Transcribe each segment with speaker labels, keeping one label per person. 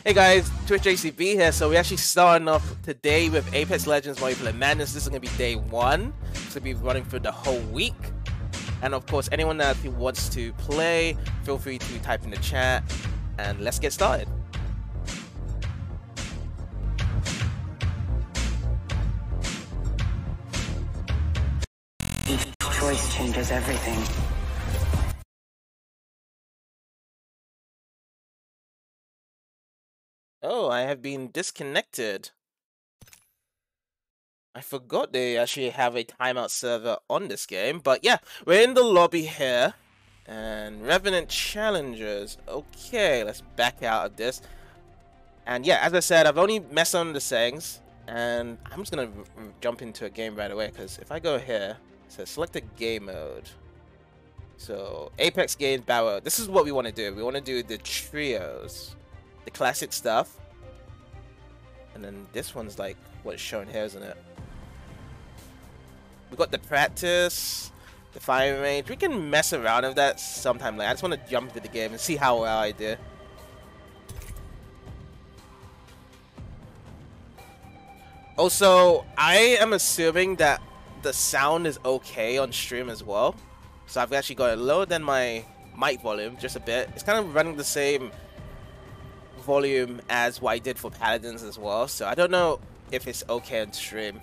Speaker 1: Hey guys, Twitch ACB here. So we're actually starting off today with Apex Legends Multiplayer Madness. This is going to be day 1. It's going to be running for the whole week. And of course, anyone that wants to play, feel free to type in the chat. And let's get started.
Speaker 2: Each choice changes everything.
Speaker 1: Oh, I have been disconnected. I forgot they actually have a timeout server on this game. But yeah, we're in the lobby here. And Revenant Challengers. Okay, let's back out of this. And yeah, as I said, I've only messed on the settings. And I'm just going to jump into a game right away. Because if I go here, it says select a game mode. So, Apex Games Battle. This is what we want to do. We want to do the trios. The classic stuff. And then this one's like what's shown here, isn't it? We got the practice, the firing range. We can mess around with that sometime later. I just want to jump into the game and see how well I do. Also, I am assuming that the sound is okay on stream as well. So I've actually got it lower than my mic volume just a bit. It's kind of running the same volume as what I did for Paladins as well, so I don't know if it's okay on stream.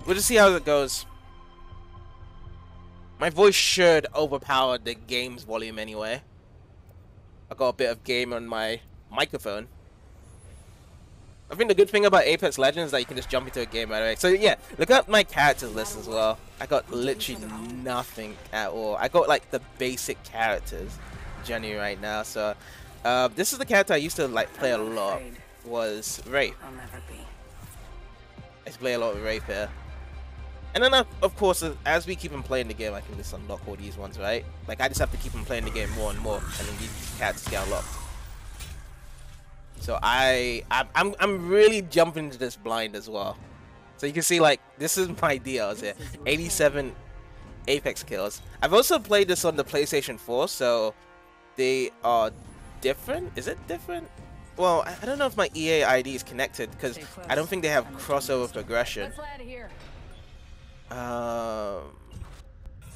Speaker 1: We'll just see how it goes. My voice should overpower the game's volume anyway. I got a bit of game on my microphone. I think the good thing about Apex Legends is that you can just jump into a game right away. So yeah, look at my characters list as well. I got literally nothing at all. I got like the basic characters Jenny right now, so this is the character I used to like play a lot, was Wraith.
Speaker 2: I'll never be.
Speaker 1: I used to play a lot with Wraith here. And then of course, as we keep on playing the game, I can just unlock all these ones, right? Like I just have to keep on playing the game more and more, and then these characters get unlocked. So I'm really jumping into this blind as well. So you can see like this is my deals here. 87 Apex kills. I've also played this on the PlayStation 4, so they are different. Is it different? Well, I don't know if my EA ID is connected because I don't think they have crossover progression.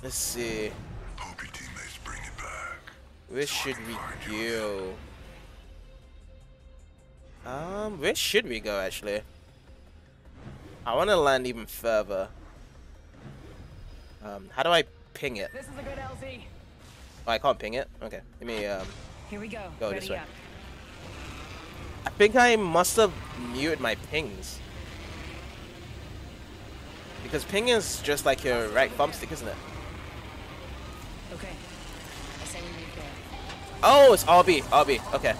Speaker 1: Let's see.
Speaker 3: Hope your teammates bring it back.
Speaker 1: Where should we go? Where should we go actually? I want to land even further. How do I ping it?
Speaker 4: This is a good LZ.
Speaker 1: Oh, I can't ping it? Okay, let me
Speaker 4: Here we go.
Speaker 1: go
Speaker 4: Ready
Speaker 1: this way.
Speaker 4: up.
Speaker 1: I think I must have muted my pings. Because ping is just like your right thumbstick, isn't it?
Speaker 4: Okay. I say we move there.
Speaker 1: Oh, it's RB, RB, okay.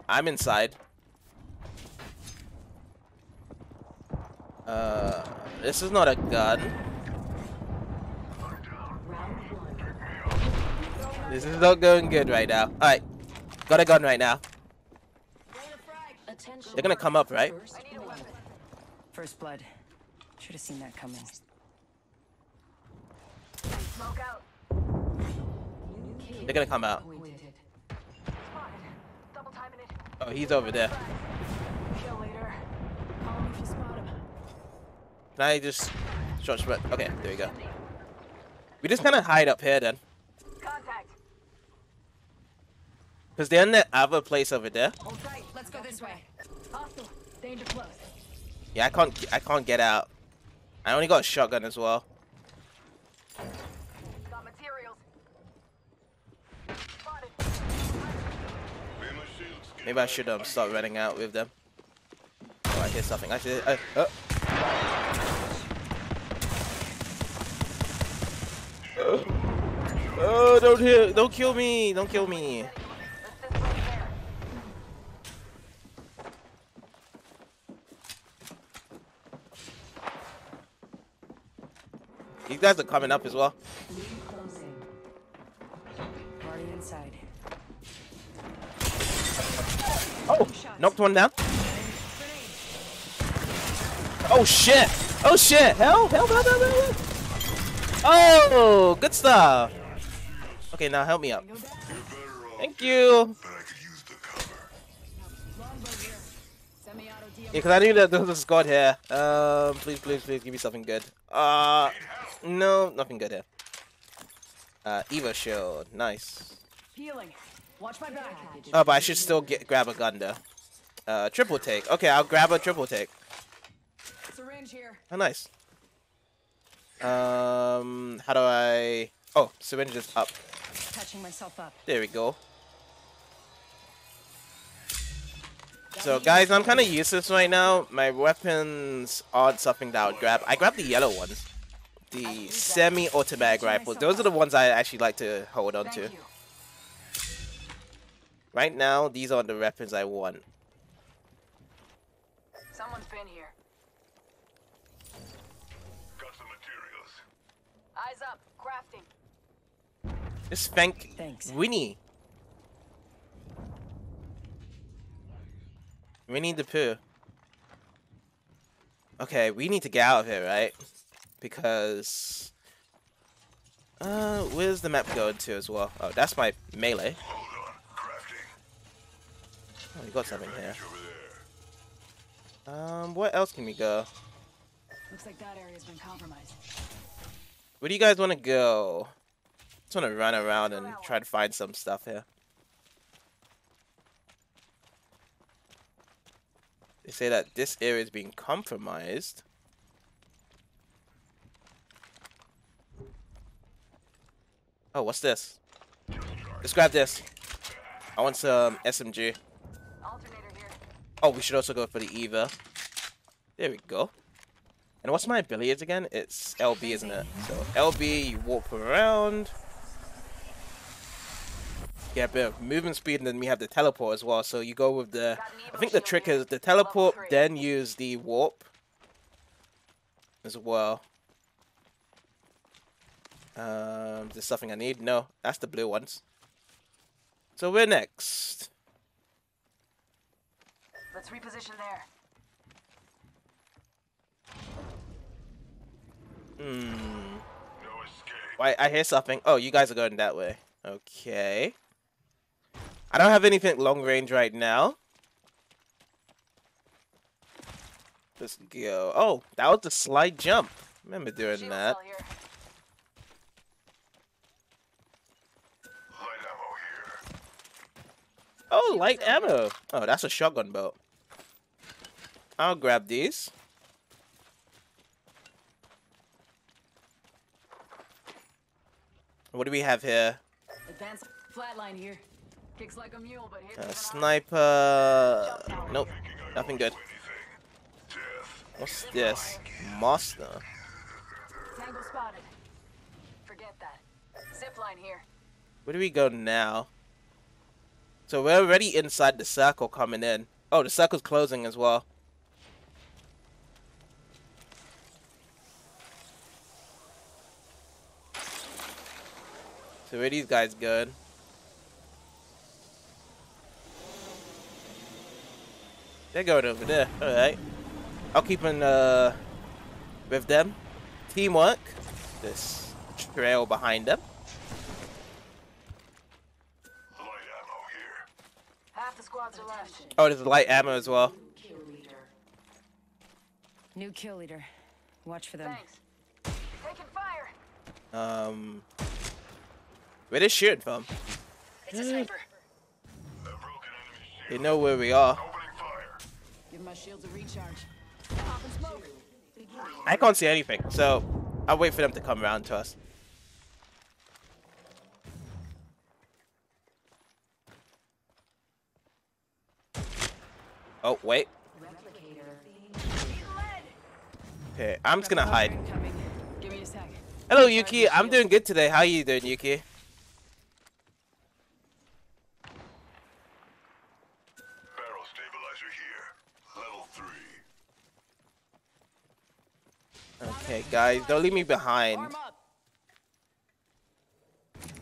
Speaker 1: I'm inside. This is not a gun. This is not going good right now. Alright, got a gun right now. They're gonna come up, right?
Speaker 2: First blood. Should have seen that coming.
Speaker 4: Smoke out.
Speaker 1: They're gonna come out.
Speaker 4: Double timing it.
Speaker 1: Oh, he's over there.
Speaker 4: Kill later. Call him if you spot him.
Speaker 1: Can I just short spread? Okay, there we go. We just kind of hide up here then.
Speaker 4: Contact.
Speaker 1: Because they're in that other place over there.
Speaker 4: Hold tight. Let's go this way. Hostile. Danger close.
Speaker 1: Yeah, I can't get out. I only got a shotgun as well.
Speaker 4: Got materials. Spotted.
Speaker 1: Maybe I should start running out with them. Oh, I hear something. I should. Oh, don't kill me! Don't kill me! These guys are coming up as well.
Speaker 2: Party inside.
Speaker 1: Oh, knocked one down. Oh shit! Oh shit! Hell! Hell! Hell! Hell! Hell! Oh, good stuff. Okay, now help me up. Thank you.
Speaker 3: But I could use the cover.
Speaker 1: Yeah, because I knew that there was a squad here. Please, please, please give me something good. No, nothing good here. Evo shield, nice.
Speaker 2: Healing. Watch my back.
Speaker 1: Oh, but I should still grab a gun though. Triple take. Okay, I'll grab a triple take.
Speaker 2: Syringe here.
Speaker 1: Oh, nice. How do I? Oh, syringe is up.
Speaker 2: Patching myself up.
Speaker 1: There we go. So guys, I'm kind of useless right now. My weapons aren't something that I would grab. I grabbed the yellow ones. The semi-automatic rifles. Those are the ones I actually like to hold on to. Right now, these are the weapons I want.
Speaker 2: Someone's been here.
Speaker 3: Got some materials.
Speaker 2: Eyes up. Crafting.
Speaker 1: Just thank
Speaker 2: Thanks.
Speaker 1: Winnie. Winnie the Pooh. Okay, we need to get out of here, right? Because... where's the map going to as well? Oh, that's my melee.
Speaker 3: Hold on. Crafting.
Speaker 1: Oh, we got something here.
Speaker 3: Over there.
Speaker 1: Where else can we go?
Speaker 2: Looks like that area's been compromised.
Speaker 1: Where do you guys want to go? Just want to run around and try to find some stuff here. They say that this area is being compromised. Oh, what's this? Let's grab this. I want some SMG.
Speaker 2: Alternator here.
Speaker 1: Oh, we should also go for the Eva. There we go. And what's my abilities again? It's LB, isn't it? So LB, you warp around. Get a bit of movement speed, and then we have the teleport as well. So you go with the... I think the trick is the teleport, then use the warp as well. Is there something I need? No, that's the blue ones. So we're next.
Speaker 2: Let's reposition there.
Speaker 3: No escape.
Speaker 1: Wait, I hear something. Oh, you guys are going that way. Okay. I don't have anything long range right now. Let's go. Oh, that was the slide jump. Remember doing
Speaker 2: Shield
Speaker 1: that.
Speaker 2: cell here.
Speaker 3: Light ammo here.
Speaker 1: Oh, light ammo. Oh, that's a shotgun bolt. I'll grab these. What do we have here?
Speaker 2: Advanced flatline here. Kicks like a mule, but hits with an
Speaker 1: Sniper. Nope, nothing good.
Speaker 3: Death.
Speaker 1: What's this? Master.
Speaker 2: eye. Tango spotted. Forget that. Zipline here.
Speaker 1: Where do we go now? So we're already inside the circle coming in. Oh, the circle's closing as well. So where are these guys going? They're going over there. Alright. I'll keep in with them. Teamwork. This trail behind them.
Speaker 3: Light ammo here.
Speaker 2: Half the squads are left.
Speaker 1: Oh, there's light ammo as well.
Speaker 2: New kill leader. Watch for them.
Speaker 4: Thanks. Taking fire.
Speaker 1: Where they shooting from?
Speaker 4: It's a sniper.
Speaker 3: A broken enemy shield.
Speaker 1: They know where we are.
Speaker 3: Opening fire.
Speaker 2: Give my shields a recharge.
Speaker 4: Popping smoke.
Speaker 1: I can't see anything, so I'll wait for them to come around to us. Oh, wait. Okay, I'm just gonna hide.
Speaker 2: Coming. Give me a sec.
Speaker 1: Hello, Yuki. I'm doing good today. How are you doing, Yuki?
Speaker 3: Barrel stabilizer here. Level 3.
Speaker 1: Okay, guys, don't leave me behind.
Speaker 2: Arm up.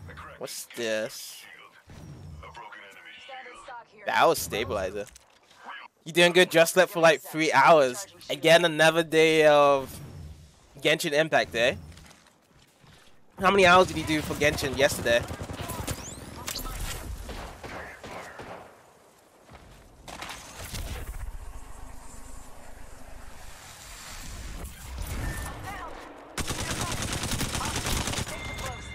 Speaker 3: A crack
Speaker 1: What's this?
Speaker 3: shield. A broken enemy
Speaker 4: Standard
Speaker 3: shield.
Speaker 4: stock here.
Speaker 1: That was stabilizer. You doing good? Just slept for like 3 hours. Again, another day of Genshin Impact, eh? How many hours did you do for Genshin yesterday?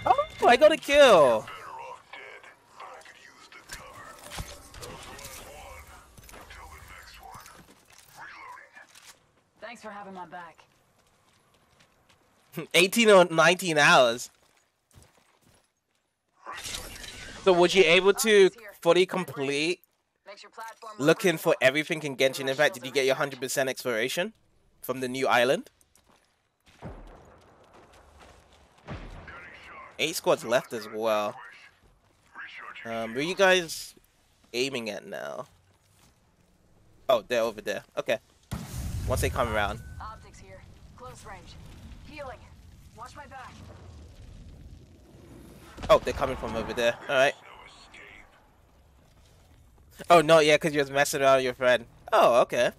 Speaker 1: Oh, I got a kill.
Speaker 3: Better off dead, but I could use the cover. That was one. Until the next one. Reloading.
Speaker 2: Thanks for having my back.
Speaker 1: 18 or 19 hours. So was you able to fully complete
Speaker 2: Makes your platform
Speaker 1: looking for everything in Genshin Impact? Did you get your 100% exploration from the new island? 8 squads left as well. Where are you guys aiming at now? Oh, they're over there. Okay. Once they come around.
Speaker 2: Optics here. Close range. Healing. Watch my back.
Speaker 1: Oh, they're coming from over there. Alright. Oh, no, yeah, because you was messing around with your friend. Oh, okay.
Speaker 2: In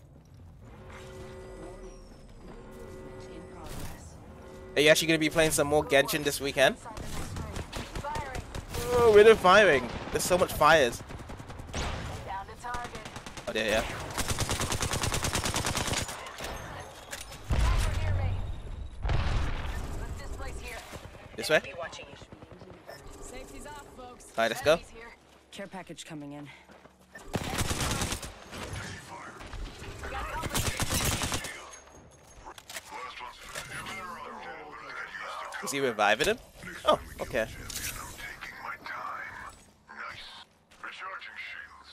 Speaker 2: progress.
Speaker 1: Are you actually going to be playing some more Genshin this weekend?
Speaker 2: Inside the next ring. Firing.
Speaker 1: Oh, we're firing. There's so much fires.
Speaker 2: Down to target.
Speaker 1: Oh, there, yeah.
Speaker 2: Over near me. Let's displace here.
Speaker 1: This way?
Speaker 2: Be watching you. Safety's off, folks.
Speaker 1: Alright, let's go.
Speaker 2: Enemies here. Care package coming in. Got company.
Speaker 3: Last one's finished. Better off dead, but I could use the cover.
Speaker 1: Is he reviving him? Oh, okay.
Speaker 3: I'm taking my time. Nice. Recharging shields.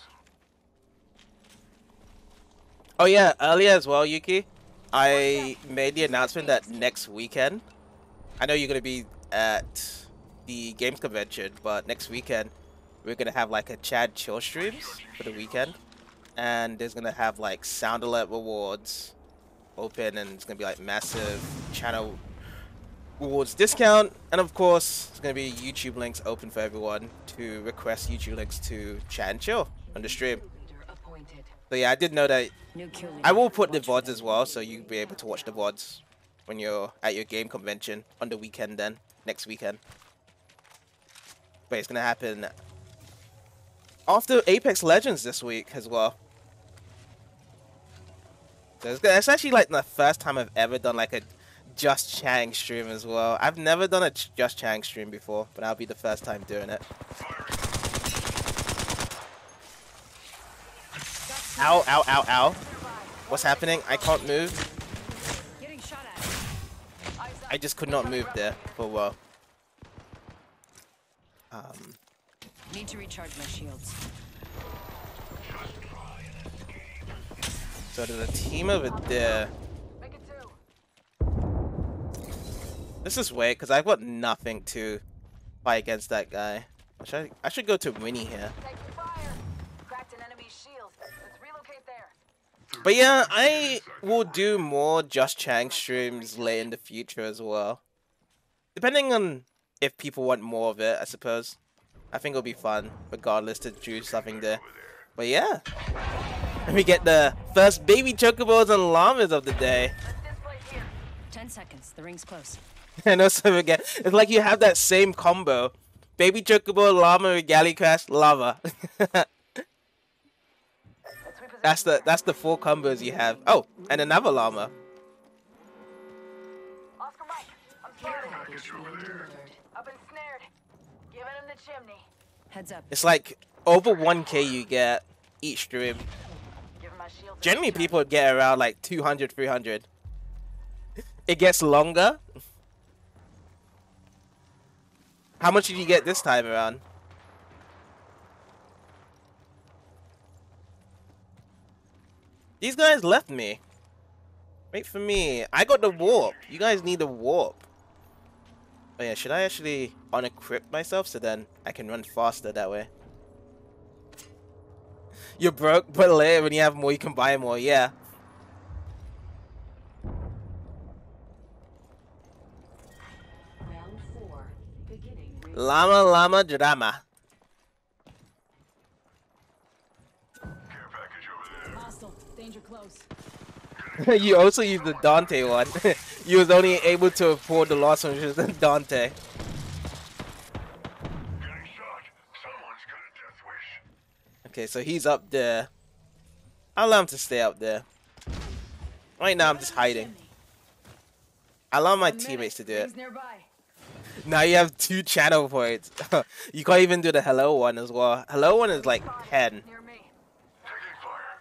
Speaker 1: Oh, yeah, earlier as well, Yuki. I made the announcement that next weekend, I know you're going to be at the games convention, but next weekend, we're going to have like a Chad chill streams for the weekend. And there's going to have like sound alert rewards open, and it's going to be like massive channel rewards discount. And of course, it's going to be YouTube links open for everyone to request YouTube links to Chat and Chill on the stream.
Speaker 2: Leader appointed.
Speaker 1: So yeah, I did know that.
Speaker 2: New kill leader.
Speaker 1: I will put the
Speaker 2: Watch
Speaker 1: VODs as well, so you'll be able to watch the VODs when you're at your game convention on the weekend then, next weekend. But it's going to happen after Apex Legends this week as well. So it's actually like the first time I've ever done like a Just Chatting stream as well. I've never done a Just Chatting stream before, but that'll be the first time doing it. Ow, ow, ow, ow. What's happening? I can't move.
Speaker 2: Getting shot at. Eyes up.
Speaker 1: I just could not move there for a while.
Speaker 2: Need to recharge my shields.
Speaker 1: So there's a team over there.
Speaker 2: Make it two.
Speaker 1: This is weird because I've got nothing to fight against that guy. I should go to Winnie here.
Speaker 2: Take fire. Cracked an enemy's shield. Let's relocate there.
Speaker 1: But yeah, I will do more Just Chatting streams later in the future as well. Depending on if people want more of it, I suppose. I think it'll be fun, regardless, to do something there. But yeah. Let me get the first baby chocobos and llamas of the day.
Speaker 2: Let's displace here.
Speaker 4: 10 seconds. The ring's close.
Speaker 1: And also again, it's like you have that same combo. Baby chocobo, llama, galley crash, lava.
Speaker 2: Let's reposition
Speaker 1: That's the 4 combos you have. Oh, and another llama.
Speaker 2: Oscar Mike. I'm spotted. Up and snared. Giving him the chimney.
Speaker 4: Heads up.
Speaker 1: It's like over 1k you get each stream.
Speaker 2: Give him my shield.
Speaker 1: Generally people get around like 200, 300. It gets longer. How much did you get this time around? These guys left me. Wait for me. I got the warp. You guys need the warp. Oh yeah, should I actually unequip myself so then I can run faster that way? You're broke, but later when you have more, you can buy more. Yeah.
Speaker 2: Round 4. Beginning.
Speaker 1: Llama drama.
Speaker 3: Care package over there.
Speaker 4: Hostile. Danger close.
Speaker 1: You also used the Dante one. You was only able to afford the last one, which was the Dante. Okay, so he's up there. I'll allow him to stay up there. Right now, I'm just hiding. I allow my teammates to do it.
Speaker 2: Rings nearby.
Speaker 1: Now you have 2 channel points. You can't even do the hello one as well. Hello one is like 10.
Speaker 2: Near me.
Speaker 3: Taking fire.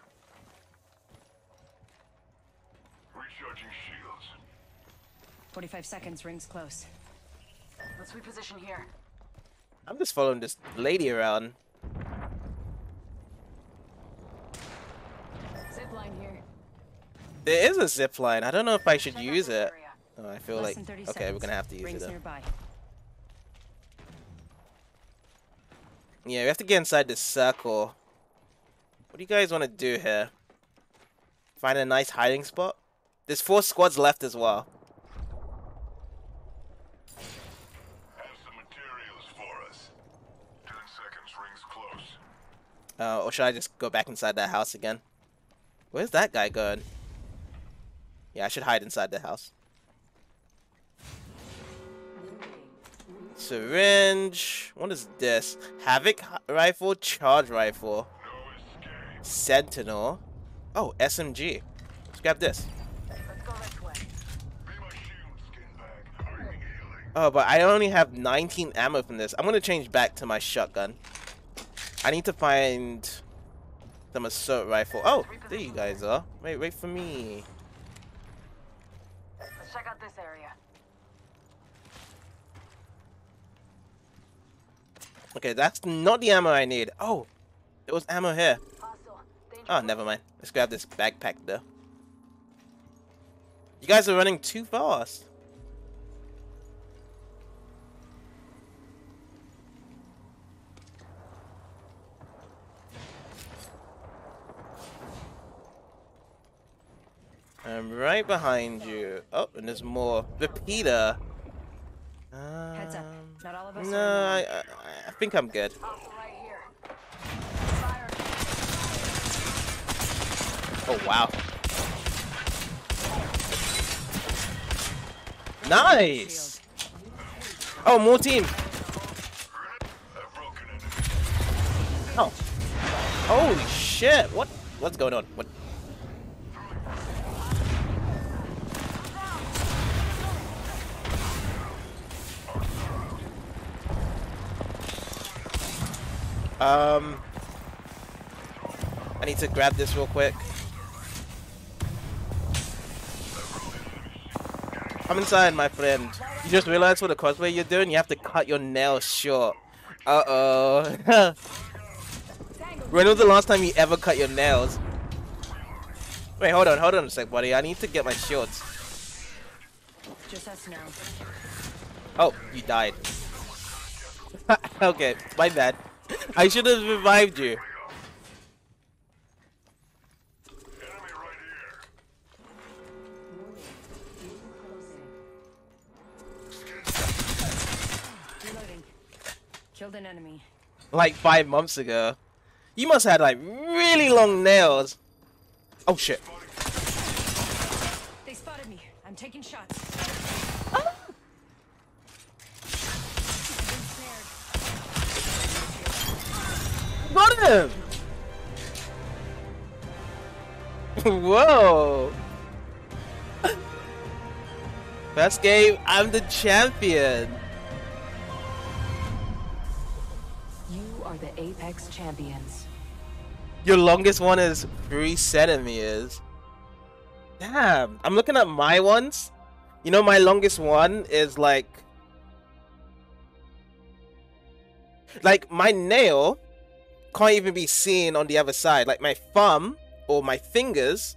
Speaker 3: Recharging shields.
Speaker 4: 45 seconds, rings close.
Speaker 2: Let's reposition here.
Speaker 1: I'm just following this lady around.
Speaker 2: Zip line here.
Speaker 1: There is a zip line. I don't know if I should
Speaker 2: Check out
Speaker 1: use
Speaker 2: this
Speaker 1: it.
Speaker 2: area.
Speaker 1: Oh, I feel
Speaker 4: Less
Speaker 1: like
Speaker 4: than 30
Speaker 1: okay,
Speaker 4: seconds.
Speaker 1: we're gonna have to use
Speaker 4: Rings
Speaker 1: it though.
Speaker 4: nearby.
Speaker 1: Yeah, we have to get inside this circle. What do you guys want to do here? Find a nice hiding spot? There's 4 squads left as well.
Speaker 3: Have some materials for us. 10 seconds, rings close.
Speaker 1: Or should I just go back inside that house again? Where's that guy going? Yeah, I should hide inside the house. Syringe. What is this? Havoc rifle, charge rifle,
Speaker 3: No escape.
Speaker 1: Sentinel. Oh, SMG. Let's grab this.
Speaker 2: Let's go this way.
Speaker 3: Be my shield, skin bag. I'm healing.
Speaker 1: Oh, but I only have 19 ammo from this. I'm gonna change back to my shotgun. I need to find some assault rifle. Oh, there you guys are. Wait for me.
Speaker 2: Let's check out this area.
Speaker 1: Okay, that's not the ammo I need. Oh, there was ammo here.
Speaker 2: Hostile. Danger
Speaker 1: Oh, never mind. Let's grab this backpack though. You guys are running too fast. I'm right behind you. Oh, and there's more. Repeater.
Speaker 4: Heads up. Not all of us
Speaker 1: No,
Speaker 4: are
Speaker 1: I think I'm good.
Speaker 2: Hostile right here. Fire.
Speaker 1: Oh, wow. Nice! Oh, more team.
Speaker 3: I've broken into
Speaker 1: Oh. Holy shit. What's going on? What? I need to grab this real quick. Come inside, my friend. You just realized what the cosplay you're doing? You have to cut your nails short. Uh-oh. When was the last time you ever cut your nails? Wait, hold on a sec, buddy. I need to get my shorts.
Speaker 4: just us now.
Speaker 1: Oh, you died. Okay, my bad. I should have revived you.
Speaker 3: enemy right here.
Speaker 4: Reloading. Killed an enemy.
Speaker 1: Like 5 months ago. You must have had like really long nails. Oh shit.
Speaker 4: They spotted me. I'm taking shots.
Speaker 1: Got him! Whoa! First game, I'm the champion.
Speaker 2: You are the Apex champions.
Speaker 1: Your longest one is 3 centimeters. Damn, I'm looking at my ones. You know, my longest one is like my nail can't even be seen on the other side. Like my thumb or my fingers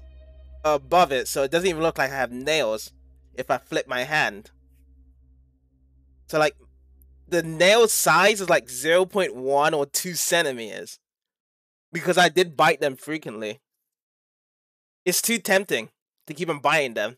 Speaker 1: are above it, so it doesn't even look like I have nails if I flip my hand. So like the nail size is like 0.1 or 2 centimeters because I did bite them frequently. It's too tempting to keep on biting them.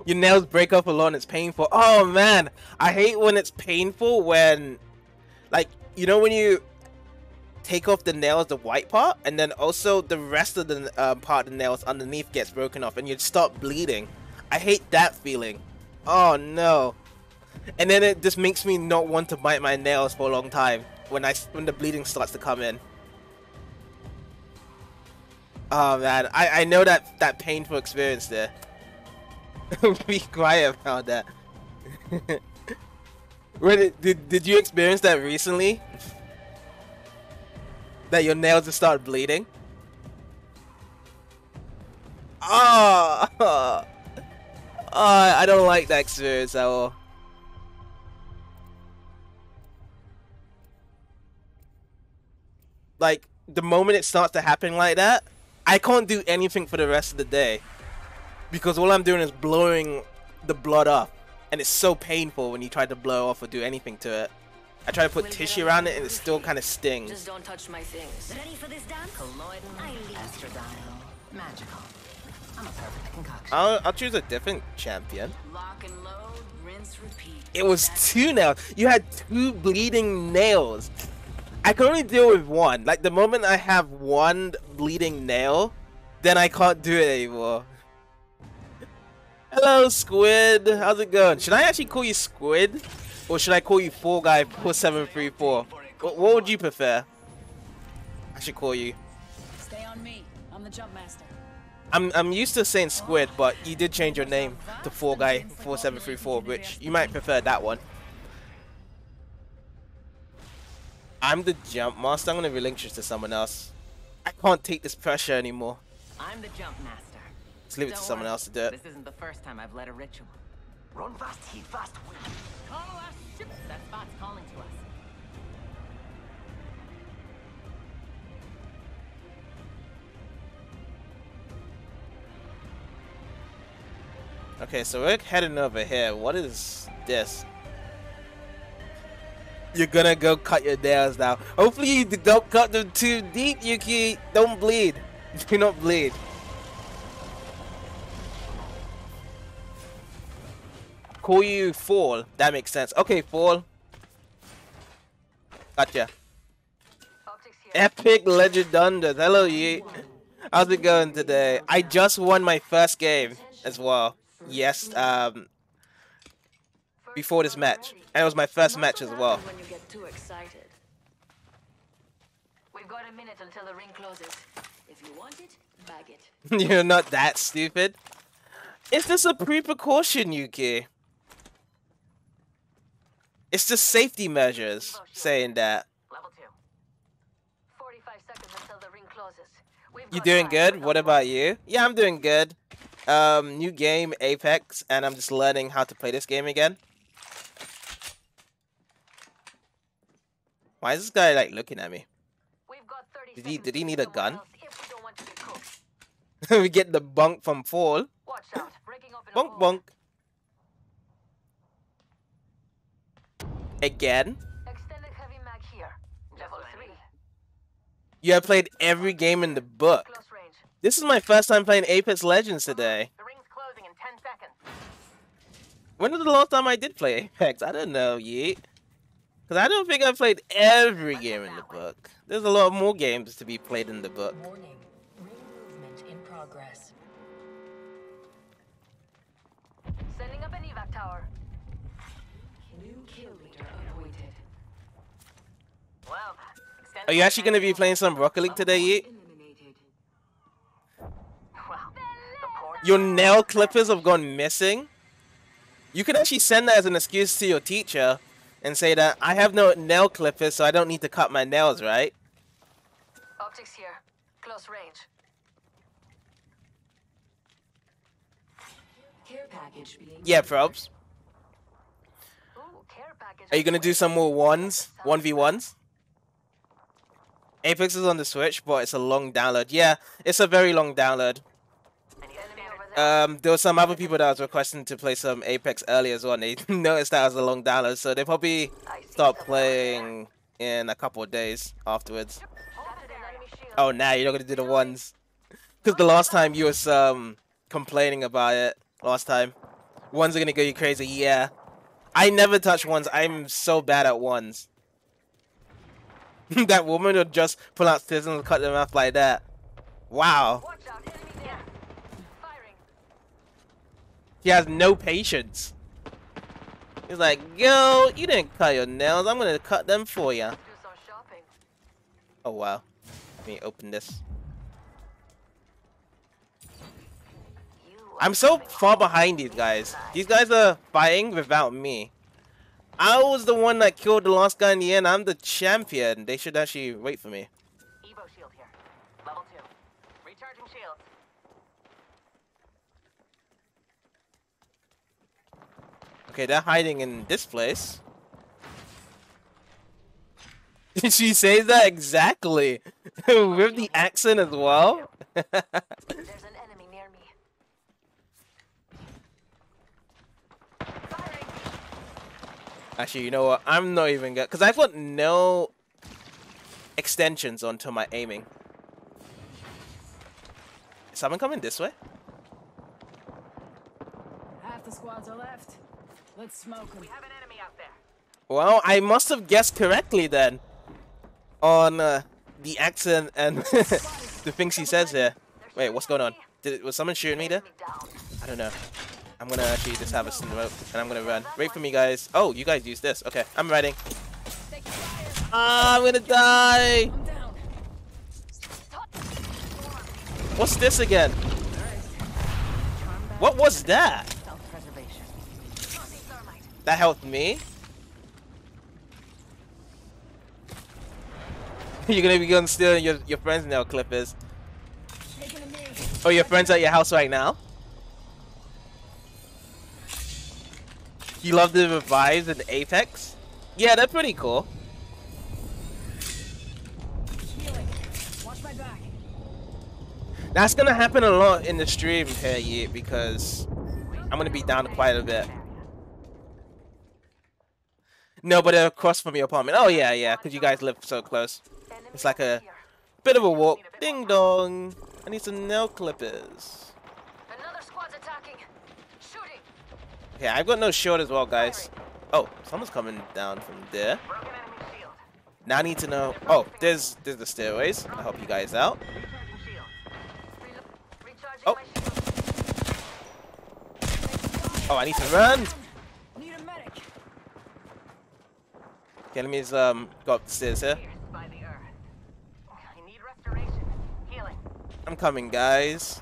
Speaker 1: Your nails break off a lot and it's painful. Oh man, I hate when it's painful when, like, you know when you take off the nails, the white part, and then also the rest of the part of the nails underneath gets broken off and you start bleeding. I hate that feeling. Oh no. And then it just makes me not want to bite my nails for a long time when the bleeding starts to come in. Oh man, I know that painful experience there. Be quiet about that. Did you experience that recently? That your nails just start bleeding? Oh, oh, I don't like that experience at all. Like, the moment it starts to happen like that, I can't do anything for the rest of the day. Because all I'm doing is blowing the blood off. And it's so painful when you try to blow off or do anything to it. I try to put tissue around it and it still kind of stings.
Speaker 4: Just don't touch my things.
Speaker 5: Ready for this dance?
Speaker 4: Colloidal,
Speaker 5: Astrodile. Magical. I'm a perfect concoction.
Speaker 1: I'll choose a different champion.
Speaker 4: lock and load, rinse, repeat.
Speaker 1: It was 2 nails. You had 2 bleeding nails. I can only deal with 1. Like, the moment I have 1 bleeding nail, then I can't do it anymore. Hello, Squid. How's it going? Should I actually call you Squid? Or should I call you Fall Guy 4734? What would you prefer? I should call you.
Speaker 4: Stay on me. I'm the jump master.
Speaker 1: I'm used to saying Squid, but you did change your name to Fall Guy 4734, which you might prefer that one. I'm the jump master. I'm gonna relinquish to someone else. I can't take this pressure anymore.
Speaker 5: I'm the jump master.
Speaker 1: Let's leave it to
Speaker 5: Don't
Speaker 1: someone
Speaker 5: worry,
Speaker 1: else to do it.
Speaker 5: This isn't the first time I've led a ritual. Run fast, heat fast. Call us ship. That spot's calling to us.
Speaker 1: Okay, so we're heading over here. What is this? You're gonna go cut your nails now. Hopefully you don't cut them too deep, Yuki. Don't bleed. Do not bleed. Call you Fall. That makes sense. Okay, Fall. Gotcha.
Speaker 2: Optics here.
Speaker 1: Epic Legend Unders. Hello, Yi. How's it going today? I just won my first game as well. Yes, before this match. And it was my first match as well.
Speaker 4: When you get too excited.
Speaker 2: We've got a minute until the ring closes.
Speaker 4: If you want it, bag it.
Speaker 1: You're not that stupid. It's just a precaution, Yuki. It's just safety measures saying that.
Speaker 2: Level 2. 45 seconds until the ring closes.
Speaker 1: You doing good? What about you? Yeah, I'm doing good. New game, Apex, and I'm just learning how to play this game again. Why is this guy like looking at me?
Speaker 2: We've got 30
Speaker 1: Did he need a gun?
Speaker 2: if we don't want to be cooked.
Speaker 1: We get the bunk from Fall.
Speaker 2: Watch out. Breaking open a
Speaker 1: Bunk
Speaker 2: hole.
Speaker 1: bunk. Again?
Speaker 2: Extended heavy mag here. Level 3.
Speaker 1: You have played every game in the book.
Speaker 2: Close range.
Speaker 1: This is my first time playing Apex Legends today.
Speaker 2: The ring's closing in 10 seconds.
Speaker 1: When was the last time I did play Apex? I don't know, Yeet. Because I don't think I played every game in the book. There's a lot more games to be played in the book.
Speaker 4: Warning. Ring movement in progress.
Speaker 2: Sending up an evac tower.
Speaker 4: New kill leader appointed.
Speaker 5: Well,
Speaker 1: Are you actually going to be playing some Rocket League today, Yeet?
Speaker 4: Eliminated.
Speaker 5: Well, the poor
Speaker 1: Your nail clippers have gone missing? You can actually send that as an excuse to your teacher and say that I have no nail clippers, so I don't need to cut my nails, right?
Speaker 2: Optics here. Close range.
Speaker 4: Care package being
Speaker 1: Yeah, probs.
Speaker 2: Ooh, care package.
Speaker 1: Are you going to do some more 1v1s? Apex is on the Switch, but it's a long download. Yeah, it's a very long download.
Speaker 2: Enemy over there.
Speaker 1: There were some other people that was requesting to play some Apex earlier as well, and they noticed that was a long download, so they probably start playing in a couple of days afterwards.
Speaker 2: Spotted an enemy shield.
Speaker 1: Oh, now you're not gonna do the ones, because the last time you was complaining about it. Last time, ones are gonna go you crazy. Yeah, I never touch ones. I'm so bad at ones. That woman would just pull out scissors and cut them off like that. Wow.
Speaker 2: Watch out, enemy there. Firing.
Speaker 1: He has no patience. He's like, yo, you didn't cut your nails. I'm gonna cut them for you.
Speaker 2: Do some shopping.
Speaker 1: Oh wow. Let me open this.
Speaker 2: You
Speaker 1: I'm so far behind these guys. These guys are fighting without me. I was the one that killed the last guy in the end. I'm the champion. They should actually wait for me.
Speaker 5: Evo shield here. Level 2. Recharging shields.
Speaker 1: Okay, they're hiding in this place. Did she say that exactly? With the accent as well?
Speaker 2: There's an enemy near me. Firing.
Speaker 1: Actually, you know what? I'm not even gonna... Because I've got no extensions onto my aiming. Is someone coming this way?
Speaker 4: Half the squads are left. Let's smoke them.
Speaker 5: We have an enemy out there.
Speaker 1: Well, I must have guessed correctly then. On the accent and the things he says here. Wait, what's going on? Was someone shooting me there?
Speaker 2: Enemy down.
Speaker 1: I don't know. I'm gonna actually just have a smoke and I'm gonna run. Wait for me, guys. Oh, you guys use this. Okay, I'm riding. Ah, I'm gonna die.
Speaker 4: I'm down.
Speaker 1: What's this again? What was that?
Speaker 5: Self-preservation.
Speaker 2: Tossing thermite.
Speaker 1: That helped me. You're gonna be going stealing your friends now, Clippers.
Speaker 4: Taking a knee.
Speaker 1: Oh, your friends at your house right now? You love the revives in Apex? Yeah, they're pretty cool.
Speaker 4: Healing. Watch my back.
Speaker 1: That's gonna happen a lot in the stream here, Yeet, because I'm gonna be down quite a bit. No, but they're across from your apartment. Oh yeah, yeah, because you guys live so close.
Speaker 2: Enemy
Speaker 1: It's like a
Speaker 2: here.
Speaker 1: bit of a walk. Ding dong. I need some nail clippers.
Speaker 2: Another squad's attacking. Shooting.
Speaker 1: Yeah, I've got no shield as well, guys. Oh, someone's coming down from there.
Speaker 5: Broken enemy shield.
Speaker 1: Now I need to know. Oh, there's the stairways. I'll help you guys out.
Speaker 5: Recharging shield.
Speaker 2: Recharging
Speaker 1: Oh.
Speaker 2: my shield.
Speaker 1: Oh, I need to run.
Speaker 4: Need a medic.
Speaker 1: Okay, enemies go upstairs here.
Speaker 5: Pierced by the earth. I need restoration. Healing.
Speaker 1: I'm coming, guys.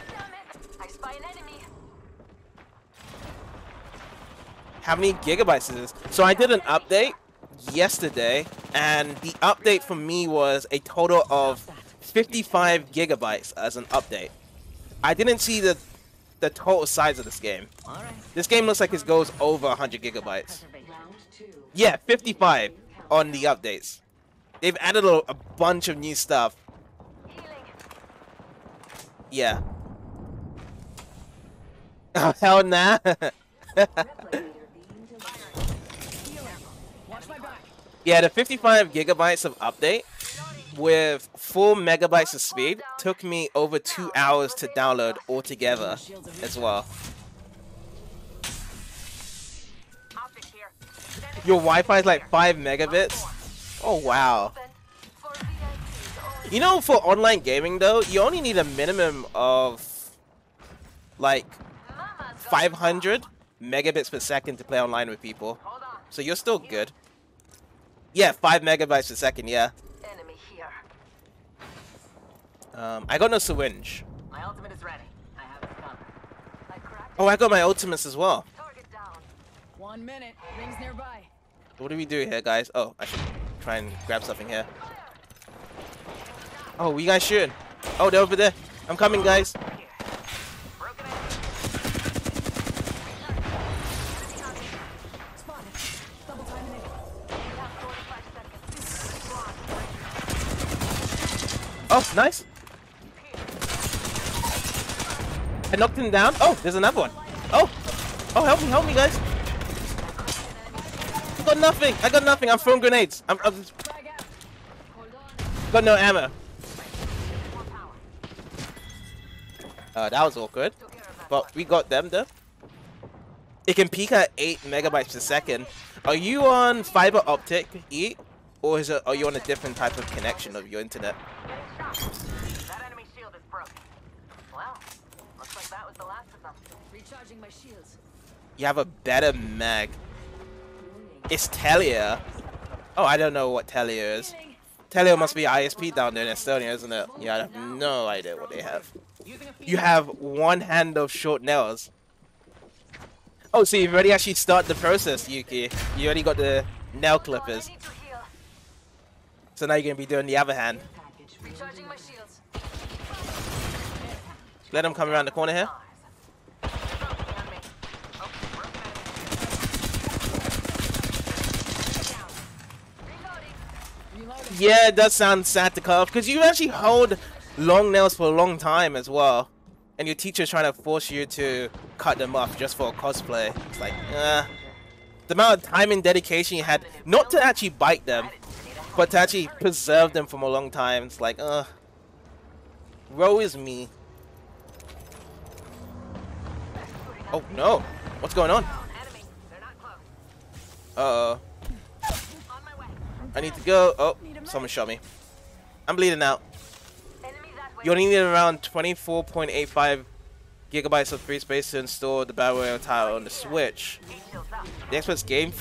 Speaker 2: Damn it. I spy an enemy.
Speaker 1: How many gigabytes is this? So I did an update yesterday, and the update for me was a total of 55 gigabytes as an update. I didn't see the total size of this game.
Speaker 5: All right.
Speaker 1: This game looks like it goes over 100 gigabytes.
Speaker 5: Preservation.
Speaker 1: Yeah, 55 on the updates. They've added a bunch of new stuff.
Speaker 2: Healing.
Speaker 1: Yeah. Oh, hell nah.
Speaker 4: Watch my back.
Speaker 1: Yeah, the 55 gigabytes of update with 4 megabytes of speed took me over 2 hours to download altogether as well.
Speaker 5: Optics here.
Speaker 1: Your Wi-Fi is like 5 megabits. Oh wow.
Speaker 2: Open. For VIPs only.
Speaker 1: You know, for online gaming though, you only need a minimum of like
Speaker 2: Mama's got
Speaker 1: 500 megabits per second to play online with people.
Speaker 5: Hold on.
Speaker 1: So you're still good. Yeah, 5 megabytes per second, yeah.
Speaker 2: enemy here.
Speaker 1: I got no syringe.
Speaker 5: My ultimate is ready. I have it covered.
Speaker 2: I cracked.
Speaker 1: Oh, I got my ultimates as well.
Speaker 2: Target down.
Speaker 4: 1 minute. Rings nearby.
Speaker 1: What do we do here, guys? Oh, I should try and grab something here. Oh, you guys shooting? Oh, they're over there. I'm coming, guys.
Speaker 5: Here. Broken enemy.
Speaker 4: Spotted. Double timing it.
Speaker 2: We have 45 seconds. Squad.
Speaker 1: Oh, nice. I knocked him down. Oh, there's another one. Oh, oh, help me, guys. I got nothing. I got nothing. I'm throwing grenades. I'm
Speaker 4: Frag out.
Speaker 2: Hold on.
Speaker 1: got no ammo.
Speaker 5: More power.
Speaker 1: That was awkward.
Speaker 2: Took care of that.
Speaker 1: But we got them though. It can peak at 8 megabytes per second. Are you on fiber optic, E? Or are you on a different type of connection of your internet?
Speaker 2: Getting shot. That enemy shield is broken. Well, looks like that was the last of them.
Speaker 4: Recharging my shields.
Speaker 1: You have a better mag. It's Telia. Oh, I don't know what Telia is. Telia must be ISP down there in Estonia, isn't it? Yeah, I have no idea what they have. You have one hand of short nails. Oh, so you've already actually started the process, Yuki. You already got the nail clippers.
Speaker 2: I need to heal.
Speaker 1: So now you're going to be doing the other hand.
Speaker 4: Recharging my shields.
Speaker 1: Let him come around the corner here. Yeah, it does sound sad to cut off because you actually hold long nails for a long time as well, and your teacher's trying to force you to cut them off just for a cosplay. It's like, the amount of time and dedication you had not to actually bite them, but to actually preserve them from a long time. It's like, woe is me. Oh no, what's going on? Uh-oh. I need to go. Oh, someone shot me. I'm bleeding out. You only need around 24.85 gigabytes of free space to install the Battle Royale title on the Switch. The Xbox game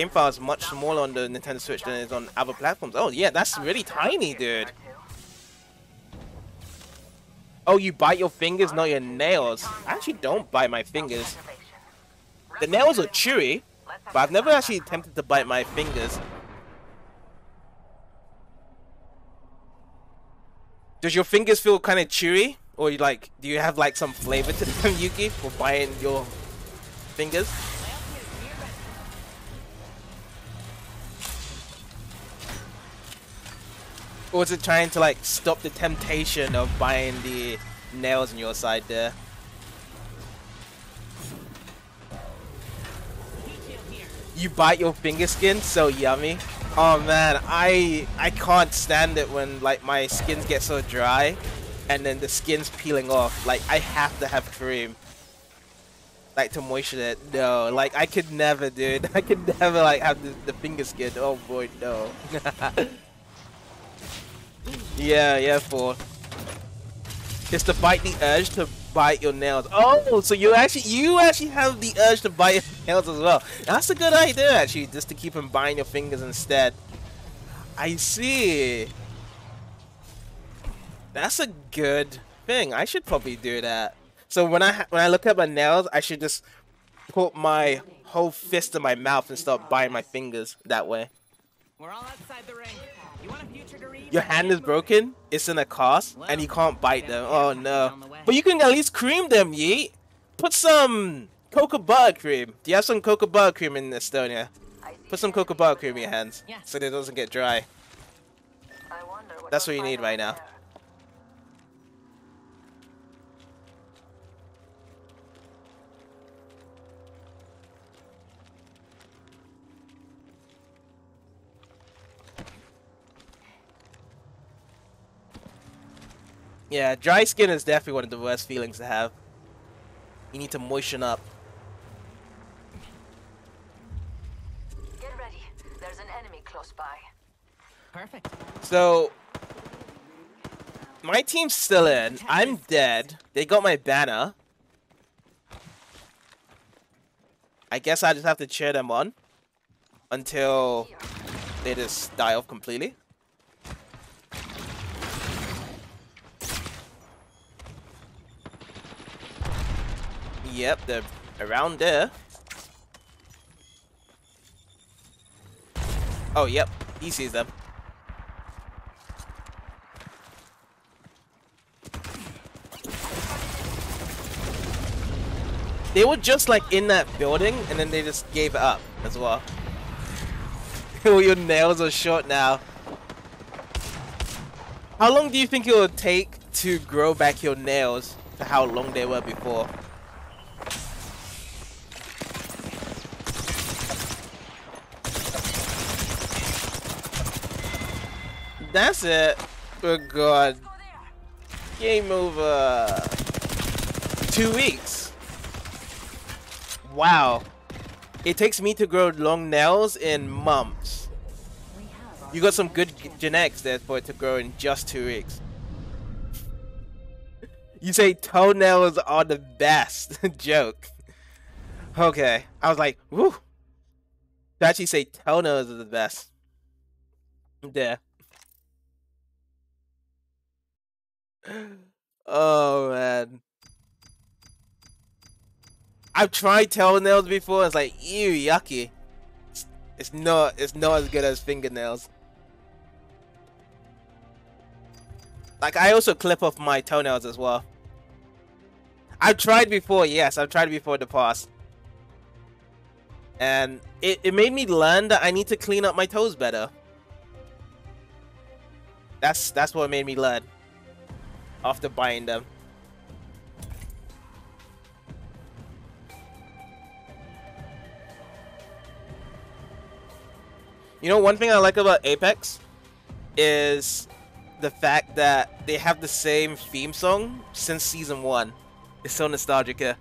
Speaker 1: file is much smaller on the Nintendo Switch than it is on other platforms. Oh yeah, that's really tiny, dude. Oh, you bite your fingers, not your nails. I actually don't bite my fingers. The nails are chewy, but I've never actually attempted to bite my fingers. Does your fingers feel kind of chewy? Or like, do you have like some flavor to them, Yuki, for biting your fingers? Or is it trying to like stop the temptation of biting the nails on your side there? You bite your finger skin? So yummy. Oh man, I can't stand it when like my skins get so dry and then the skin's peeling off. Like I have to have cream, like to moisten it. No, like I could never, dude. I could never like have the finger skin. Oh boy, no. yeah, for it's to fight the urge to bite your nails. Oh, so you actually have the urge to bite your nails as well. That's a good idea, actually, just to keep them biting your fingers instead. I see. That's a good thing. I should probably do that. So when I look at my nails, I should just put my whole fist in my mouth and start biting my fingers that way.
Speaker 5: We're all outside the ring. You want a future to read?
Speaker 1: Your hand is broken, it's in a cast, and you can't bite them. Oh no. But you can at least cream them, Yeet. Put some cocoa butter cream. Do you have some cocoa butter cream in Estonia? Put some cocoa butter cream in your hands so that it doesn't get dry. That's what you need right now. Yeah, dry skin is definitely one of the worst feelings to have. You need to moisten up.
Speaker 2: Get ready. There's an enemy close by.
Speaker 5: Perfect.
Speaker 1: So, my team's still in. I'm dead. They got my banner. I guess I just have to cheer them on until they just die off completely. Yep, they're around there. Oh, yep. He sees them. They were just like in that building and then they just gave it up as well. Oh, your nails are short now. How long do you think it will take to grow back your nails to how long they were before? That's it. Good God. Game over. 2 weeks. Wow. It takes me to grow long nails in months. You got some good genetics there for it to grow in just 2 weeks. You say toenails are the best. Joke. Okay. I was like, woo. To actually say toenails are the best. There. Oh man. I've tried toenails before. It's like, ew, yucky. It's not as good as fingernails. Like, I also clip off my toenails as well. I've tried before, yes, I've tried before in the past. And it made me learn that I need to clean up my toes better. That's what made me learn after buying them. You know, one thing I like about Apex is the fact that they have the same theme song since season 1. It's so nostalgic here.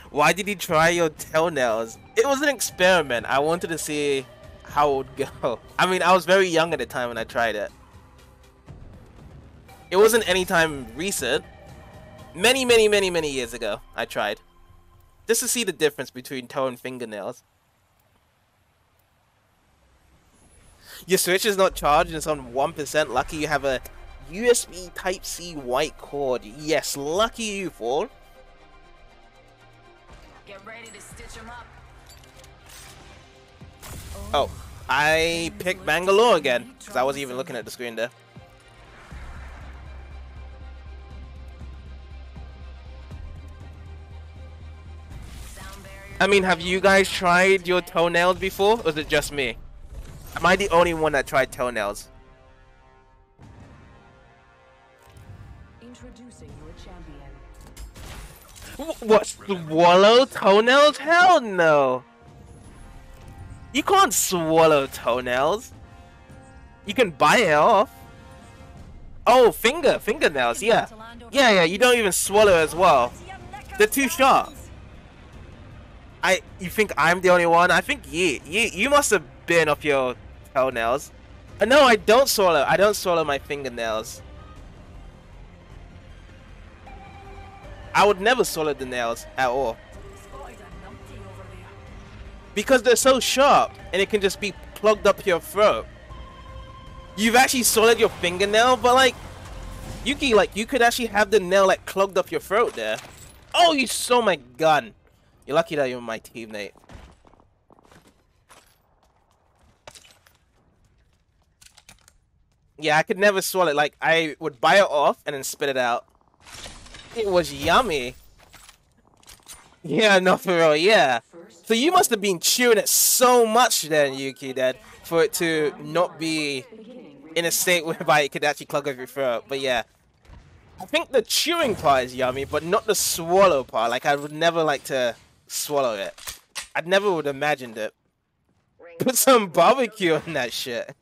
Speaker 1: Why did you try your toenails? It was an experiment. I wanted to see how it would go. I mean, I was very young at the time when I tried it. It wasn't any time recent. Many years ago, I tried. Just to see the difference between toe and fingernails. Your Switch is not charged and it's on 1%. Lucky you have a USB Type-C white cord. Yes, lucky you, fool.
Speaker 4: Get ready to stitch him up.
Speaker 1: Oh, I picked Bangalore again because I wasn't even looking at the screen there. I mean, have you guys tried your toenails before, or is it just me? Am I the only one that tried toenails?
Speaker 2: Introducing your champion.
Speaker 1: What? Swallow toenails? Hell no! You can't swallow toenails. You can bite it off. Oh, fingernails, yeah. Yeah, you don't even swallow as well. They're too sharp. You think I'm the only one? I think you must have bitten off your toenails. No, I don't swallow. I don't swallow my fingernails. I would never swallow the nails at all. Because they're so sharp and it can just be plugged up your throat. You've actually swallowed your fingernail, but like, Yuki, like, you could actually have the nail like clogged up your throat there. Oh, you stole my gun. You're lucky that you're my teammate. Yeah, I could never swallow it. Like, I would bite it off and then spit it out. It was yummy. Yeah, no, for real, yeah. So you must have been chewing it so much then, Yuki, then, for it to not be in a state whereby it could actually clog up your throat. But yeah, I think the chewing part is yummy, but not the swallow part. Like, I would never like to swallow it. I never would have imagined it. Put some barbecue on that shit.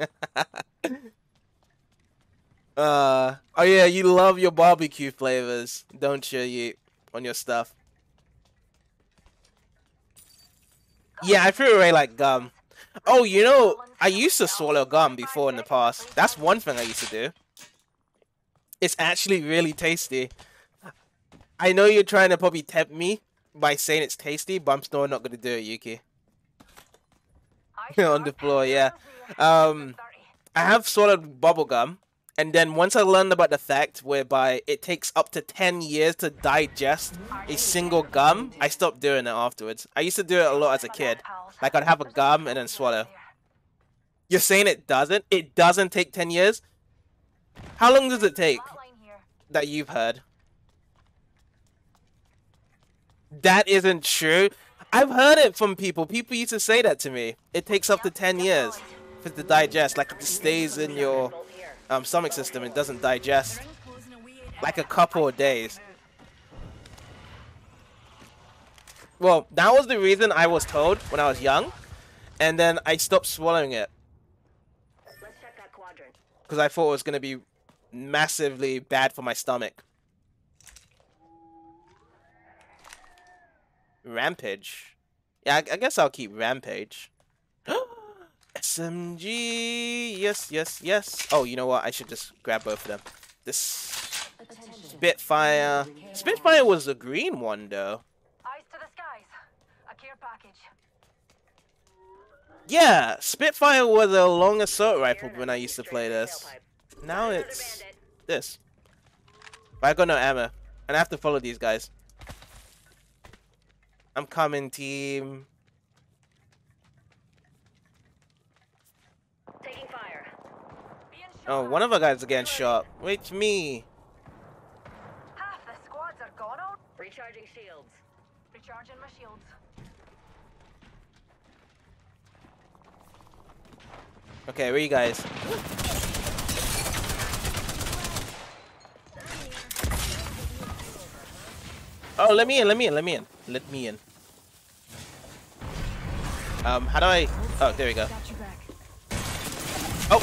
Speaker 1: Oh yeah, you love your barbecue flavors, don't you, on your stuff? Yeah, I threw away like gum. Oh, you know, I used to swallow gum before in the past. That's one thing I used to do. It's actually really tasty. I know you're trying to probably tempt me by saying it's tasty, but I'm still not gonna do it, Yuki. On the floor, yeah. I have swallowed bubble gum. And then once I learned about the fact whereby it takes up to 10 years to digest a single gum, I stopped doing it afterwards. I used to do it a lot as a kid. Like, I'd have a gum and then swallow. You're saying it doesn't? It doesn't take 10 years? How long does it take that you've heard? That isn't true. I've heard it from people. People used to say that to me. It takes up to 10 years for it to digest. Like, it stays in your stomach system. It doesn't digest. Like a couple of days. Well, that was the reason I was told when I was young. And then I stopped swallowing it. Because I thought it was going to be massively bad for my stomach. Rampage. Yeah, I guess I'll keep Rampage. SMG. Yes, yes, yes. Oh, you know what? I should just grab both of them. This Spitfire. Spitfire was the green one, though.
Speaker 2: Eyes to the skies. A care package.
Speaker 1: Yeah, Spitfire was a long assault rifle when I used to play this. Now it's this. But I got no ammo, and I have to follow these guys. I'm coming, team.
Speaker 4: Taking fire.
Speaker 1: Oh, one of our guys is getting shot. Wait, me.
Speaker 2: Half the squads are gone out.
Speaker 4: Recharging shields.
Speaker 2: Recharging my shields.
Speaker 1: Okay, where you guys? Oh, let me in, let me in, let me in. Let me in. How do I... Oh, there we go.
Speaker 4: Got your back.
Speaker 1: Oh!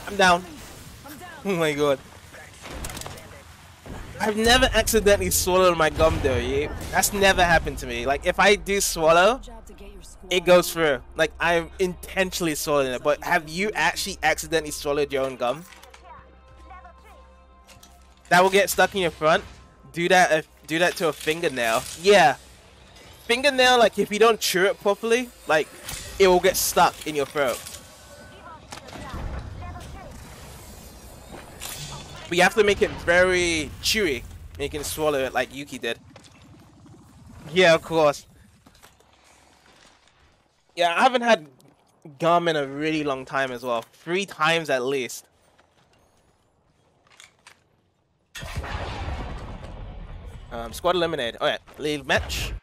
Speaker 1: I'm down.
Speaker 4: I'm down.
Speaker 1: Oh my god. I've never accidentally swallowed my gum though, yeah? That's never happened to me. Like, if I do swallow,
Speaker 4: Job to get your squad.
Speaker 1: it goes through. Like, I'm intentionally swallowing it. But have you actually accidentally swallowed your own gum? That will get stuck in your front. Do that to a fingernail. Yeah. Fingernail, like, if you don't chew it properly, like, it will get stuck in your throat. But you have to make it very chewy. And you can swallow it like Yuki did. Yeah, of course. Yeah, I haven't had gum in a really long time as well. 3 times at least. Squad eliminated. Alright, leave match.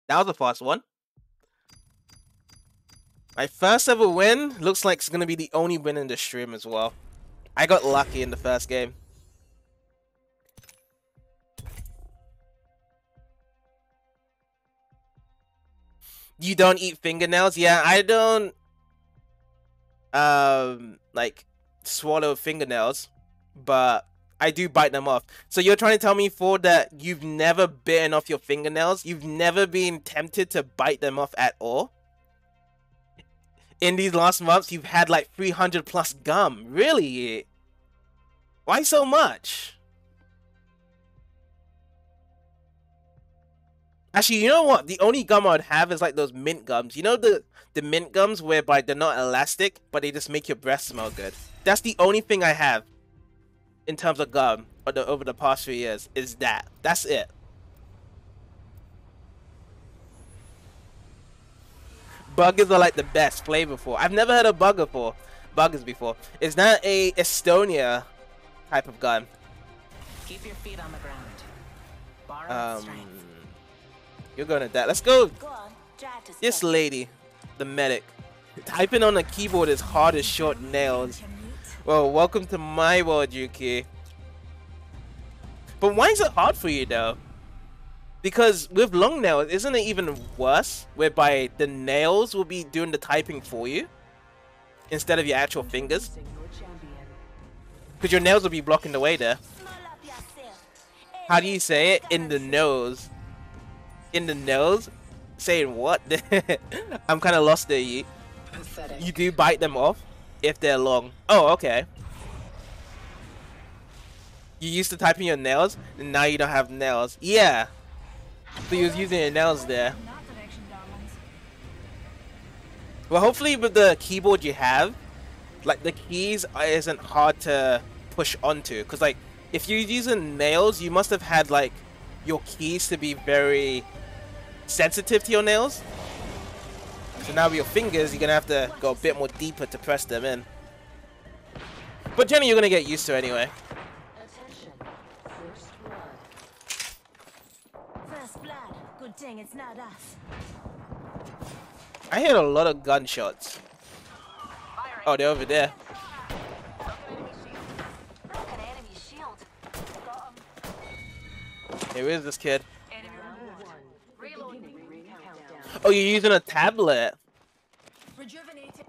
Speaker 1: That was the fast one. My first ever win. Looks like it's gonna be the only win in the stream as well. I got lucky in the first game. You don't eat fingernails? Yeah, I don't like swallow fingernails, but I do bite them off. So you're trying to tell me, Ford, that you've never bitten off your fingernails? You've never been tempted to bite them off at all? In these last months, you've had like 300 plus gum. Really? Why so much? Actually, you know what? The only gum I'd have is like those mint gums. You know the mint gums whereby they're not elastic, but they just make your breath smell good. That's the only thing I have in terms of gum over the past 3 years, is that. That's it. Buggers are like the best flavorful. I've never heard of buggers before. Is that a Estonia type of gun?
Speaker 5: Keep your feet on the ground. Borrow strength.
Speaker 1: You're gonna die. Let's go.
Speaker 4: Go on. Drive to
Speaker 1: This
Speaker 4: spec.
Speaker 1: lady, the medic. Typing on a keyboard is hard as short nails. Well, welcome to my world, Yuki. But why is it hard for you though? Because with long nails, isn't it even worse? Whereby the nails will be doing the typing for you instead of your actual fingers. Because your nails will be blocking the way there. How do you say it? In the nose. In the nose? Saying what? I'm kind of lost there, Yi. You do bite them off if they're long. Oh, okay. You used to type in your nails, and now you don't have nails. Yeah. So you was using your nails there. Well, hopefully with the keyboard you have, like the keys isn't hard to push onto. Because like, if you're using nails, you must have had like your keys to be very sensitive to your nails. So now with your fingers, you're gonna have to go a bit more deeper to press them in. But generally, you're gonna get used to it anyway.
Speaker 4: Attention. First blood. First blood. Good thing it's not us.
Speaker 1: I heard a lot of gunshots. Oh, they're over there.
Speaker 2: An enemy shield. Got him.
Speaker 1: Hey, where's this kid?
Speaker 2: Reloading.
Speaker 1: Oh, you're using a tablet.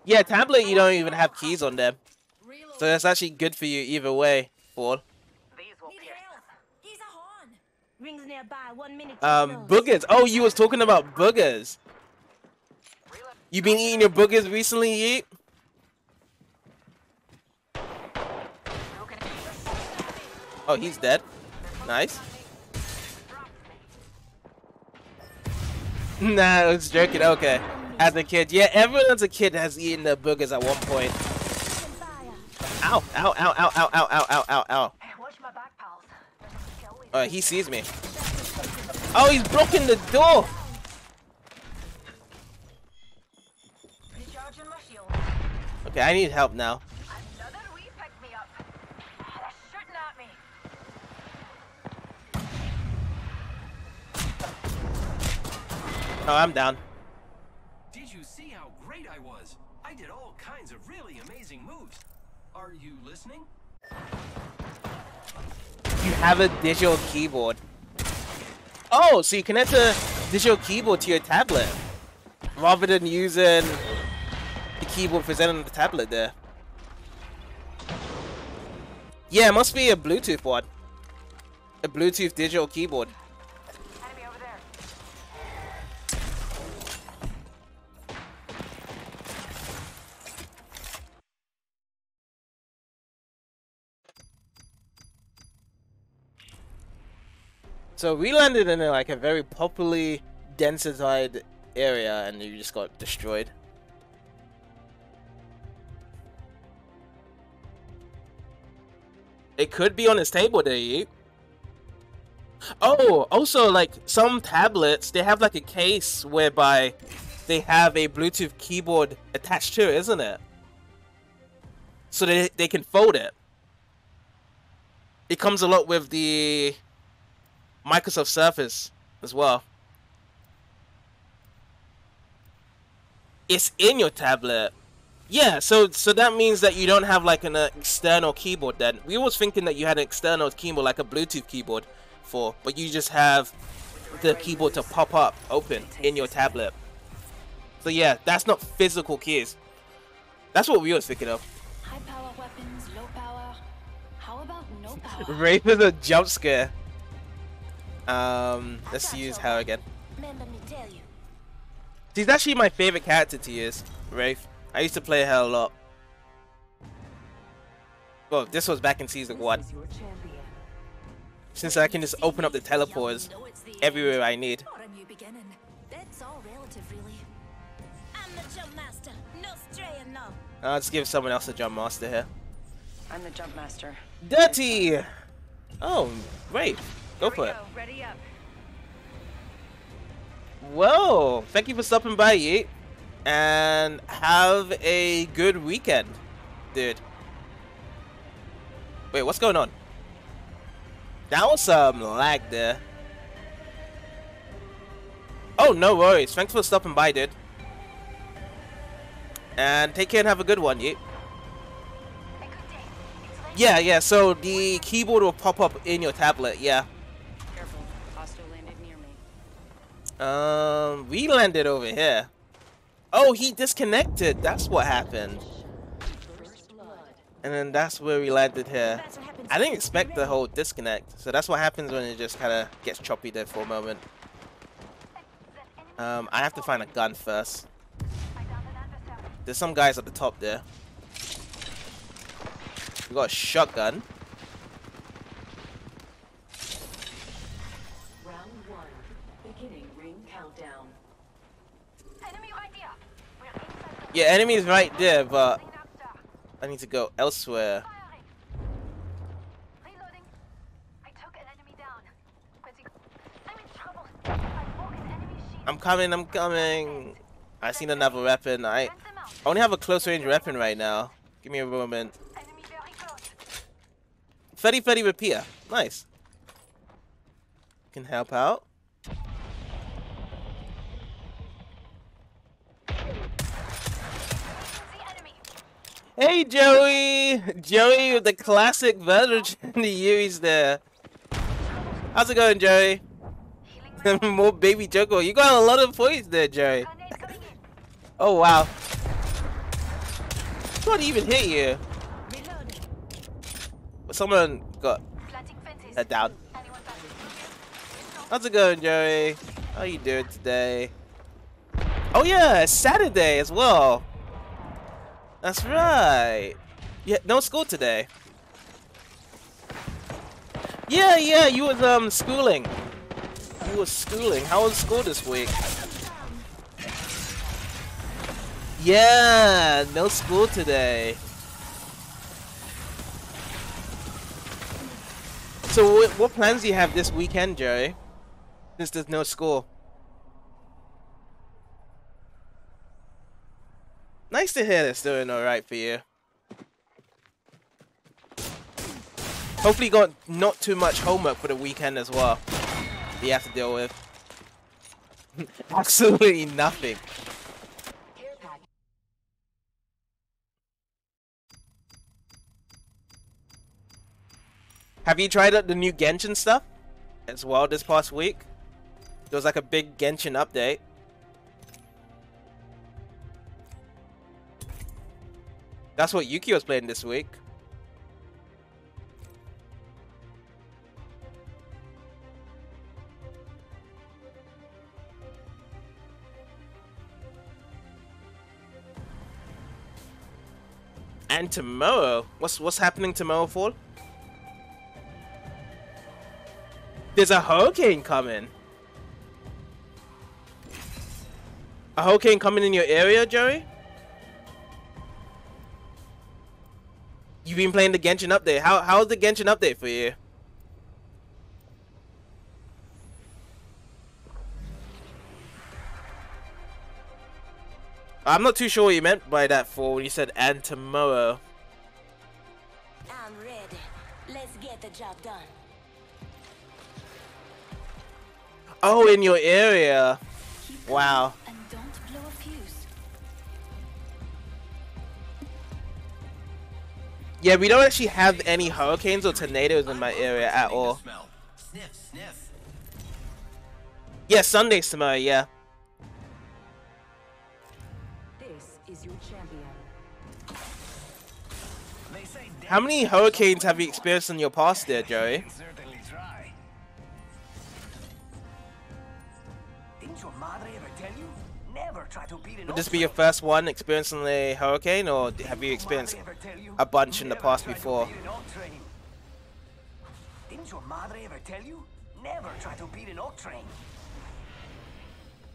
Speaker 1: Yeah, tablet, you don't even have keys on them. So that's actually good for you either way, Ford.
Speaker 2: These will pierce them.
Speaker 4: He's a horn. Rings nearby. 1 minute.
Speaker 1: Boogers. Oh, you was talking about boogers. You been eating your boogers recently, Yeet? Oh, he's dead. Nice. Nah, I was joking. Okay. As a kid, yeah, everyone as a kid has eaten their boogers at one point. Ow! Ow! Ow! Ow! Ow! Ow! Ow! Ow! Ow! Ow!
Speaker 2: Watch my back, pals.
Speaker 1: He sees me. Oh, he's blocking the door.
Speaker 2: Recharging my shield.
Speaker 1: Okay, I need help now.
Speaker 2: Another wee pick me up. They're shooting at me.
Speaker 1: Oh, I'm down.
Speaker 6: Did you see how great I was? I did all kinds of really amazing moves. Are you listening?
Speaker 1: You have a digital keyboard. Oh, so you connect a digital keyboard to your tablet rather than using the keyboard presented on the tablet there. Yeah, it must be a Bluetooth one. A Bluetooth digital keyboard.
Speaker 2: Enemy over there.
Speaker 1: So we landed in like a very popularly densified area and you just got destroyed. It could be on his table there, Yeet. Oh, also like some tablets, they have like a case whereby they have a Bluetooth keyboard attached to it, isn't it? So they can fold it. It comes a lot with the Microsoft Surface as well. It's in your tablet. Yeah, so that means that you don't have like an external keyboard then. We was thinking that you had an external keyboard like a Bluetooth keyboard for, but you just have the keyboard to pop up open in your tablet. So yeah, that's not physical keys. That's what we was thinking of.
Speaker 4: High power weapons, low power. How about no power?
Speaker 1: Rafe is a jump scare. Let's use her again.
Speaker 4: Remember me tell you.
Speaker 1: She's actually my favorite character to use, Rafe. I used to play her a lot. Well, this was back in season 1. Since I can just open up the teleporters everywhere I need.
Speaker 4: Or a new beginning. That's all relative, really. I'm the jump master. No straying now.
Speaker 1: I'll just give someone else a jump master here.
Speaker 5: I'm the jump master.
Speaker 1: Dirty! Oh, Rafe. Go for it.
Speaker 2: Ready up.
Speaker 1: Whoa! Thank you for stopping by, Yeet. And have a good weekend, dude. Wait, what's going on? That was some lag there. Oh, no worries. Thanks for stopping by, dude. And take care and have a good one, Yeet. Yeah, so the keyboard will pop up in your tablet, yeah.
Speaker 5: Careful. Hostile landed near me.
Speaker 1: We landed over here. Oh, he disconnected. That's what happened. And then that's where we landed here. I didn't expect the whole disconnect. So that's what happens when it just kind of gets choppy there for a moment. I have to find a gun first. There's some guys at the top there. We got a shotgun.
Speaker 7: Round 1. Beginning ring countdown.
Speaker 2: Enemy right here. We're inside the
Speaker 1: Yeah, enemies right there, but I need to go elsewhere.
Speaker 2: firing. Reloading. I took an enemy down. I'm in trouble. I broke an enemy shield.
Speaker 1: I'm coming. I seen another weapon. I
Speaker 2: Send them out.
Speaker 1: only have a close range weapon right now. Give me a moment.
Speaker 2: Enemy very close.
Speaker 1: 30 repeater. Nice. Can help out.
Speaker 2: The enemy.
Speaker 1: Hey, Joey! Joey with the classic version in the Yuri's there. How's it going, Joey?
Speaker 2: Healing
Speaker 1: More baby Joko. You got a lot of points there, Joey.
Speaker 2: grenade coming in.
Speaker 1: Oh, wow. What even hit you?
Speaker 2: Reloading.
Speaker 1: Someone got
Speaker 2: Planting fences.
Speaker 1: that down.
Speaker 2: Anyone back?
Speaker 1: How's it going, Joey? How you doing today? Oh yeah, it's Saturday as well. That's right. Yeah, no school today. Yeah, you was schooling. You was schooling. How was school this week? Yeah, no school today. So what plans do you have this weekend, Joey? Since there's no school. Nice to hear it's doing alright for you. Hopefully you got not too much homework for the weekend as well that you have to deal with. Absolutely nothing. Have you tried out the new Genshin stuff as well this past week? There was like a big Genshin update. That's what Yuki was playing this week. And tomorrow, what's happening tomorrow, Fall? There's a hurricane coming. A hurricane coming in your area, Joey? You've been playing the Genshin update. How's the Genshin update for you? I'm not too sure what you meant by that, for when you said and tomorrow.
Speaker 4: I'm ready. Let's get the job done.
Speaker 1: Oh, in your area. Wow.
Speaker 4: And don't blow a fuse.
Speaker 1: Yeah, we don't actually have any hurricanes or tornadoes in my area at all.
Speaker 6: Sniff, sniff.
Speaker 1: Yeah, Sunday's tomorrow, yeah.
Speaker 7: This is your champion.
Speaker 6: They say
Speaker 1: How many hurricanes have you experienced in your past there, Joey?
Speaker 6: certainly try.
Speaker 5: Didn't your madre ever tell you? Never try to beat an
Speaker 1: Would this be your first one experiencing a hurricane, or have you experienced a bunch in the past before?
Speaker 5: Didn't your madre ever tell you? Never try to beat an oak train.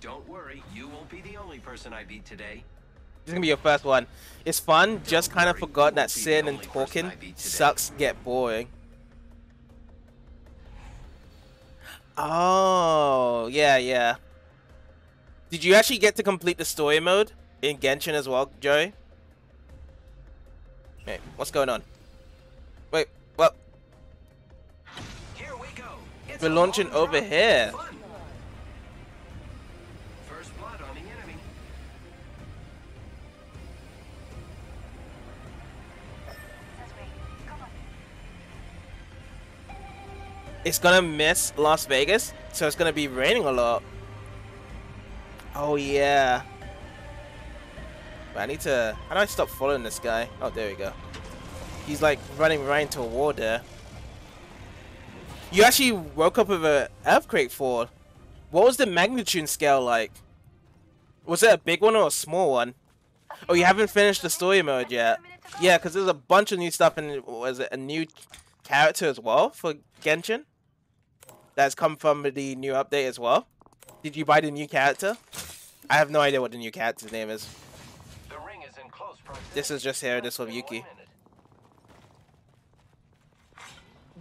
Speaker 6: Don't worry, you won't be the only person I beat today.
Speaker 1: This is gonna be your first one. It's fun, just kind of forgot that sitting and talking sucks get boring. Oh, yeah. Did you actually get to complete the story mode in Genshin as well, Joey? Wait, what's going on? Wait, what?
Speaker 6: Here we go. It's
Speaker 1: We're
Speaker 6: a
Speaker 1: launching
Speaker 6: long
Speaker 1: over
Speaker 6: drop.
Speaker 1: here.
Speaker 6: Fun. First blood on the enemy.
Speaker 2: This way. Come on.
Speaker 1: It's gonna miss Las Vegas, so it's gonna be raining a lot. Oh yeah. But I need to... How do I stop following this guy? Oh, there we go. He's like running right into a wall there. You actually woke up with an earthquake fall. What was the magnitude scale like? Was it a big one or a small one? Oh, you haven't finished the story mode yet. Yeah, because there's a bunch of new stuff, and was it a new character as well for Genshin? That's come from the new update as well. Did you buy the new character? I have no idea what the new character's name is.
Speaker 6: The ring is in close proximity.
Speaker 1: This is just here, this of
Speaker 6: In
Speaker 1: Yuki.
Speaker 6: 1 minute.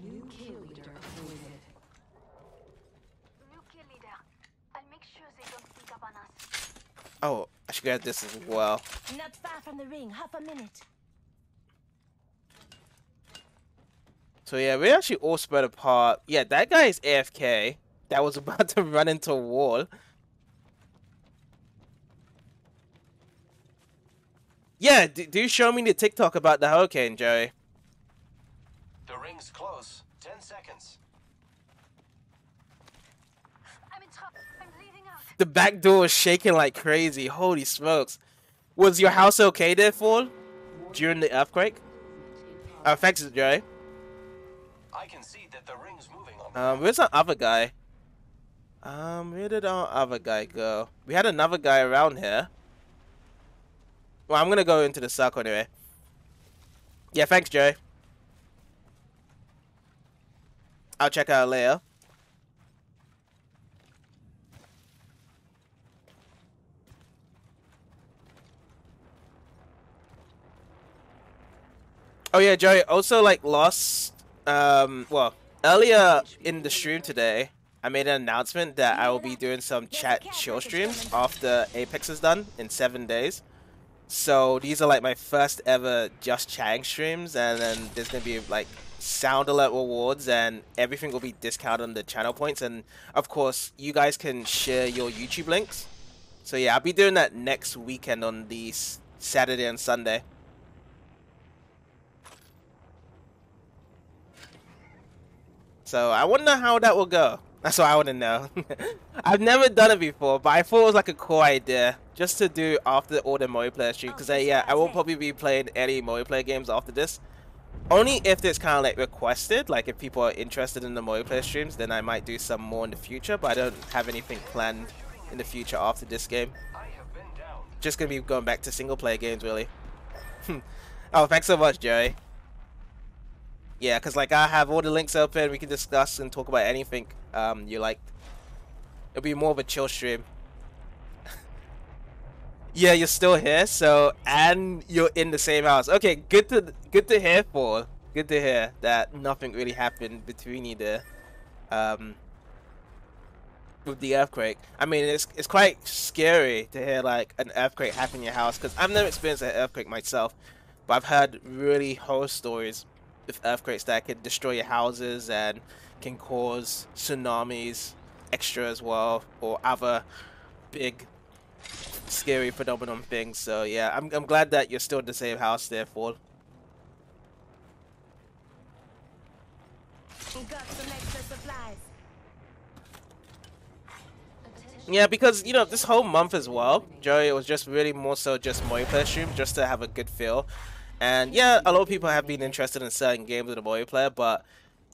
Speaker 7: New kill leader appointed.
Speaker 2: New kill leader. I'll make sure they don't sneak up on us.
Speaker 1: Oh, I should grab this as well.
Speaker 4: Not far from the ring, half a minute.
Speaker 1: So yeah, we're actually all spread apart. Yeah, that guy is AFK. That was about to run into a wall. Yeah, do show me the TikTok about the hurricane, Joey.
Speaker 6: The ring's close. 10 seconds.
Speaker 2: I'm in trouble. I'm bleeding out.
Speaker 1: The back door is shaking like crazy. Holy smokes. Was your house okay there, Fall? During the earthquake? Thanks, Joey.
Speaker 6: I can see that the ring's moving on the
Speaker 1: Where's that other guy? Where did our other guy go? We had another guy around here. Well, I'm gonna go into the circle anyway. Yeah, thanks, Joey. I'll check out later. Oh yeah, Joey, also like well, earlier in the stream today, I made an announcement that I will be doing some chat chill streams after Apex is done in 7 days. So these are like my first ever just chatting streams, and then there's gonna be like sound alert rewards, and everything will be discounted on the channel points, and of course you guys can share your YouTube links. So yeah, I'll be doing that next weekend on the Saturday and Sunday. So I wonder how that will go. That's what I want to know. I've never done it before, but I thought it was like a cool idea just to do after all the multiplayer stream. Because yeah, I will probably be playing any multiplayer games after this. Only if it's kind of like requested, like if people are interested in the multiplayer streams, then I might do some more in the future. But I don't have anything planned in the future after this game. Just gonna be going back to single player games really. Oh, thanks so much, Joey. Yeah, because like I have all the links open, we can discuss and talk about anything you like. It'll be more of a chill stream. Yeah, you're still here, so and you're in the same house. Okay, good to hear, Paul. Good to hear that nothing really happened between you there. With the earthquake. I mean, it's quite scary to hear like an earthquake happen in your house, because I've never experienced an earthquake myself, but I've heard really horror stories with earthquakes that can destroy your houses and can cause tsunamis extra as well, or other big scary phenomenon things. So yeah, I'm glad that you're still in the same house there, Paul.
Speaker 4: Got some extra supplies.
Speaker 1: Yeah, because you know this whole month as well, Joey, it was just really more so just multiplayer stream, just to have a good feel. And yeah, a lot of people have been interested in certain games in the multiplayer, but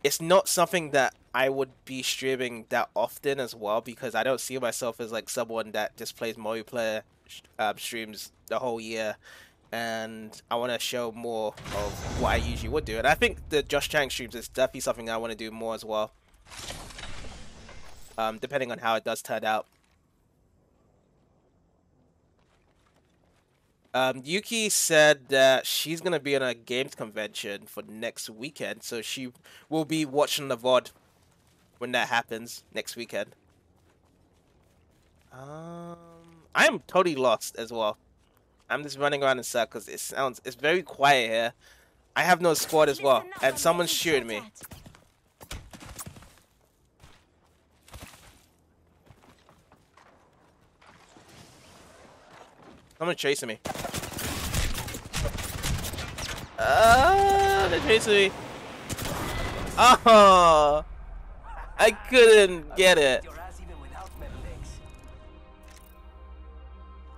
Speaker 1: it's not something that I would be streaming that often as well, because I don't see myself as like someone that just plays multiplayer streams the whole year, and I want to show more of what I usually would do. And I think the Just Chatting streams is definitely something I want to do more as well, depending on how it does turn out. Yuki said that she's gonna be on a games convention for next weekend, so she will be watching the VOD when that happens next weekend. I am totally lost as well. I'm just running around in circles. It's very quiet here. I have no squad as well, and someone's shooting me. Someone's chasing me. They're chasing me. Oh, I couldn't get it.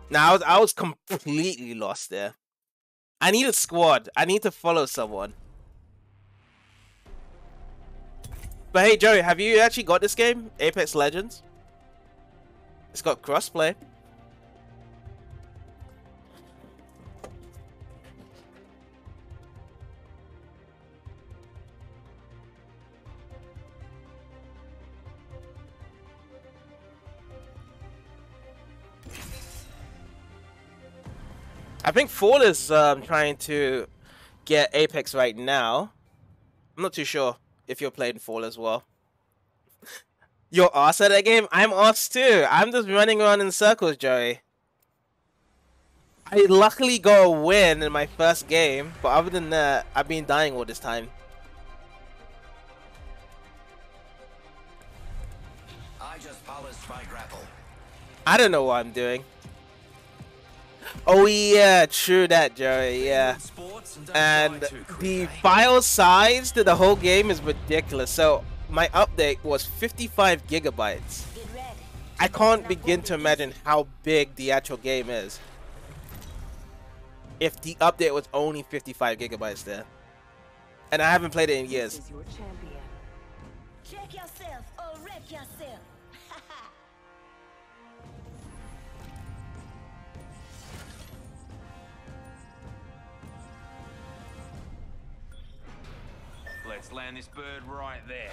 Speaker 1: Now I was completely lost there. I need a squad. I need to follow someone. But hey, Joey, have you actually got this game, Apex Legends? It's got crossplay. I think Fall is trying to get Apex right now. I'm not too sure if you're playing Fall as well. You're ass at that game? I'm ass too. I'm just running around in circles, Joey. I luckily got a win in my first game, but other than that, I've been dying all this time.
Speaker 6: I just polished my grapple.
Speaker 1: I don't know what I'm doing. Oh yeah, true that, Joey, yeah. And the file size to the whole game is ridiculous. So my update was 55 gigabytes. I can't begin to imagine how big the actual game is if the update was only 55 gigabytes there. And I haven't played it in years.
Speaker 4: Check yourself or wreck yourself.
Speaker 8: Let's land this bird right there.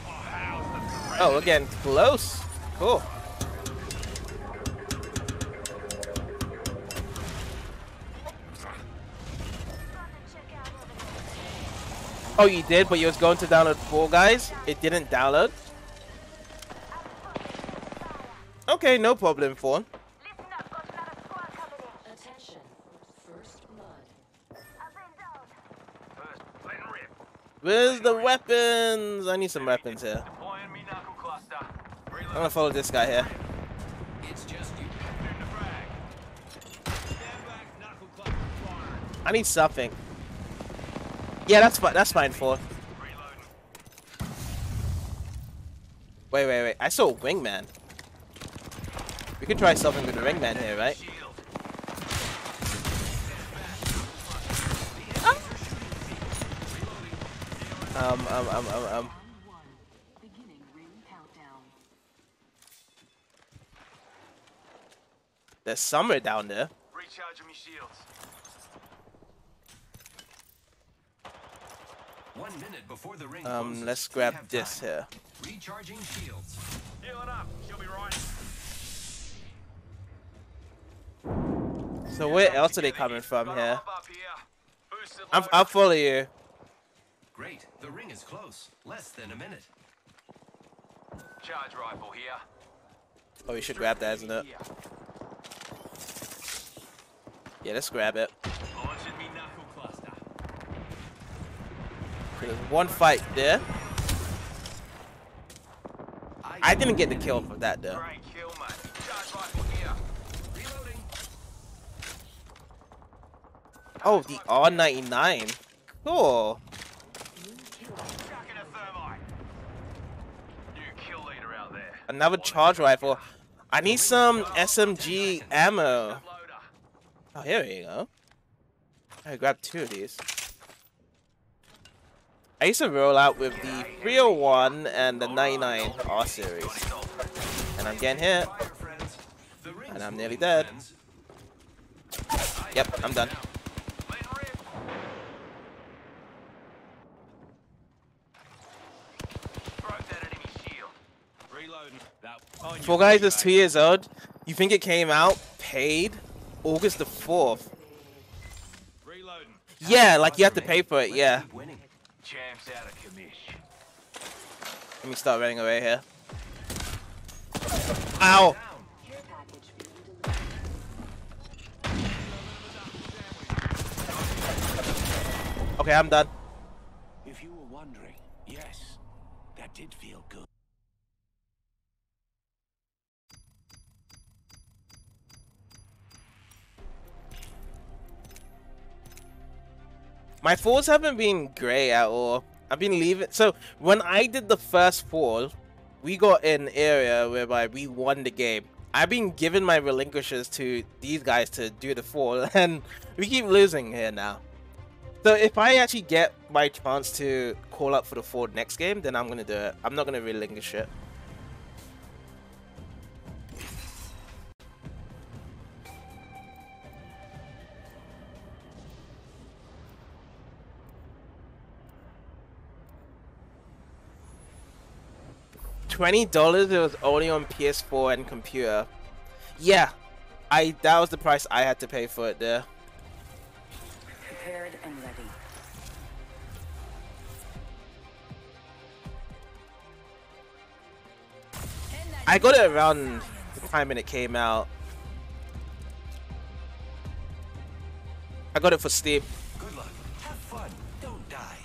Speaker 8: Oh, how's the
Speaker 1: Oh, we're getting close. Cool. Oh, you did, but you was going to download Fall Guys. It didn't download. Okay, no problem, Fawn.
Speaker 2: Listen up, got another squad coming in.
Speaker 7: Attention. First blood.
Speaker 2: I've been down.
Speaker 8: first? Let it rip.
Speaker 1: Where's the weapons? I need some weapons here.
Speaker 8: Deploying me knuckle cluster.
Speaker 1: I'm gonna follow this guy here.
Speaker 6: It's just you.
Speaker 8: In the frag. Stand back, knuckle cluster firing.
Speaker 1: I need something. Yeah, that's fine. That's fine, Fawn.
Speaker 8: Reloading.
Speaker 1: Wait. I saw a wingman. We could try something with the wingman here, right?
Speaker 8: Shield.
Speaker 1: Um.
Speaker 7: Round 1. Beginning ring countdown.
Speaker 1: There's somewhere down there.
Speaker 8: Recharging me shields.
Speaker 6: 1 minute before the ring closes.
Speaker 1: Let's
Speaker 6: We
Speaker 1: grab
Speaker 6: have
Speaker 1: this
Speaker 6: time.
Speaker 1: here.
Speaker 6: Recharging shields.
Speaker 8: Healing up. She'll be right.
Speaker 1: So where else are they coming from
Speaker 8: Gotta
Speaker 1: here?
Speaker 8: hop up here. Boosted
Speaker 1: I'll
Speaker 8: loader.
Speaker 1: follow you.
Speaker 6: Great. The ring is close. Less than a minute.
Speaker 8: Charge rifle here.
Speaker 1: Oh, we should grab that, isn't it?
Speaker 8: Here.
Speaker 1: Yeah, let's grab it.
Speaker 8: Launching me knuckle cluster.
Speaker 1: There's one fight there. I didn't get the kill for that though.
Speaker 8: Great kill, mate. Charge rifle here.
Speaker 6: Reloading.
Speaker 1: Oh, the R99. Cool.
Speaker 8: Chucking a thermite. New kill leader out there.
Speaker 1: Another charge rifle. I need some SMG ammo.
Speaker 8: Loader.
Speaker 1: Oh, here we go. I grabbed 2 of these. I used to roll out with the 301 and the 99 R series. And I'm getting hit.
Speaker 6: Fire, friends. The ring's
Speaker 1: And I'm nearly
Speaker 6: moving,
Speaker 1: dead.
Speaker 6: friends.
Speaker 1: Yep, I'm done.
Speaker 8: Let it rip. Broke that enemy shield. Reloading. That on
Speaker 1: Fall Guys is 2 years old. You think it came out paid August the 4th?
Speaker 8: Reloading.
Speaker 1: Yeah, like you have to pay for it, yeah.
Speaker 6: Keep winning.
Speaker 8: Champs out of commish.
Speaker 1: Let me start running away here. Ow!
Speaker 6: Down.
Speaker 7: Care package being delivered.
Speaker 1: Okay, I'm done.
Speaker 9: If you were wondering, yes, that did feel good.
Speaker 1: My falls haven't been great at all. I've been leaving. So when I did the first fall, we got an area whereby we won the game. I've been giving my relinquishers to these guys to do the fall, and we keep losing here now. So if I actually get my chance to call up for the fall next game, then I'm gonna do it. I'm not gonna relinquish it. $20. It was only on PS4 and computer. Yeah, that was the price I had to pay for it there.
Speaker 7: Prepared and ready.
Speaker 1: I got it around the time when it came out. I got it for Steam.
Speaker 9: Good luck. Have fun. Don't die.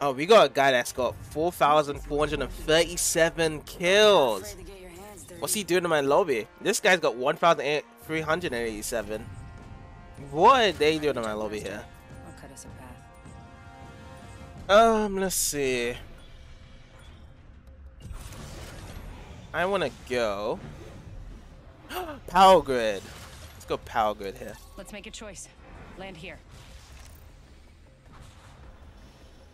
Speaker 1: Oh, we got a guy that's got 4,437 kills.
Speaker 7: Afraid to get your hands dirty.
Speaker 1: What's he doing in my lobby? This guy's got 1,387. What are they doing in my lobby here?
Speaker 7: I'll cut us a path.
Speaker 1: Let's see. I want to go Power Grid. Let's go Power Grid here.
Speaker 10: Let's make a choice. Land here.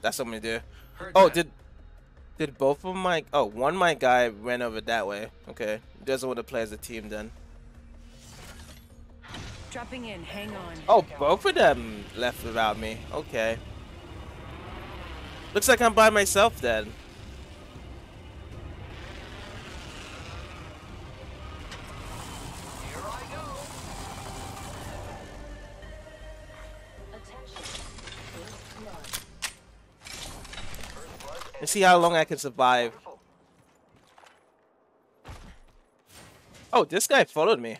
Speaker 1: That's what I'm gonna do.
Speaker 6: Heard
Speaker 1: Oh,
Speaker 6: that.
Speaker 1: did both of my one my guy ran over that way. Okay, he doesn't want to play as a team then.
Speaker 7: Dropping in, hang on.
Speaker 1: Oh, both of them left without me. Okay. Looks like I'm by myself then.
Speaker 8: Here I go.
Speaker 1: Let's see how long I can survive. Oh, this guy followed me.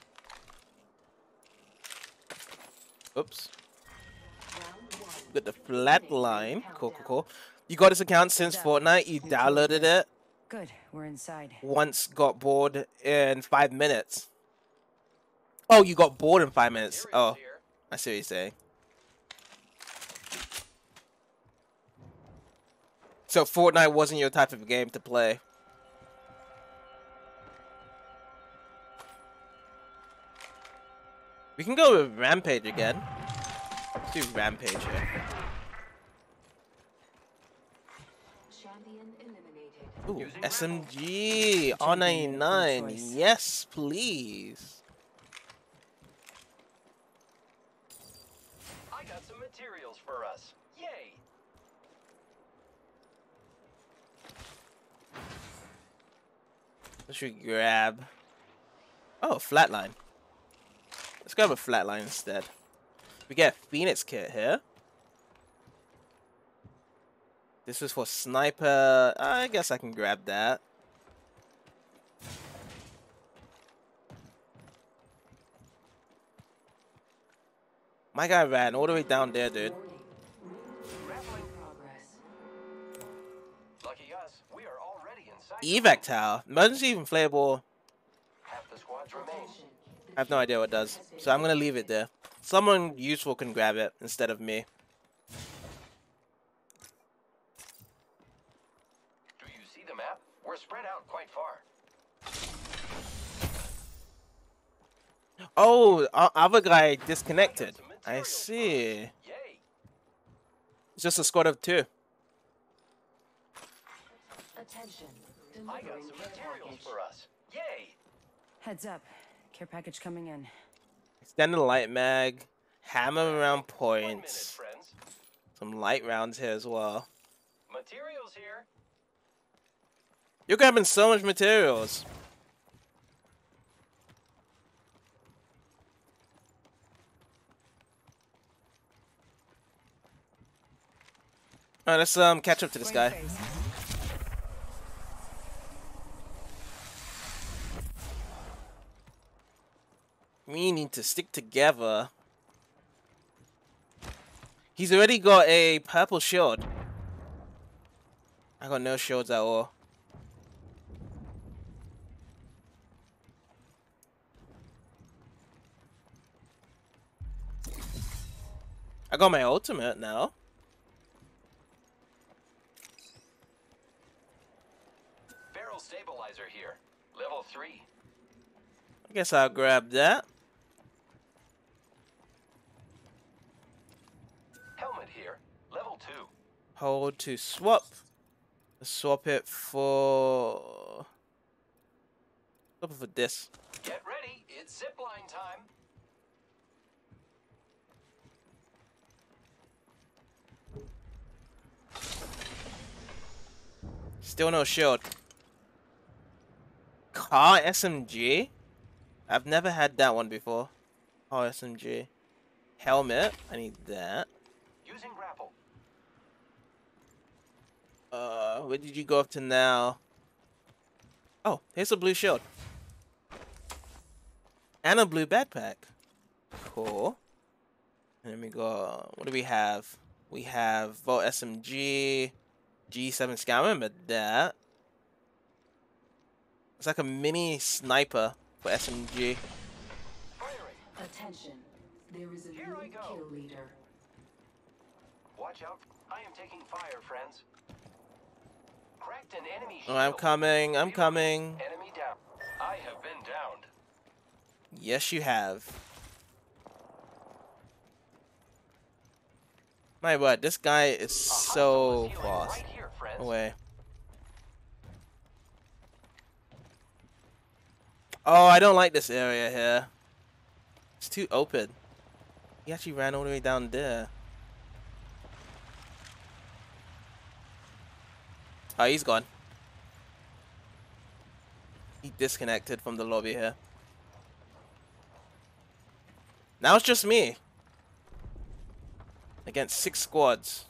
Speaker 1: Oops. Got the flat line. Cool, cool, cool. You got this account since Fortnite. You downloaded it.
Speaker 7: Good, we're inside.
Speaker 1: Once got bored in 5 minutes. Oh, you got bored in 5 minutes. Oh, I see what you're saying. So Fortnite wasn't your type of game to play. We can go with Rampage again. Let's do Rampage here. Ooh, SMG R99. Yes, please.
Speaker 8: I got some materials for us. Yay!
Speaker 1: What should we grab? Oh, flatline. Let's grab a flatline instead. We get a Phoenix kit here. This is for sniper. I guess I can grab that. My guy ran all the way down there, dude.
Speaker 8: Lucky us, we are already inside.
Speaker 1: Evac tower. Emergency inflatable.
Speaker 8: Half the squads remain.
Speaker 1: I have no idea what it does. So I'm gonna leave it there. Someone useful can grab it instead of me.
Speaker 8: Do you see the map? We're spread out quite far.
Speaker 1: Oh, our other guy disconnected. I see.
Speaker 8: Yay!
Speaker 1: It's just a squad of 2.
Speaker 8: I got some materials for us. Yay!
Speaker 7: Heads up, care package coming in.
Speaker 1: Extended light mag, hammer around
Speaker 8: 1 minute,
Speaker 1: points,
Speaker 8: friends.
Speaker 1: some light rounds here as well.
Speaker 8: Materials here.
Speaker 1: You're grabbing so much materials. Alright, let's catch up to this guy.
Speaker 7: Phase.
Speaker 1: We need to stick together. He's already got a purple shield. I got no shields at all. I got my ultimate now.
Speaker 8: Barrel stabilizer here. Level 3.
Speaker 1: I guess I'll grab that.
Speaker 8: Helmet here. Level 2.
Speaker 1: Hold to swap. Let's swap it for... Swap it for this.
Speaker 8: Get ready. It's zipline time.
Speaker 1: Still no shield. Car SMG? I've never had that one before. Car SMG. Helmet. I need that.
Speaker 8: Using grapple.
Speaker 1: Where did you go up to now? Oh, here's a blue shield. And a blue backpack. Cool. And then we go, what do we have? We have Volt SMG, G7 scout. I remember that. It's like a mini sniper for SMG.
Speaker 8: Firing.
Speaker 10: Attention. There is a
Speaker 8: Here
Speaker 10: new
Speaker 8: I go.
Speaker 10: kill leader.
Speaker 8: Watch out. I am taking fire, friends. Cracked an enemy
Speaker 1: Oh, I'm
Speaker 8: shield.
Speaker 1: coming. I'm coming.
Speaker 8: Enemy down. I have been downed.
Speaker 1: Yes, you have. My word, this guy is so fast.
Speaker 8: Right here, friends.
Speaker 1: Away. Oh, I don't like this area here. It's too open. He actually ran all the way down there. Oh, he's gone. He disconnected from the lobby here. Now it's just me. Against 6 squads.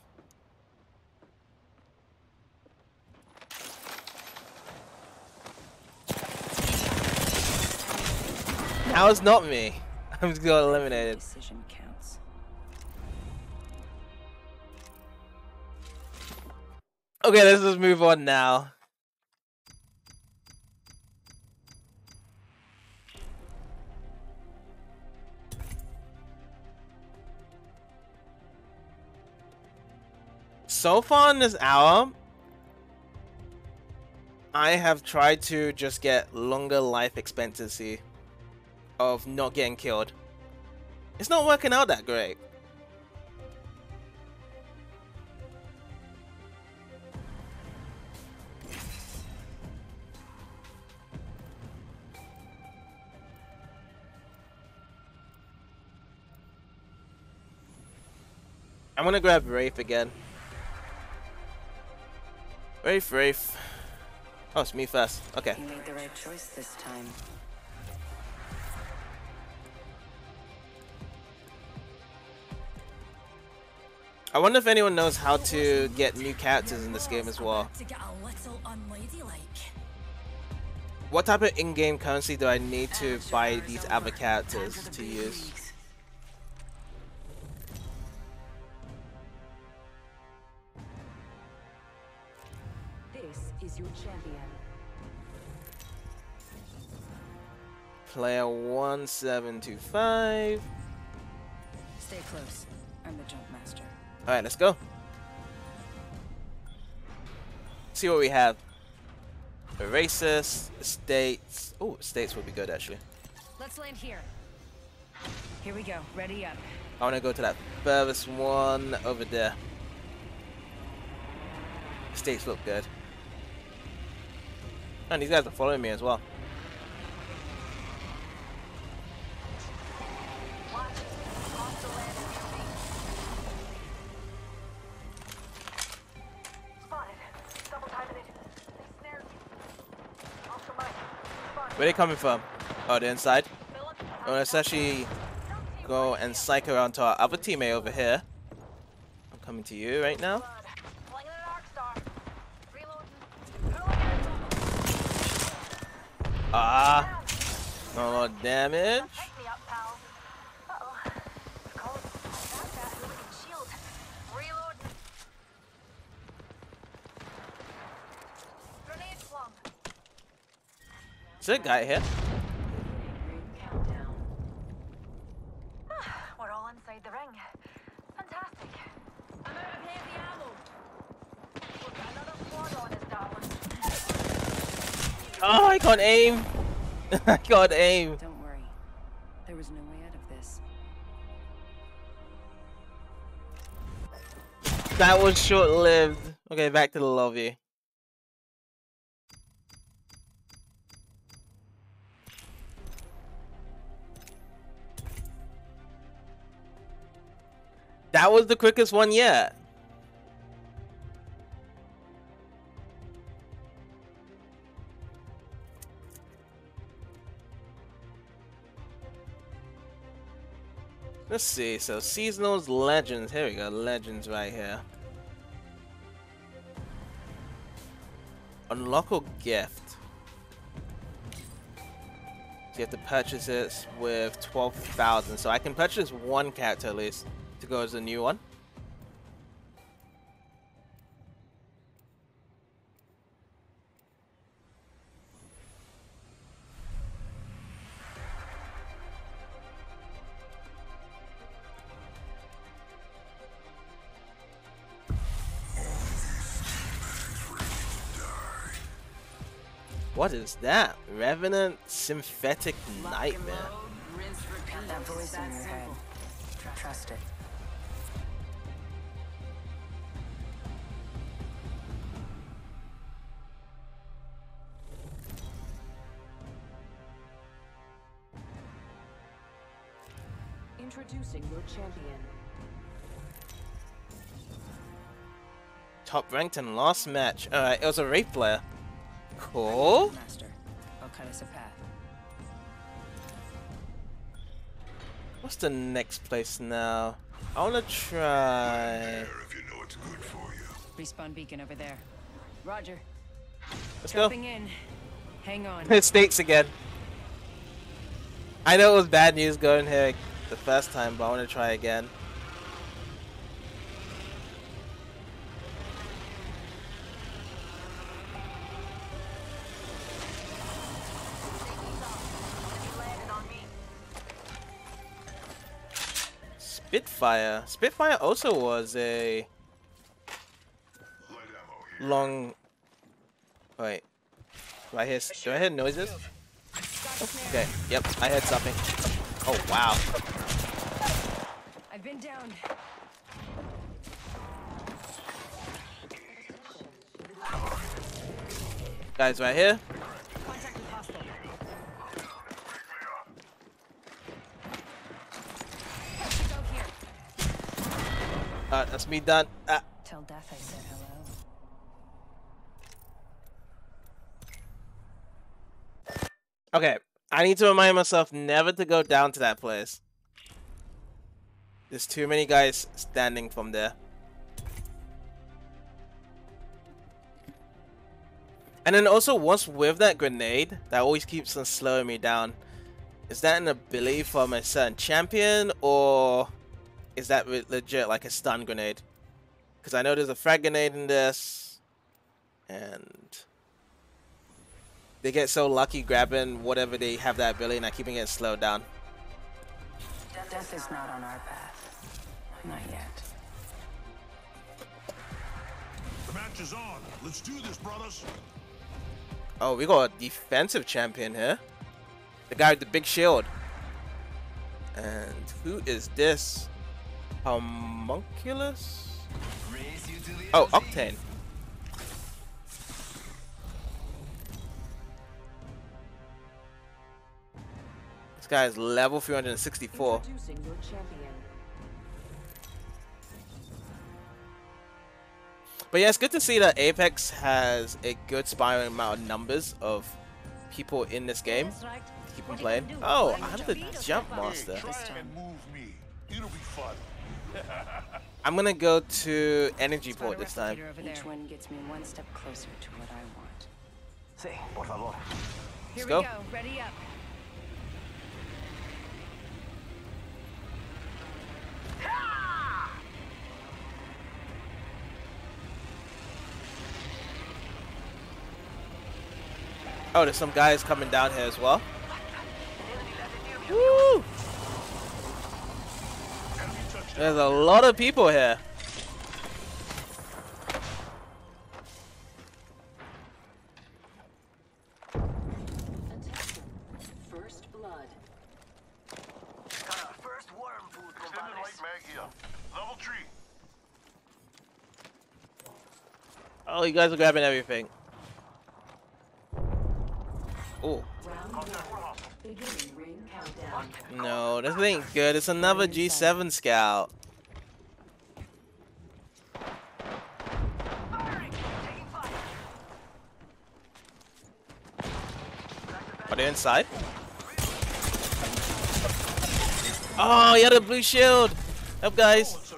Speaker 1: Now it's not me. I'm just getting eliminated.
Speaker 7: Decision counts.
Speaker 1: Okay, let's just move on now. So far in this hour, I have tried to just get longer life expectancy of not getting killed. It's not working out that great. I'm gonna grab Wraith again. Wraith. Oh, it's me first. Okay.
Speaker 7: You made the right choice this time.
Speaker 1: I wonder if anyone knows how to get new characters in this game as well.
Speaker 4: To get a little unladylike.
Speaker 1: What type of in-game currency do I need to buy these other characters to use?
Speaker 10: This is your champion.
Speaker 1: Player 1725.
Speaker 7: Stay close. I'm the jump master.
Speaker 1: Alright, let's go. See what we have. Oasis, Estates. Oh, Estates would be good actually.
Speaker 4: Let's land here.
Speaker 7: Here we go. Ready up.
Speaker 1: I want to go to that furthest one over there. Estates look good. And these guys are following me as well. Where are they coming from? Oh, they're inside? Oh, let's actually go and cycle around to our other teammate over here. I'm coming to you right now. Ah, no more damage. Is there a guy here?
Speaker 10: Countdown.
Speaker 2: We're all inside the ring. Fantastic.
Speaker 4: I'm out of heavy ammo.
Speaker 2: We've got another squad on us, darling.
Speaker 1: Oh, I can't aim. I can't aim.
Speaker 7: Don't worry. There was no way out of this.
Speaker 1: That was short-lived. Okay, back to the lobby. That was the quickest one yet. Let's see, so seasonals, legends. Here we go, legends right here. Unlock a gift. So you have to purchase it with 12,000. So I can purchase one character at least to go as a new one. What is that? Revenant Synthetic Nightmare.
Speaker 7: Got that voice in your head. Trust it.
Speaker 10: Introducing your champion.
Speaker 1: Top ranked in last match. Alright, it was a Wraith player. Cool.
Speaker 7: Master, I'll cut us a path.
Speaker 1: What's the next place now? I wanna try.
Speaker 3: If you know it's good for you.
Speaker 7: Respawn beacon over there. Roger.
Speaker 1: Let's go.
Speaker 7: Jumping in. Hang on.
Speaker 1: It stakes again. I know it was bad news going here the first time, but I wanna try again. Spitfire. Spitfire also was a long. Wait. Do I hear noises? Okay. Yep. I heard something. Oh wow.
Speaker 7: I've been down.
Speaker 1: Guys, right here.
Speaker 7: Contact with hostile. Go here.
Speaker 1: That's me done.
Speaker 7: Tell Death I said hello.
Speaker 1: Okay. I need to remind myself never to go down to that place. There's too many guys standing from there. And then also, once with that grenade, that always keeps on slowing me down. Is that an ability from a certain champion, or is that legit like a stun grenade? Because I know there's a frag grenade in this, and they get so lucky grabbing whatever they have that ability and not keeping it slowed down.
Speaker 7: Death is not on our path. Not yet.
Speaker 3: The match is on. Let's do this, brothers.
Speaker 1: Oh, we got a defensive champion here. The guy with the big shield. And who is this? Homunculus? Oh, Octane. This guy is level 364.
Speaker 10: Introducing your champion.
Speaker 1: But yeah, it's good to see that Apex has a good spiraling amount of numbers of people in this game to keep them playing. Oh, I'm the jump master.
Speaker 3: Try and move me. It'll be fun.
Speaker 1: I'm gonna go to Energy Port this time.
Speaker 7: Each one gets me one step closer to what I want.
Speaker 8: Sí, por favor.
Speaker 7: Here
Speaker 1: Let's
Speaker 7: we
Speaker 1: go.
Speaker 7: go. Ready up.
Speaker 1: Oh, there's some guys coming down here as well. Woo! There's a lot of people here.
Speaker 10: First blood.
Speaker 8: First worm food,
Speaker 3: Extended light mag here. Level 3.
Speaker 1: Oh, you guys are grabbing everything. Oh.
Speaker 10: Beginning ring countdown.
Speaker 1: No, this ain't good. It's another G7 scout. Are they inside? Oh, he had a blue shield. Up, guys.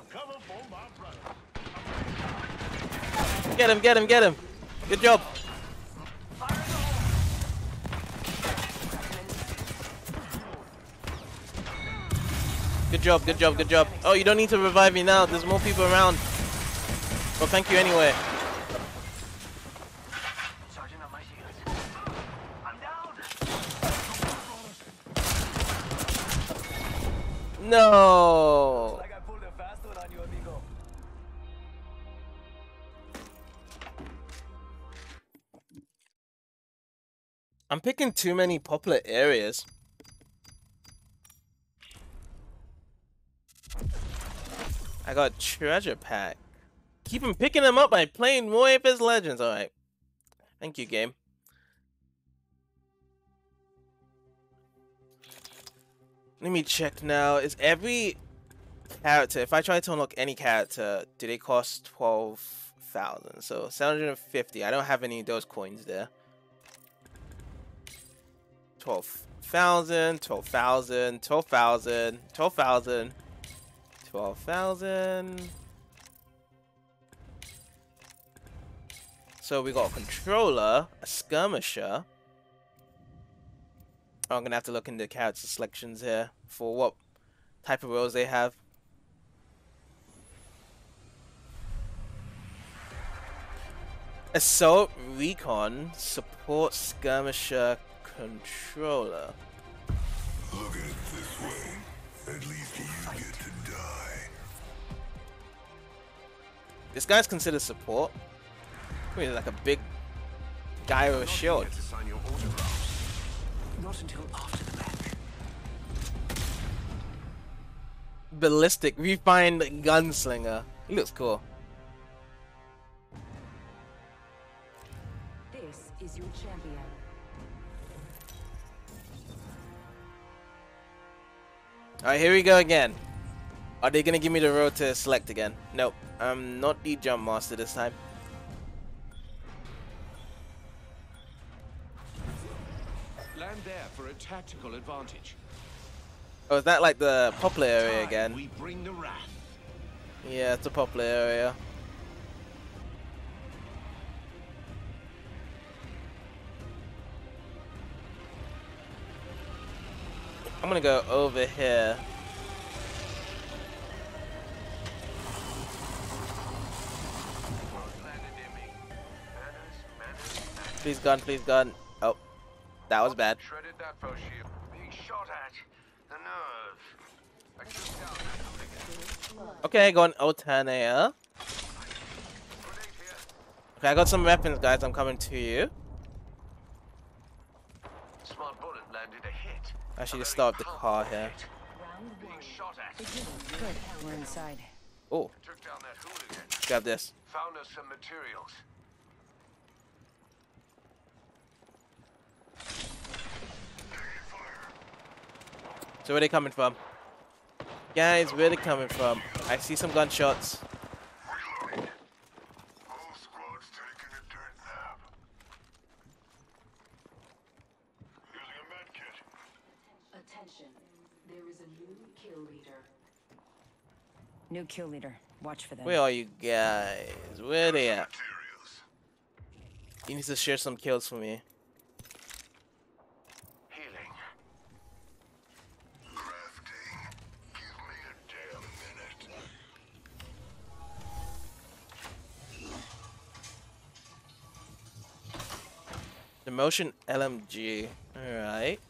Speaker 1: Get him, get him, get him. Good job. Good job, good job, good job. Oh, you don't need to revive me now. There's more people around. Well, thank you anyway.
Speaker 8: Charging up my shields. I'm down.
Speaker 1: No.
Speaker 8: Like I pulled a fast one on you, amigo.
Speaker 1: I'm picking too many popular areas. I got treasure pack. Keep on picking them up by playing more Apex Legends. Alright. Thank you, game. Let me check now. Is every character, if I try to unlock any character, do they cost 12,000? So 750. I don't have any of those coins there. 12,000, 12,000, 12,000, 12,000, 12,000. So we got a controller, a skirmisher. I'm gonna have to look into character selections here for what type of roles they have. Assault Recon Support Skirmisher Controller.
Speaker 3: Look at it this way. At least you get to die.
Speaker 1: This guy's considered support. He's like a big guy with a shield.
Speaker 9: Not until after the match.
Speaker 1: Ballistic Refined Gunslinger. He looks cool.
Speaker 10: This is your champion.
Speaker 1: Alright, here we go again. Are they gonna give me the road to select again? Nope. I'm not the jump master this time.
Speaker 9: Land there for a tactical advantage.
Speaker 1: Oh, is that like the popular area again?
Speaker 9: We bring the wrath.
Speaker 1: Yeah, it's a popular area. I'm gonna go over here. Please gun, please gun. Oh, that was bad.
Speaker 8: Shredded that foe shield. Being shot at. The nerve. I took down that hooligan.
Speaker 1: Okay, going Otania.
Speaker 8: Grenade here.
Speaker 1: Okay, I got some weapons, guys. I'm coming to you.
Speaker 8: Smart bullet landed a hit.
Speaker 1: Actually, just start the car here.
Speaker 8: Being shot at.
Speaker 7: Good. We're inside.
Speaker 1: Oh,
Speaker 8: Took down that hooligan.
Speaker 1: grab this.
Speaker 8: Found us some materials.
Speaker 1: So where they coming from? Guys, where they coming from? I see some gunshots.
Speaker 3: Reloading. Whole squad's taking a dirt nap. Using a med kit.
Speaker 10: Attention. There is a new kill leader.
Speaker 7: New kill leader. Watch for them.
Speaker 1: Where are you guys? Where they at?
Speaker 3: Materials.
Speaker 1: You need to share some kills for me.
Speaker 8: Healing.
Speaker 3: Crafting. Give me a damn minute.
Speaker 1: The motion LMG. Alright.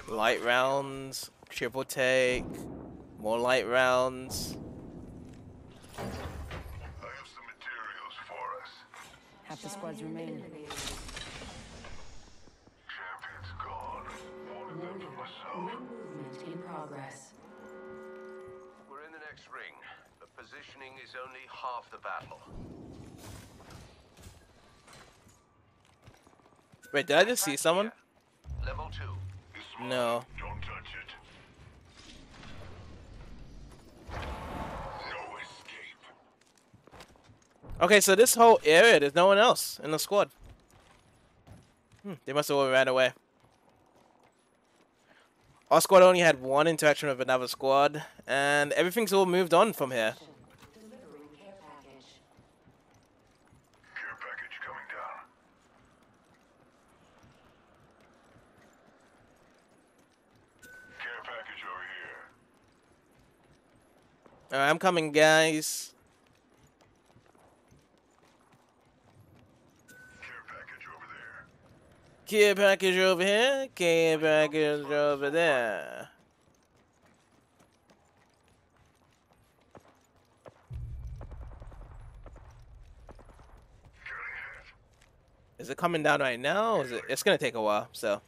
Speaker 1: Light rounds. Triple take. More light rounds.
Speaker 3: I have some materials for us.
Speaker 7: Half the squads remain.
Speaker 3: Champion's gone. Wanted them to myself.
Speaker 10: Movement in progress.
Speaker 8: We're in the next ring, but positioning is only half the battle.
Speaker 1: Wait, did I just see someone?
Speaker 8: Level 2.
Speaker 3: It's smart.
Speaker 1: No.
Speaker 3: Don't touch it. No escape.
Speaker 1: Okay, so this whole area, there's no one else in the squad. They must have all ran away. Our squad only had one interaction with another squad, and everything's all moved on from here.
Speaker 10: Delivering care package.
Speaker 3: Care package coming down. Care package over here.
Speaker 1: Alright, I'm coming, guys.
Speaker 3: Care package over there.
Speaker 1: Care package over here. Care package over there. Is it coming down right now? Or is it? It's gonna take a while. So,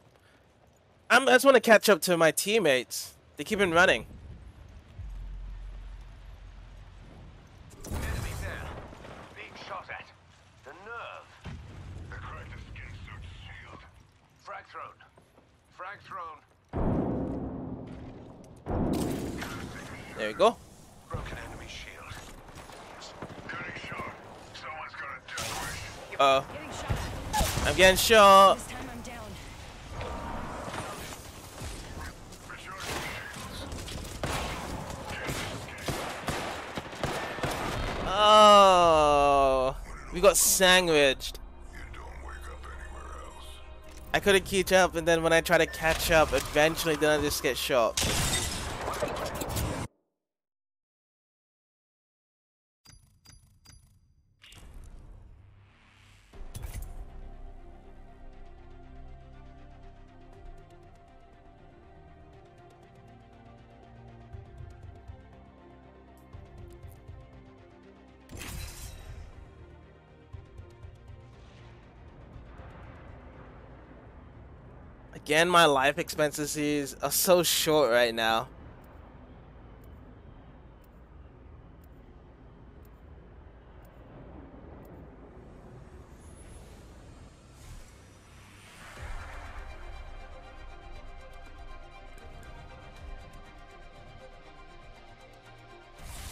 Speaker 1: I just want to catch up to my teammates. They keep on running.
Speaker 8: Enemy there. Being shot at. The nerve.
Speaker 3: The cracked skin suit's shield.
Speaker 8: Frag thrown. Frag
Speaker 3: Frag thrown.
Speaker 1: There you go.
Speaker 3: Broken enemy shield. Getting shot. Someone's got a death wish.
Speaker 4: Getting shot at.
Speaker 1: I'm getting shot.
Speaker 4: This time I'm down.
Speaker 3: Recharging shields.
Speaker 1: Oh, we got sandwiched.
Speaker 3: You don't wake up anywhere else.
Speaker 1: I couldn't catch up, and then when I try to catch up, eventually then I just get shot. Again, my life expectancies are so short right now.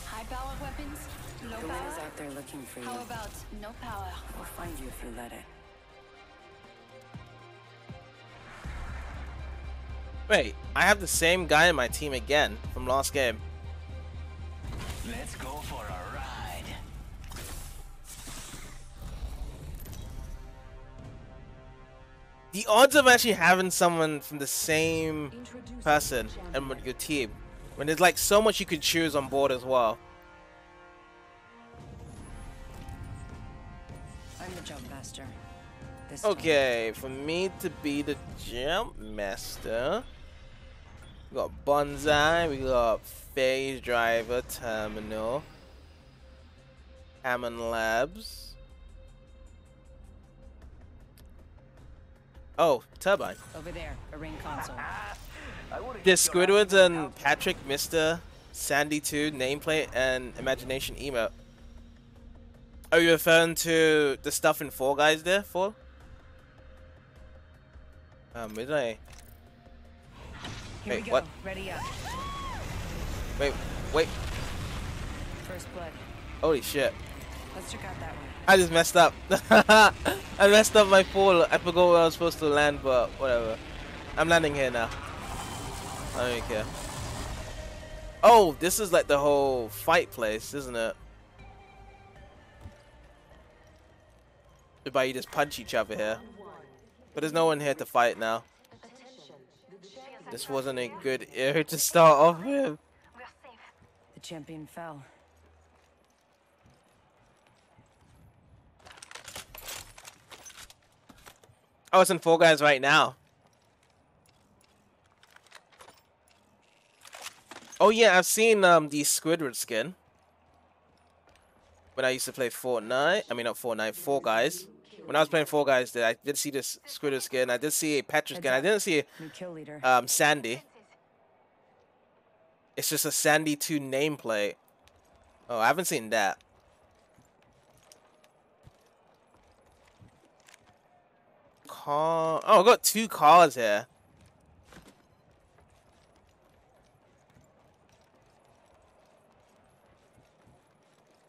Speaker 4: High power weapons? No
Speaker 7: The wind is
Speaker 4: power?
Speaker 7: out there looking for you.
Speaker 4: How about no power?
Speaker 7: We'll find you if you let it.
Speaker 1: Wait, I have the same guy in my team again from last game.
Speaker 9: Let's go for a ride.
Speaker 1: The odds of actually having someone from the same person and with your team, when there's like so much you could choose on board as well.
Speaker 7: I'm the jump master. This time.
Speaker 1: Okay, for me to be the jump master, we got Bonsai, we got Phase Driver, Terminal, Hammond Labs. Oh, Turbine.
Speaker 7: Over there, a ring console.
Speaker 1: Did Squidward and Patrick Mr. Sandy 2 nameplate and Imagination emote? Are you referring to the stuff in Fall Guys there, for? Where did I?
Speaker 7: Here
Speaker 1: Wait,
Speaker 7: we go.
Speaker 1: what?
Speaker 7: Ready up.
Speaker 1: Wait.
Speaker 7: First blood.
Speaker 1: Holy shit.
Speaker 7: Let's check out that one.
Speaker 1: I just messed up. I messed up my fall. I forgot where I was supposed to land, but whatever. I'm landing here now. I don't even care. Oh, this is like the whole fight place, isn't it? Whereby you just punch each other here. But there's no one here to fight now. This wasn't a good area to start off with.
Speaker 2: We're safe.
Speaker 7: The champion fell.
Speaker 1: Oh, it's in Fall Guys right now. Oh yeah, I've seen the Squidward skin. When I used to play Fortnite. I mean not Fortnite, Fall Guys. When I was playing Fall Guys, I did see this Squidward skin. I did see a Patrick skin. I didn't see
Speaker 7: New kill leader.
Speaker 1: Sandy. It's just a Sandy 2 nameplate. Oh, I haven't seen that. Car. Oh, I got 2 cars here.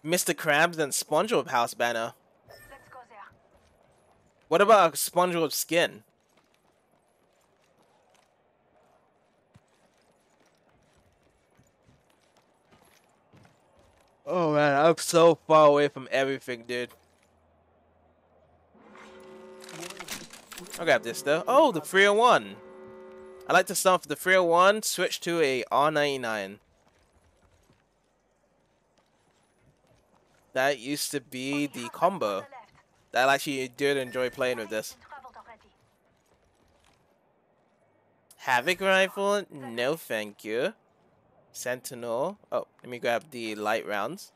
Speaker 1: Mr. Krabs and SpongeBob house banner.
Speaker 2: Let's go there.
Speaker 1: What about a SpongeBob skin? Oh man, I'm so far away from everything, dude. I'll grab this though. Oh, the 301. I like to start with the 301, switch to a R99. That used to be the combo. I actually did enjoy playing with this. Havoc rifle? No, thank you. Sentinel. Oh, let me grab the light rounds.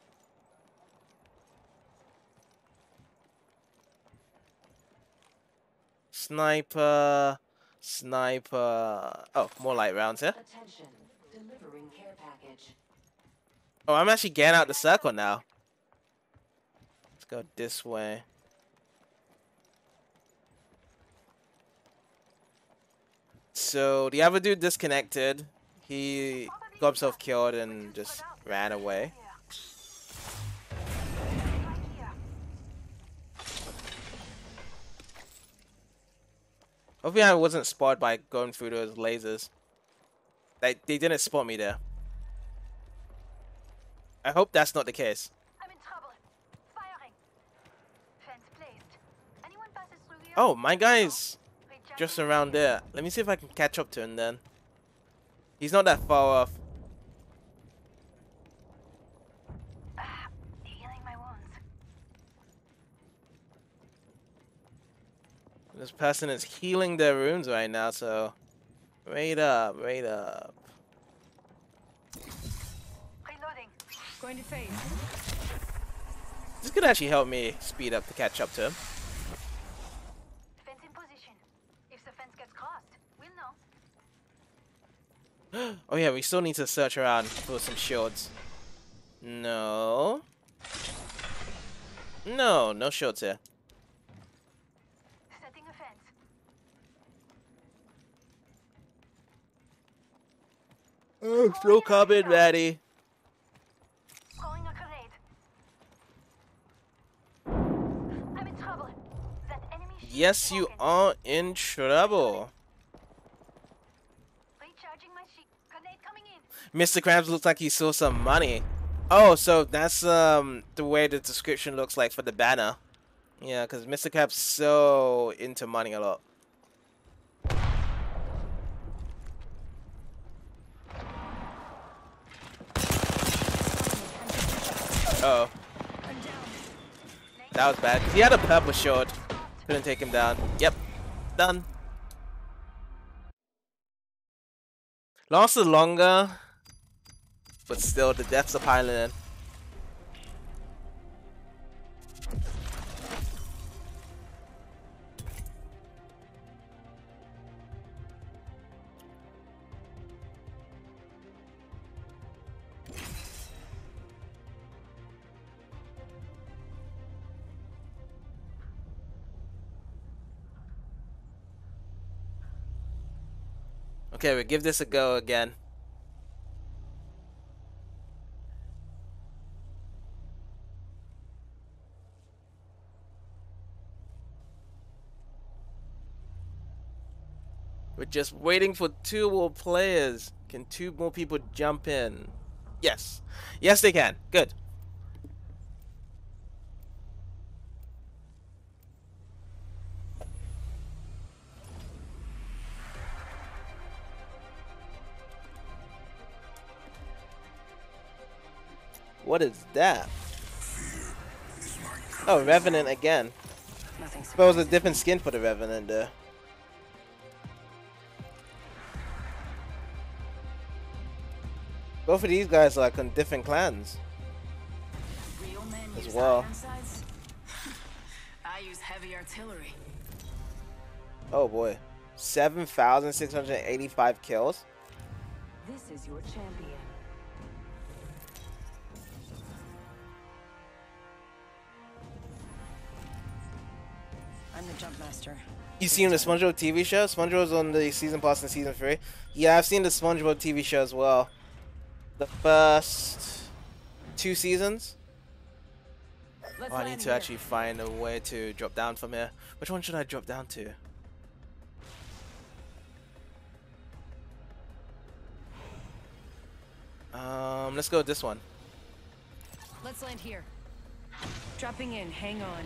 Speaker 1: Sniper. Oh, more light rounds here.
Speaker 10: Attention. Delivering care package.
Speaker 1: Oh, I'm actually getting out the circle now. Let's go this way. So the other dude disconnected. He got himself killed and just ran away. Hopefully I wasn't spotted by going through those lasers. They didn't spot me there. I hope that's not the case.
Speaker 2: I'm in trouble. Firing. Fence placed. Anyone passes through here?
Speaker 1: Oh, my guy's just around there. Let me see if I can catch up to him then. He's not that far off.
Speaker 2: Healing my wounds.
Speaker 1: This person is healing their wounds right now, so wait up, wait up.
Speaker 2: Reloading.
Speaker 7: Going to phase.
Speaker 1: This could actually help me speed up to catch up to him.
Speaker 2: Fence in position. If the fence gets crossed, we'll know.
Speaker 1: Oh yeah, we still need to search around for some shields. No. No, no shields here.
Speaker 2: Setting a fence.
Speaker 1: Oh, no comment, Maddie.
Speaker 2: Calling a grenade. I'm in trouble. That enemy shield
Speaker 1: Yes,
Speaker 2: is
Speaker 1: you
Speaker 2: broken.
Speaker 1: are in trouble.
Speaker 2: Recharging my sheet. Grenade coming in.
Speaker 1: Mr. Krabs looks like he saw some money. Oh, so that's the way the description looks like for the banner. Yeah, because Mr. Krabs so into money a lot. Uh oh. That was bad. 'Cause he had a purple shield. Couldn't take him down. Yep. Done. Lasted longer. But still, the deaths are piling in. Okay, we'll give this a go again. We're just waiting for 2 more players. Can 2 more people jump in? Yes. Yes, they can. Good. What is that? Oh, Revenant again.
Speaker 7: Nothing.
Speaker 1: But it was a different skin for the Revenant there. Both of these guys are like on different clans
Speaker 7: Real men
Speaker 1: as
Speaker 7: use
Speaker 1: well.
Speaker 7: iron sights. I use heavy artillery.
Speaker 1: Oh boy. 7,685 kills.
Speaker 7: This is your champion. I'm the jump master.
Speaker 1: You seen the SpongeBob TV show? SpongeBob's on the season pass in season 3. Yeah, I've seen the SpongeBob TV show as well. The first 2 seasons.
Speaker 7: Let's
Speaker 1: Oh, I need
Speaker 7: land
Speaker 1: to
Speaker 7: here.
Speaker 1: actually find a way to drop down from here. Which one should I drop down to? Let's go with this one.
Speaker 7: Let's land here. Dropping in. Hang on.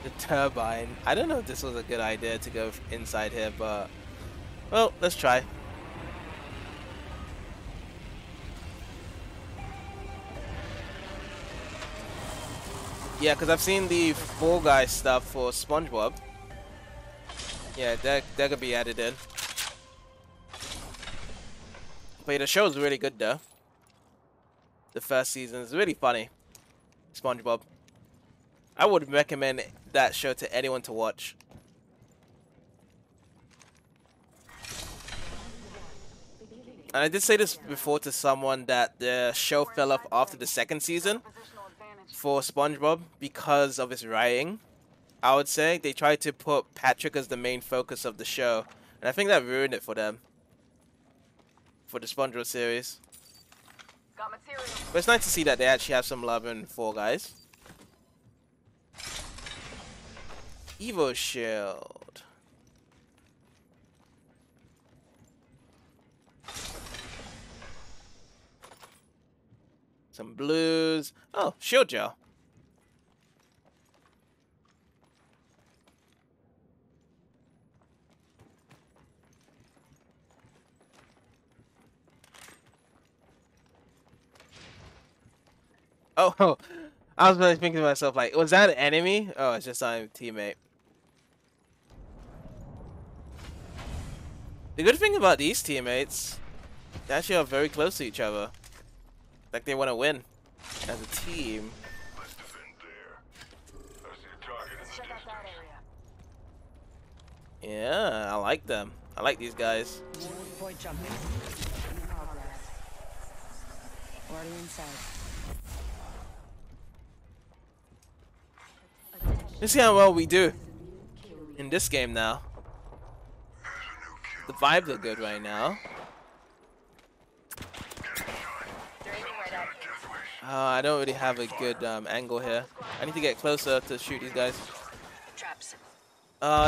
Speaker 1: The turbine. I don't know if this was a good idea to go inside here, but well, let's try. Yeah, because I've seen the Fall Guys stuff for SpongeBob. Yeah, that could be added in. But yeah, the show's really good though. The first season is really funny. SpongeBob. I would recommend that show to anyone to watch. And I did say this before to someone that the show fell off after the 2nd season for SpongeBob because of its writing. I would say they tried to put Patrick as the main focus of the show, and I think that ruined it for them. For the SpongeBob series.
Speaker 2: Got material.
Speaker 1: But it's nice to see that they actually have some love in Fall Guys. Evo Shield. Some blues. Oh, shield gel. Oh, I was really thinking to myself, like, was that an enemy? Oh, it's just my teammate. The good thing about these teammates, they actually are very close to each other. Like they want to win as a team.
Speaker 3: Let's defend there. I see a target in the
Speaker 2: Check out that area.
Speaker 1: Yeah, I like them. I like these guys.
Speaker 7: Boy jumping. Already inside.
Speaker 1: Let's see how well we do in this game now. The vibes are good right now. I don't really have a good angle here. I need to get closer to shoot these guys.
Speaker 7: Traps.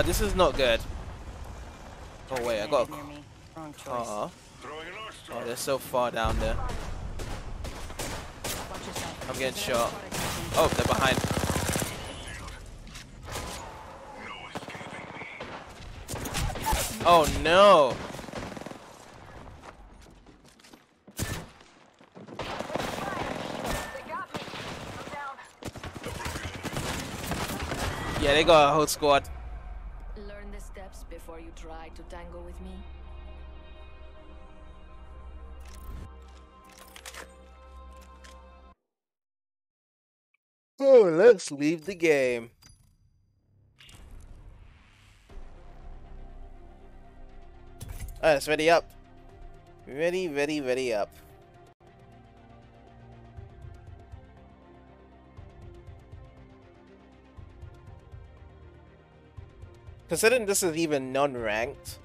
Speaker 1: This is not good. Oh wait, I got.
Speaker 7: Near me. Wrong choice.
Speaker 1: Oh,
Speaker 3: Throwing an arc star.
Speaker 1: they're so far down there.
Speaker 7: Watch yourself.
Speaker 1: I'm getting shot. Oh, they're behind.
Speaker 3: No escaping me.
Speaker 1: Oh no!
Speaker 2: They got me. I'm down.
Speaker 1: Yeah, they got a whole squad.
Speaker 4: Learn the steps before you try to tango with me.
Speaker 1: Oh, let's leave the game. Alright, it's ready up. Ready up. Considering this is even non-ranked,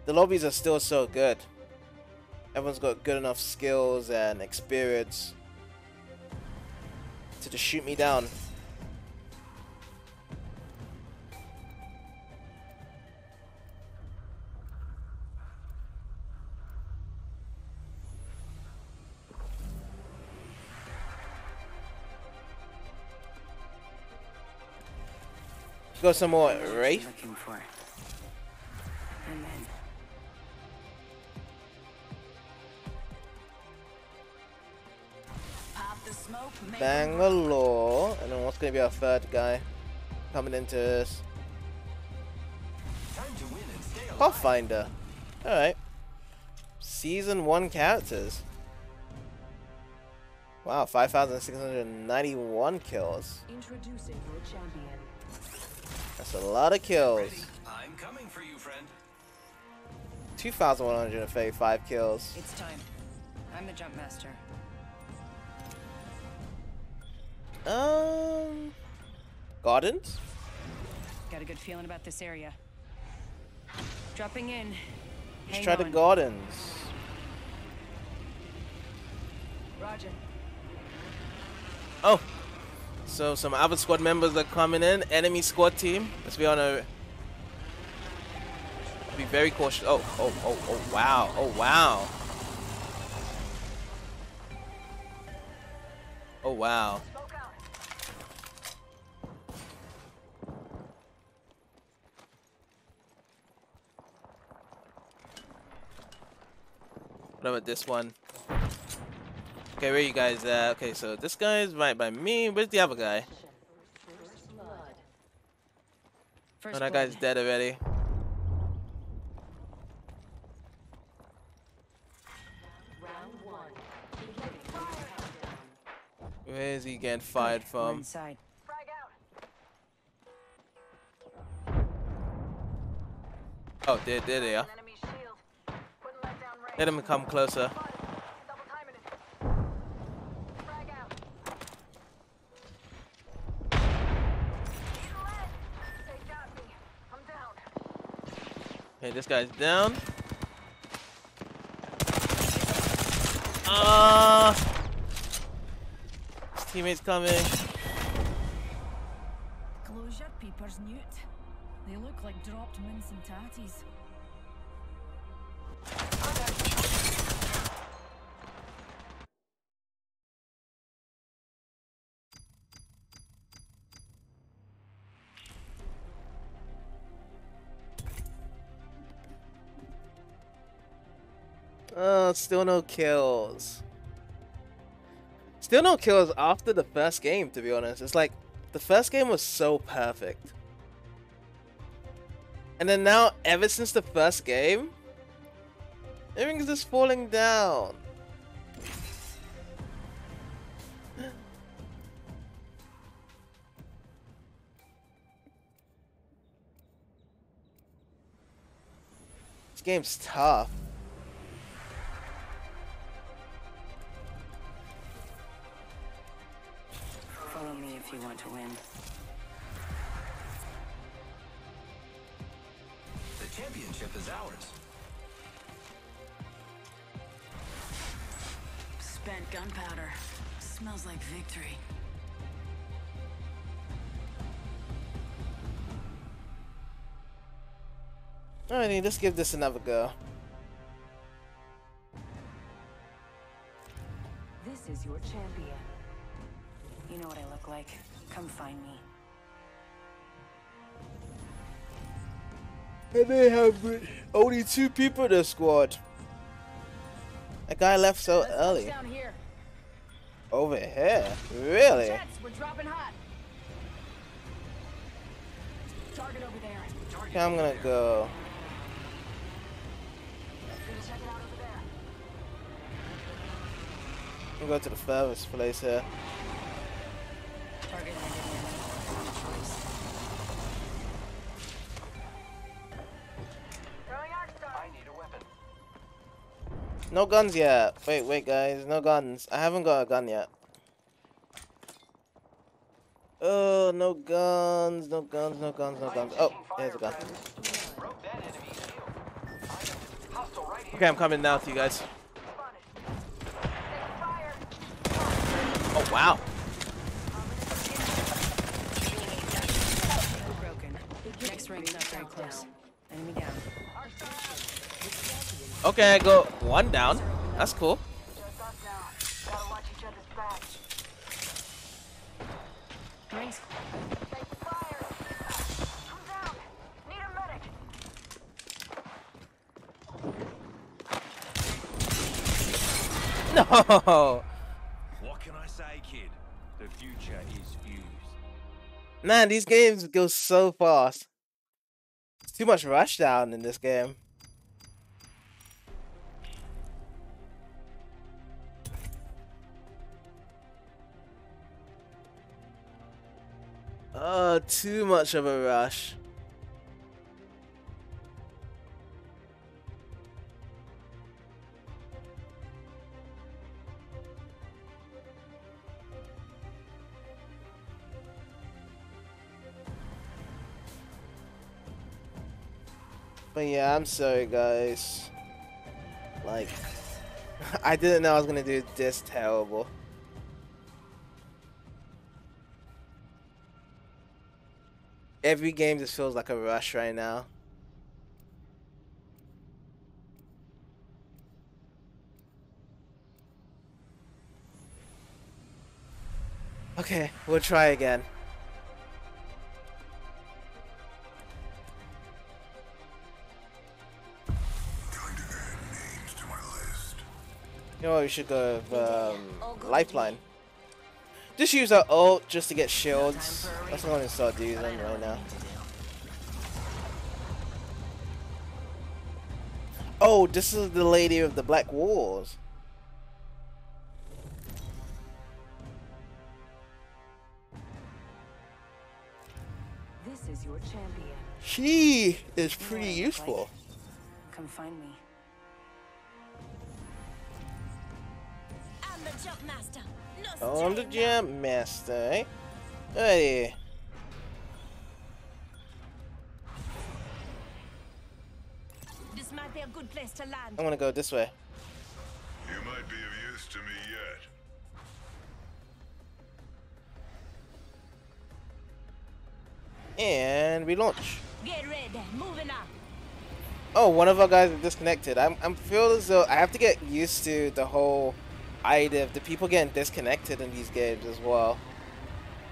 Speaker 1: the lobbies are still so good. Everyone's got good enough skills and experience to just shoot me down. Got some more Wraith.
Speaker 7: Looking for. And then. Pop the smoke. Make 'em
Speaker 1: Bangalore. And then what's gonna be our third guy coming into this?
Speaker 6: Time to win and stay alive.
Speaker 1: Pathfinder. Alright. Season 1 characters. Wow, 5,691 kills.
Speaker 10: Introducing your champion.
Speaker 1: That's a lot of kills.
Speaker 6: Ready? I'm coming for you, friend.
Speaker 1: 2,135 kills.
Speaker 7: It's time. I'm the jump master.
Speaker 1: Gardens?
Speaker 7: Got a good feeling about this area. Dropping in.
Speaker 1: Let's
Speaker 7: Hang
Speaker 1: try the
Speaker 7: on.
Speaker 1: gardens.
Speaker 7: Roger.
Speaker 1: Oh, so some other squad members are coming in. Enemy squad team. Let's be on a. Be very cautious. Oh, wow. Oh, wow. Oh, wow.
Speaker 2: Smoke out.
Speaker 1: What about this one? Okay, where are you guys at? Okay, so this guy is right by me. Where's the other guy?
Speaker 7: First
Speaker 1: Oh, that
Speaker 7: blood.
Speaker 1: guy's dead already.
Speaker 10: Round one. Beginning countdown.
Speaker 1: Where is he getting fired
Speaker 7: We're
Speaker 1: from?
Speaker 7: inside.
Speaker 2: Frag out.
Speaker 1: Oh, there they are.
Speaker 2: An enemy shield. Wouldn't let down range.
Speaker 1: Let him come closer.
Speaker 2: Double timing it. Frag out. Need a leg.
Speaker 1: Okay, this guy's down. His teammate's coming.
Speaker 10: Close your peepers, Newt. They look like dropped mince and tatties.
Speaker 1: Still no kills. Still no kills after the first game, to be honest. It's like, the first game was so perfect. And then now, ever since the first game, everything's just falling down. This game's tough.
Speaker 7: Follow me if you want to win.
Speaker 6: The championship is ours.
Speaker 7: Spent gunpowder. Smells like victory.
Speaker 1: Alrighty, let's give this another go.
Speaker 7: This is your champion. You know what I look like. Come find me.
Speaker 1: And they have only 2 people in the squad. That guy left so early.
Speaker 10: Down here.
Speaker 1: Over here? Really?
Speaker 10: Jets, we're dropping hot. Target over there.
Speaker 1: Okay, I'm gonna go. I'm gonna go to the furthest place here.
Speaker 7: Target
Speaker 8: I need a weapon.
Speaker 1: No guns yet. Wait, guys. No guns. I haven't got a gun yet. Oh, no guns. No guns. No guns. No guns. Oh, here's a gun.
Speaker 8: Broke that enemy's shield. Hostile right here.
Speaker 1: Okay, I'm coming now to you guys. Oh, wow.
Speaker 7: broken. Next ring's not very close. Enemy down.
Speaker 1: Okay, I go 1 down. That's cool.
Speaker 2: Gotta watch each other's back.
Speaker 7: Rings.
Speaker 2: Take fire. I'm down. Need a medic.
Speaker 1: No.
Speaker 9: What can I say, kid? The future is fused.
Speaker 1: Man, these games go so fast. It's too much rushdown in this game. Oh, too much of a rush. But yeah, I'm sorry guys. Like, I didn't know I was gonna do this terrible. Every game just feels like a rush right now. Okay, we'll try again.
Speaker 3: Going to add names to my list.
Speaker 1: You know what, we should go with Lifeline. Just use our ult just to get shields. That's what I'm gonna start using right now. Oh, this is the lady of the black walls.
Speaker 7: This is your champion.
Speaker 1: She is pretty useful.
Speaker 7: Come find me.
Speaker 4: I'm the jump master. No
Speaker 1: Oh, I'm the
Speaker 4: staying now.
Speaker 1: jump master, eh? Hey.
Speaker 4: good place to land.
Speaker 1: I'm gonna go this way.
Speaker 3: You might be of use to me yet.
Speaker 1: And we launch.
Speaker 4: Get ready, moving up.
Speaker 1: Oh, one of our guys is disconnected. I'm feel as though I have to get used to the whole idea of the people getting disconnected in these games as well.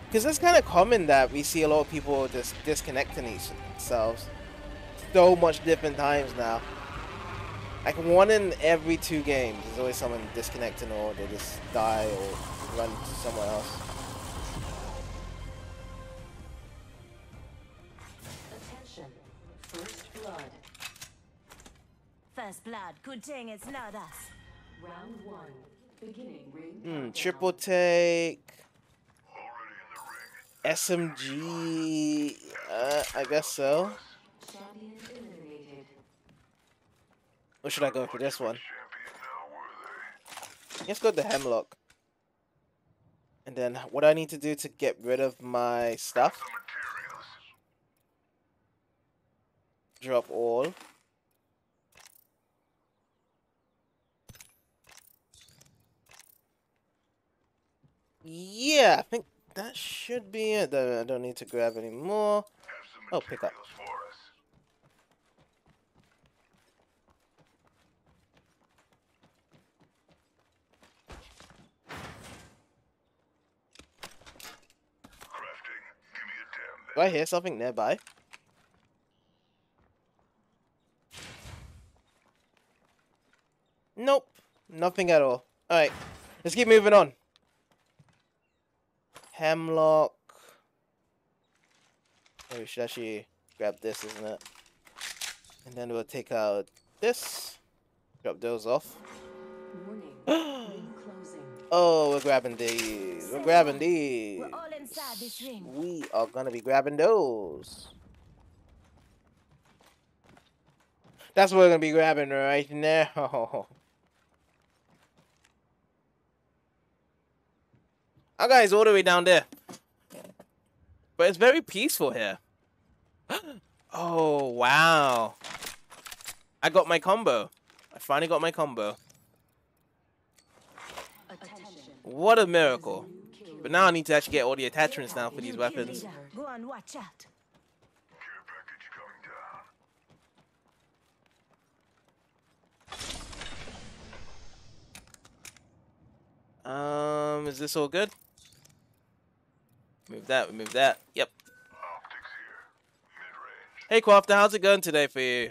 Speaker 1: Because it's kind of common that we see a lot of people just disconnecting themselves so much different times now. Like 1 in every 2 games, there's always someone disconnecting or they just die or run to somewhere else.
Speaker 7: Attention. First blood.
Speaker 4: First blood, good thing it's not us.
Speaker 7: Round 1. Beginning ring.
Speaker 1: Triple take.
Speaker 3: Already in the ring.
Speaker 1: SMG. I guess so.
Speaker 7: Champion eliminated.
Speaker 1: Or should I go for this one?
Speaker 3: Champion now, were they?
Speaker 1: Let's go to Hemlock. And then what do I need to do to get rid of my stuff?
Speaker 3: The materials.
Speaker 1: Drop all. Yeah, I think that should be it. I don't need to grab any more.
Speaker 3: Have some
Speaker 1: Oh, pick up.
Speaker 3: materials for us. Crafting. Give me a damn
Speaker 1: Do I hear something nearby? Nope. Nothing at all. Alright. Let's keep moving on. Hemlock. Oh, we should actually grab this, isn't it? And then we'll take out this. Drop those off.
Speaker 7: Warning. Ring closing.
Speaker 1: Oh, we're grabbing these. We're grabbing these.
Speaker 4: We're all inside this ring.
Speaker 1: We are gonna be grabbing those. That's what we're gonna be grabbing right now. Our guy's all the way down there. But it's very peaceful here. Oh, wow. I got my combo. I finally got my combo.
Speaker 7: Attention.
Speaker 1: What a miracle. But now I need to actually get all the attachments now for these weapons.
Speaker 4: Leader, go on, watch out.
Speaker 3: care package coming down.
Speaker 1: Is this all good? Move that, remove that. Yep.
Speaker 3: Optics here. Mid-range.
Speaker 1: Hey, Crafter, how's it going today for you?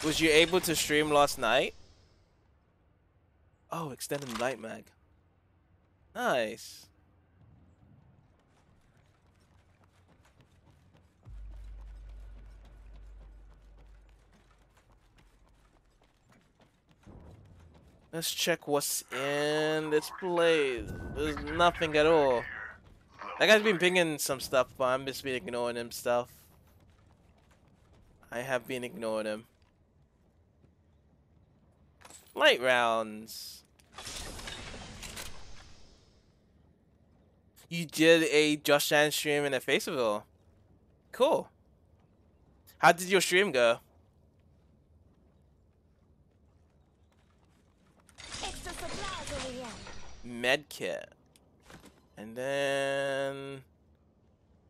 Speaker 1: Was you able to stream last night? Oh, extended light mag. Nice. Let's check what's in this place. There's nothing at all. That guy's been pinging some stuff, but I'm just been ignoring him stuff. I have been ignoring him. Light rounds. You did a Just Dance stream in a festival. Cool. How did your stream go?
Speaker 4: Extra supplies over here.
Speaker 1: Medkit. And then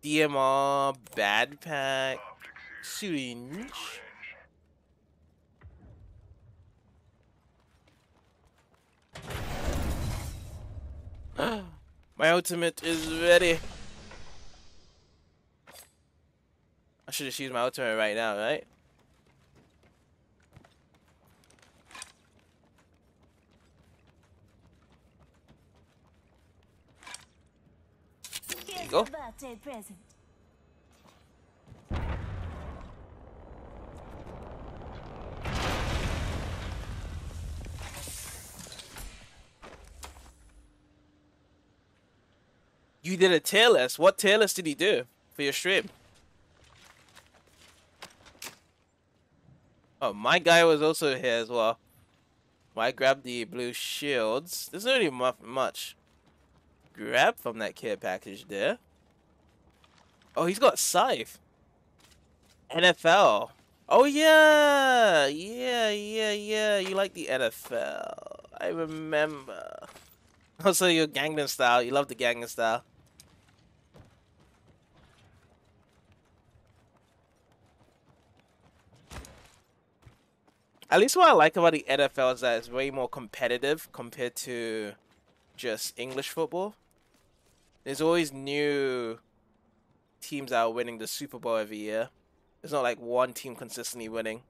Speaker 1: DMR, Bad Pack, Syringe. My ultimate is ready. I should just use my ultimate right now, right?
Speaker 4: Here's
Speaker 1: go.
Speaker 4: the birthday present.
Speaker 1: You did a tier list. What tier list did he do for your stream? Oh, my guy was also here as well. Well, I grabbed the blue shields. There's not really much grab from that care package there. Oh, he's got Scythe. NFL. Oh yeah, yeah. You like the NFL? I remember. Also, your Gangnam Style. You love the Gangnam Style. At least what I like about the NFL is that it's way more competitive compared to just English football. There's always new teams that are winning the Super Bowl every year. It's not like one team consistently winning.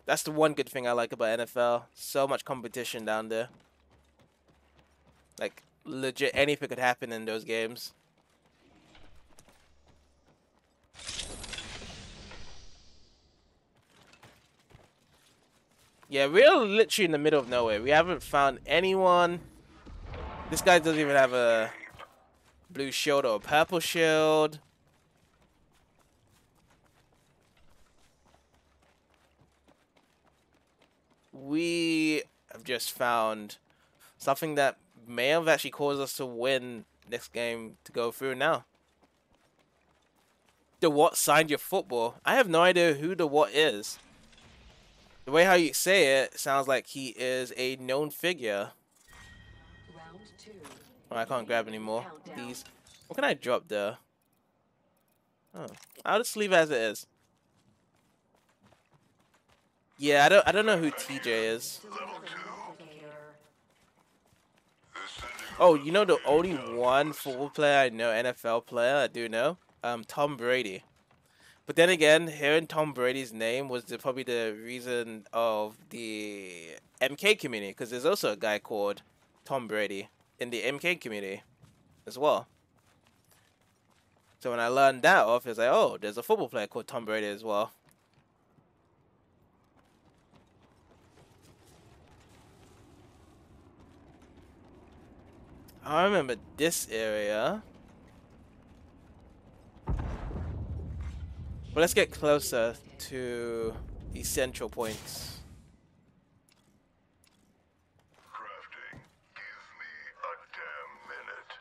Speaker 1: That's the one good thing I like about NFL. So much competition down there. Like, legit anything could happen in those games. Yeah, we're literally in the middle of nowhere. We haven't found anyone. This guy doesn't even have a blue shield or a purple shield. We have just found something that may have actually caused us to win this game to go through now. The what signed your football? I have no idea who the what is. The way how you say it sounds like he is a known figure. Oh, I can't grab anymore. These. What can I drop there? Oh, I'll just leave it as it is. Yeah, I don't know who TJ is. Oh, you know the only one football player I know, NFL player I do know? Tom Brady. But then again, hearing Tom Brady's name was probably the reason of the MK community, because there's also a guy called Tom Brady in the MK community as well. So when I learned that off, it's like, oh, there's a football player called Tom Brady as well. I remember this area. But let's get closer to the central points.
Speaker 3: Crafting. Give me a damn minute.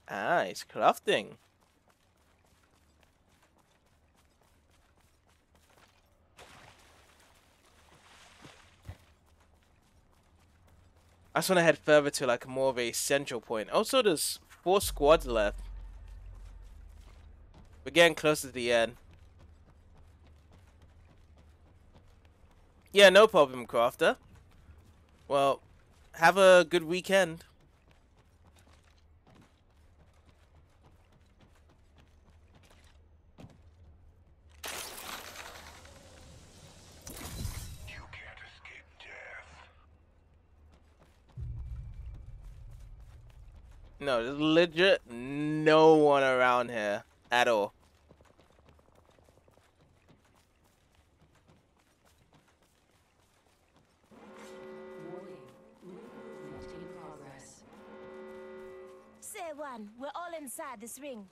Speaker 1: Ah, it's crafting. I just want to head further to like more of a central point. Also, there's 4 squads left. We're getting close to the end. Yeah, no problem, Crafter. Well, have a good weekend.
Speaker 3: You can't escape death.
Speaker 1: No, there's legit no one around here at all.
Speaker 4: Say one, we're all inside this ring.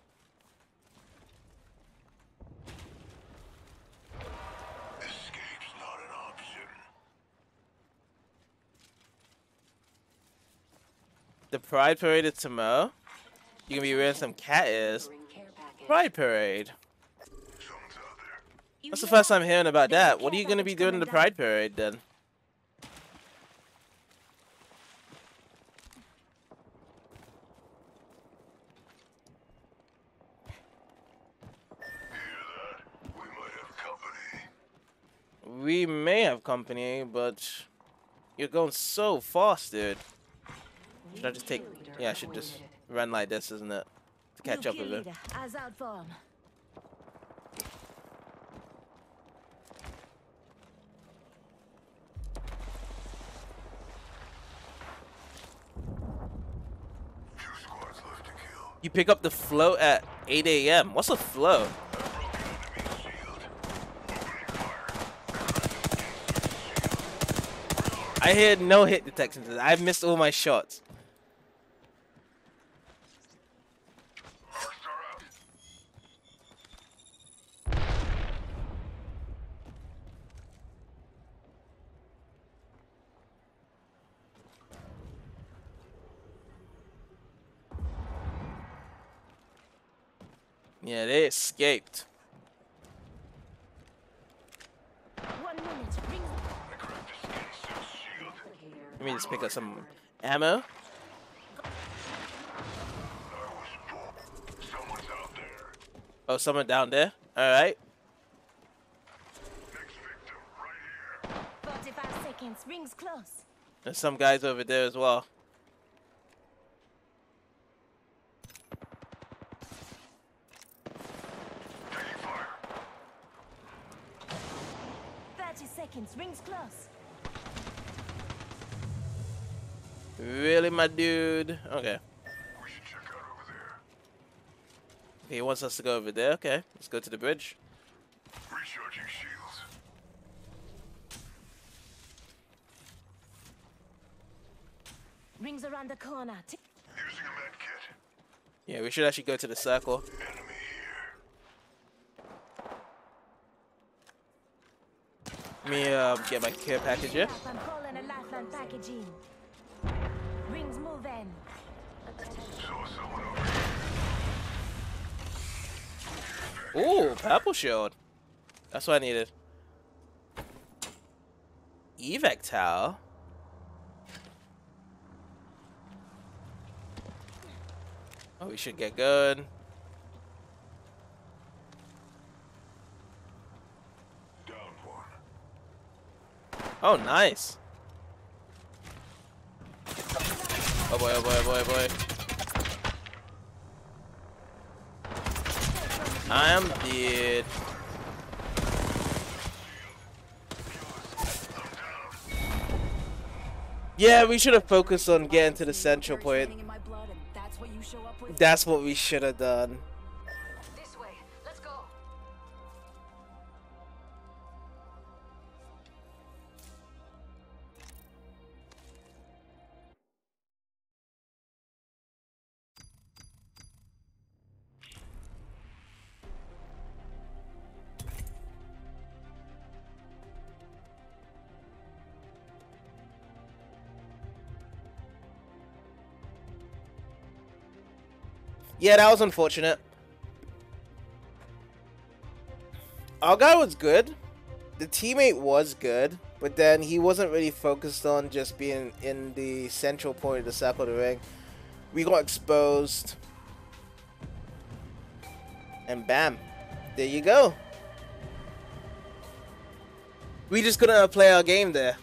Speaker 3: Escape's not an option.
Speaker 1: The Pride Parade is tomorrow. You gonna be wearing some cat ears. Pride Parade. That's the first time hearing about that. What are you gonna be doing in the Pride Parade then? We may have company, but you're going so fast, dude. Should I just take... Yeah, I should just run like this, isn't it? To catch up with him.
Speaker 4: As out form.
Speaker 1: You pick up the float at 8 a.m. What's a float? I hear no hit detection today. I've missed all my shots. Yeah, they escaped.
Speaker 4: 1 minute. Ring.
Speaker 1: Let me just pick up some ammo.
Speaker 3: Someone's out there.
Speaker 1: Oh, someone down there. All right.
Speaker 3: Next victim, right here.
Speaker 4: 45 seconds. Rings close.
Speaker 1: There's some guys over there as well.
Speaker 3: Taking fire.
Speaker 4: 30 seconds. Rings close.
Speaker 1: Really, my dude? Okay.
Speaker 3: We should check out over there.
Speaker 1: He wants us to go over there. Okay, let's go to the bridge.
Speaker 3: Recharging shields.
Speaker 4: Rings around the corner.
Speaker 3: Using a med kit.
Speaker 1: Yeah, we should actually go to the circle.
Speaker 3: Enemy here.
Speaker 1: Let me get my care package here.
Speaker 4: I'm calling a lifeline packaging. Rings move in.
Speaker 3: Saw someone over here.
Speaker 1: Ooh, purple shield. That's what I needed. Evac tower. Oh, we should get good.
Speaker 3: Down one.
Speaker 1: Oh, nice. Oh boy, oh boy, oh boy, oh boy. I'm dead. Yeah, we should have focused on getting to the central point.
Speaker 10: In my blood, and that's what you show up with.
Speaker 1: That's what we should have done.
Speaker 2: This way. Let's go.
Speaker 1: Yeah, that was unfortunate. Our guy was good. The teammate was good, but then he wasn't really focused on just being in the central point of the circle of the ring. We got exposed. And bam. There you go. We just couldn't play our game there.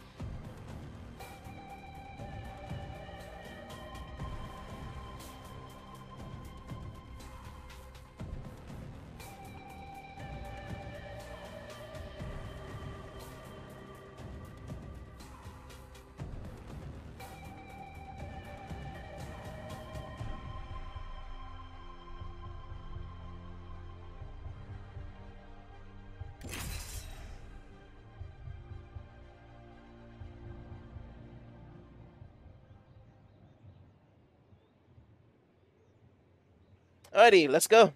Speaker 1: Alrighty, let's go.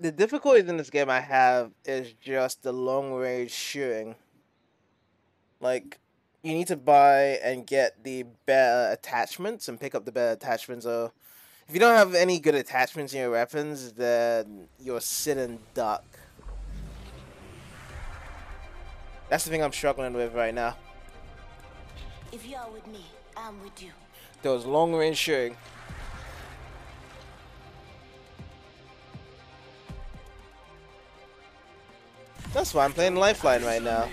Speaker 1: The difficulties in this game I have is just the long range shooting. Like, you need to buy and get the better attachments and pick up the better attachments. Or if you don't have any good attachments in your weapons, then you're sitting duck. That's the thing I'm struggling with right now.
Speaker 4: If you're with me, I'm with you.
Speaker 1: Those long range shooting. That's why I'm playing Lifeline right now.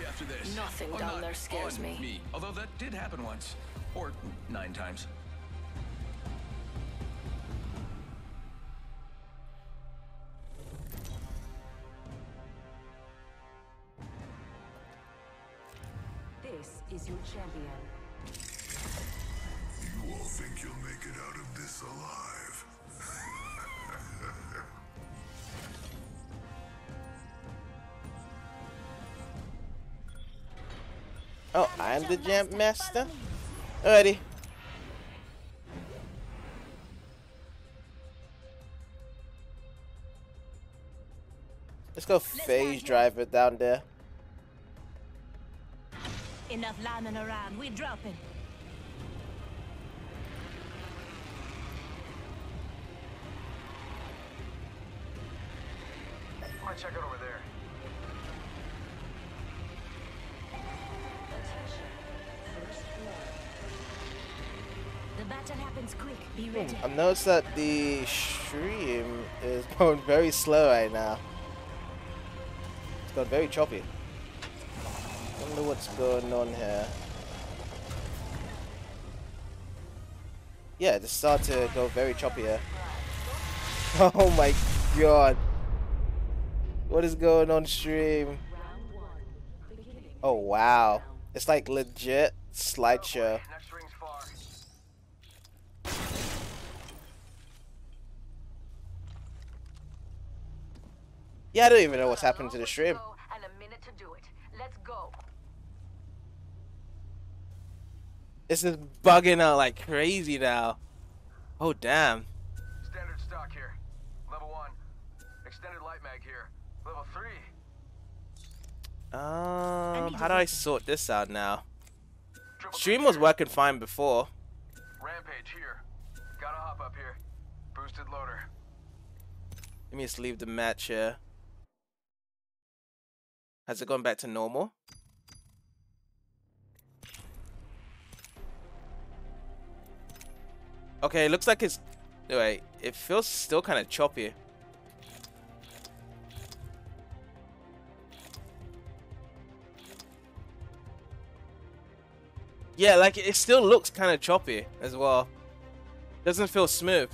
Speaker 7: Nothing down there scares me.
Speaker 6: Although that did happen once. Or 9 times.
Speaker 7: This is your champion.
Speaker 3: You all think you'll make it out of this alive?
Speaker 1: Oh, I'm the jump master. Alrighty. Let's go phase driver down there.
Speaker 4: Enough lambing around. We dropping.
Speaker 8: Might check it over there.
Speaker 4: The battle happens quick. Be ready.
Speaker 1: I've noticed that the stream is going very slow right now. It's going very choppy. I wonder what's going on here. Yeah, it just started to go very choppy here. Oh my god. What is going on stream? Oh wow. It's like legit slideshow.
Speaker 8: Next ring's far.
Speaker 1: Yeah, I don't even know what's happened to the stream.
Speaker 2: And a minute to do it. Let's go.
Speaker 1: It's just bugging out like crazy now. Oh damn.
Speaker 8: Standard stock here. Level 1. Extended light mag here. Level 3.
Speaker 1: How do I sort this out now? Stream was working fine before.
Speaker 8: Rampage here. Gotta hop up here. Boosted loader.
Speaker 1: Let me just leave the match here. Has it gone back to normal? Okay, it looks like it's... Wait, it feels still kind of choppy. Yeah, like it still looks kind of choppy as well. Doesn't feel smooth.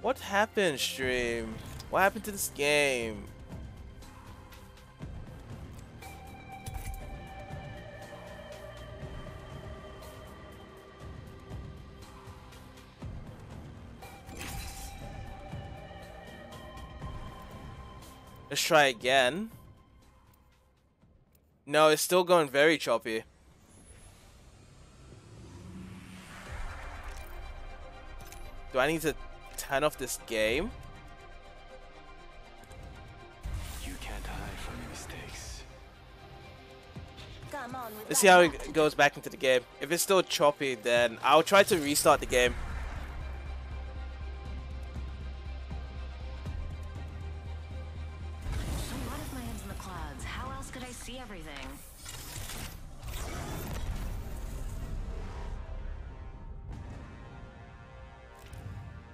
Speaker 1: What happened, stream? What happened to this game? Let's try again. No, it's still going very choppy. Do I need to turn off this game?
Speaker 9: You can't hide from your mistakes.
Speaker 4: Come on with
Speaker 1: Let's see how it goes back into the game. If it's still choppy, then I'll try to restart the game.
Speaker 7: What if my head's in the clouds? How else could I see everything?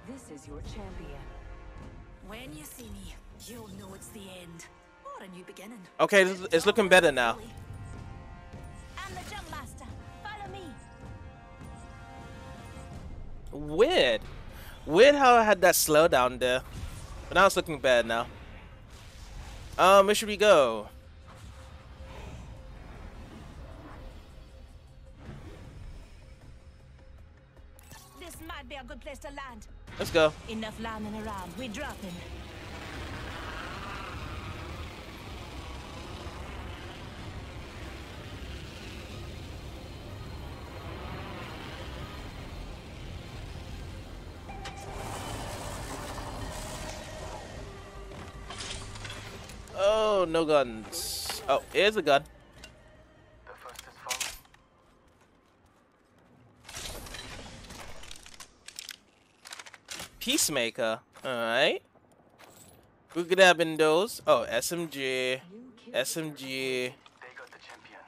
Speaker 5: This is your champion.
Speaker 10: When you see me, you'll know it's the end. Or a new beginning.
Speaker 1: Okay, it's looking better now.
Speaker 4: I'm the jump master. Follow me.
Speaker 1: Weird. Weird how I had that slowdown there. But now it's looking bad now. Where should we go?
Speaker 4: This might be a good place to land.
Speaker 1: Let's go.
Speaker 4: Enough lambing around. We dropping.
Speaker 1: Oh, no guns. Oh, here's a gun.
Speaker 8: The first is falling.
Speaker 1: Peacemaker. Alright. Who could have been those? Oh, SMG. SMG.
Speaker 8: They got the champion.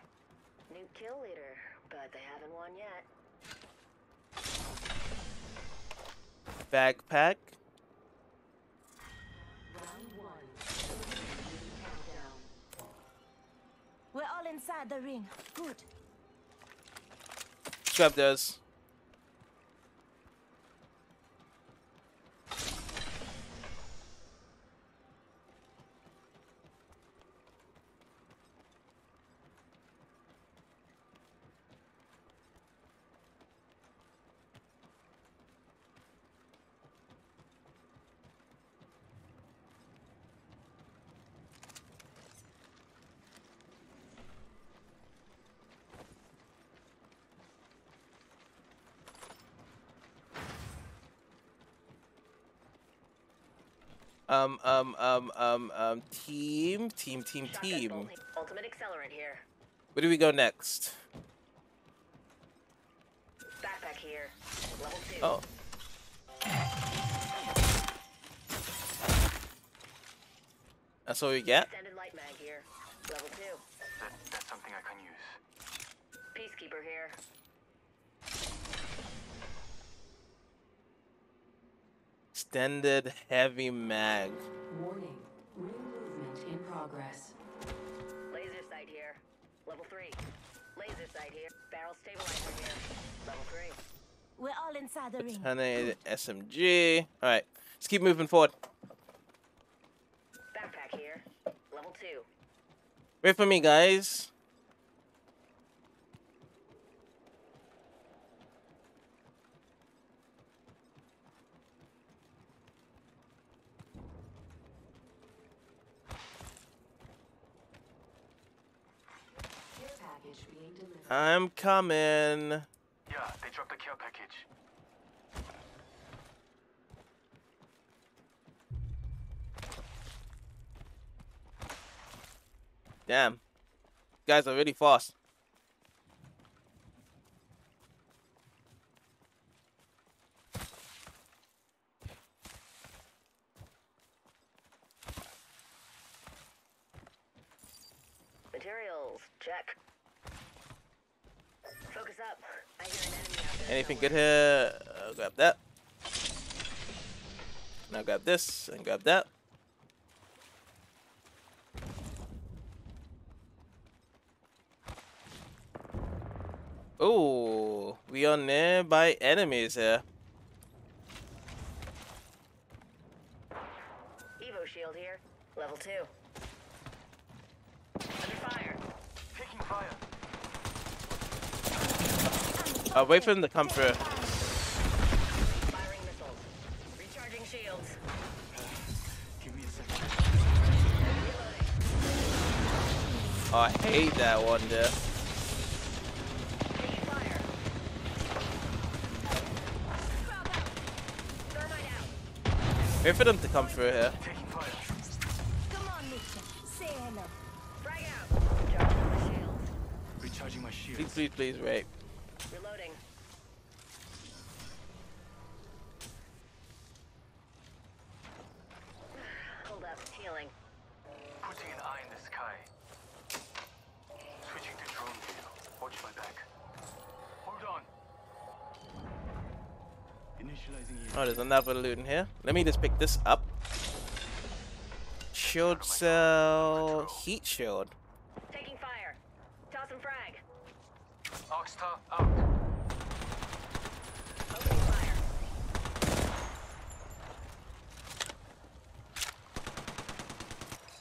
Speaker 7: New kill leader, but they haven't won yet.
Speaker 1: Backpack.
Speaker 4: We're all inside the ring. Good.
Speaker 1: Let's grab those. Team.
Speaker 5: Ultimate accelerant here.
Speaker 1: Where do we go next?
Speaker 5: Backpack here. Level 2.
Speaker 1: Oh. That's what we get?
Speaker 5: Extended light mag here. Level 2.
Speaker 8: That's something I can use.
Speaker 5: Peacekeeper here.
Speaker 1: Extended heavy mag.
Speaker 7: Warning. Room movement in progress.
Speaker 5: Laser sight here. Level 3. Laser sight here. Barrel stabilizer here. Level 3.
Speaker 4: We're all inside the ring.
Speaker 1: An SMG. Alright. Let's keep moving forward.
Speaker 5: Backpack here. Level 2.
Speaker 1: Wait for me, guys.
Speaker 7: Care package being delivered.
Speaker 1: I'm coming.
Speaker 8: Yeah, they dropped the care package.
Speaker 1: Damn. You guys are really fast.
Speaker 5: Materials. Check. Focus up. I hear an enemy out there.
Speaker 1: Anything good here? Grab that. Now grab this and grab that. Oh, we are nearby enemies here.
Speaker 5: Evo shield here. Level 2. Under fire.
Speaker 8: Taking fire.
Speaker 1: I'll wait for them to come through.
Speaker 5: Firing missiles. Recharging shields.
Speaker 9: Give me a second.
Speaker 1: Oh, I hate that one there.
Speaker 5: Taking fire. Thermite out.
Speaker 1: Wait for them to come through here.
Speaker 8: Taking fire.
Speaker 4: Come on, Mitchell. Say hello.
Speaker 5: Frag out. Charging my shields.
Speaker 9: Recharging my shield.
Speaker 1: Please, please, please, wait.
Speaker 5: Reloading. Hold up. Healing.
Speaker 8: Putting an eye in the sky. Switching to drone view. Watch my back. Hold on.
Speaker 9: Initializing
Speaker 1: Oh, there's another loot in here. Let me just pick this up. Shield cell, heat shield.
Speaker 5: Taking fire. Toss and frag.
Speaker 8: Oxstar out.
Speaker 5: Opening fire.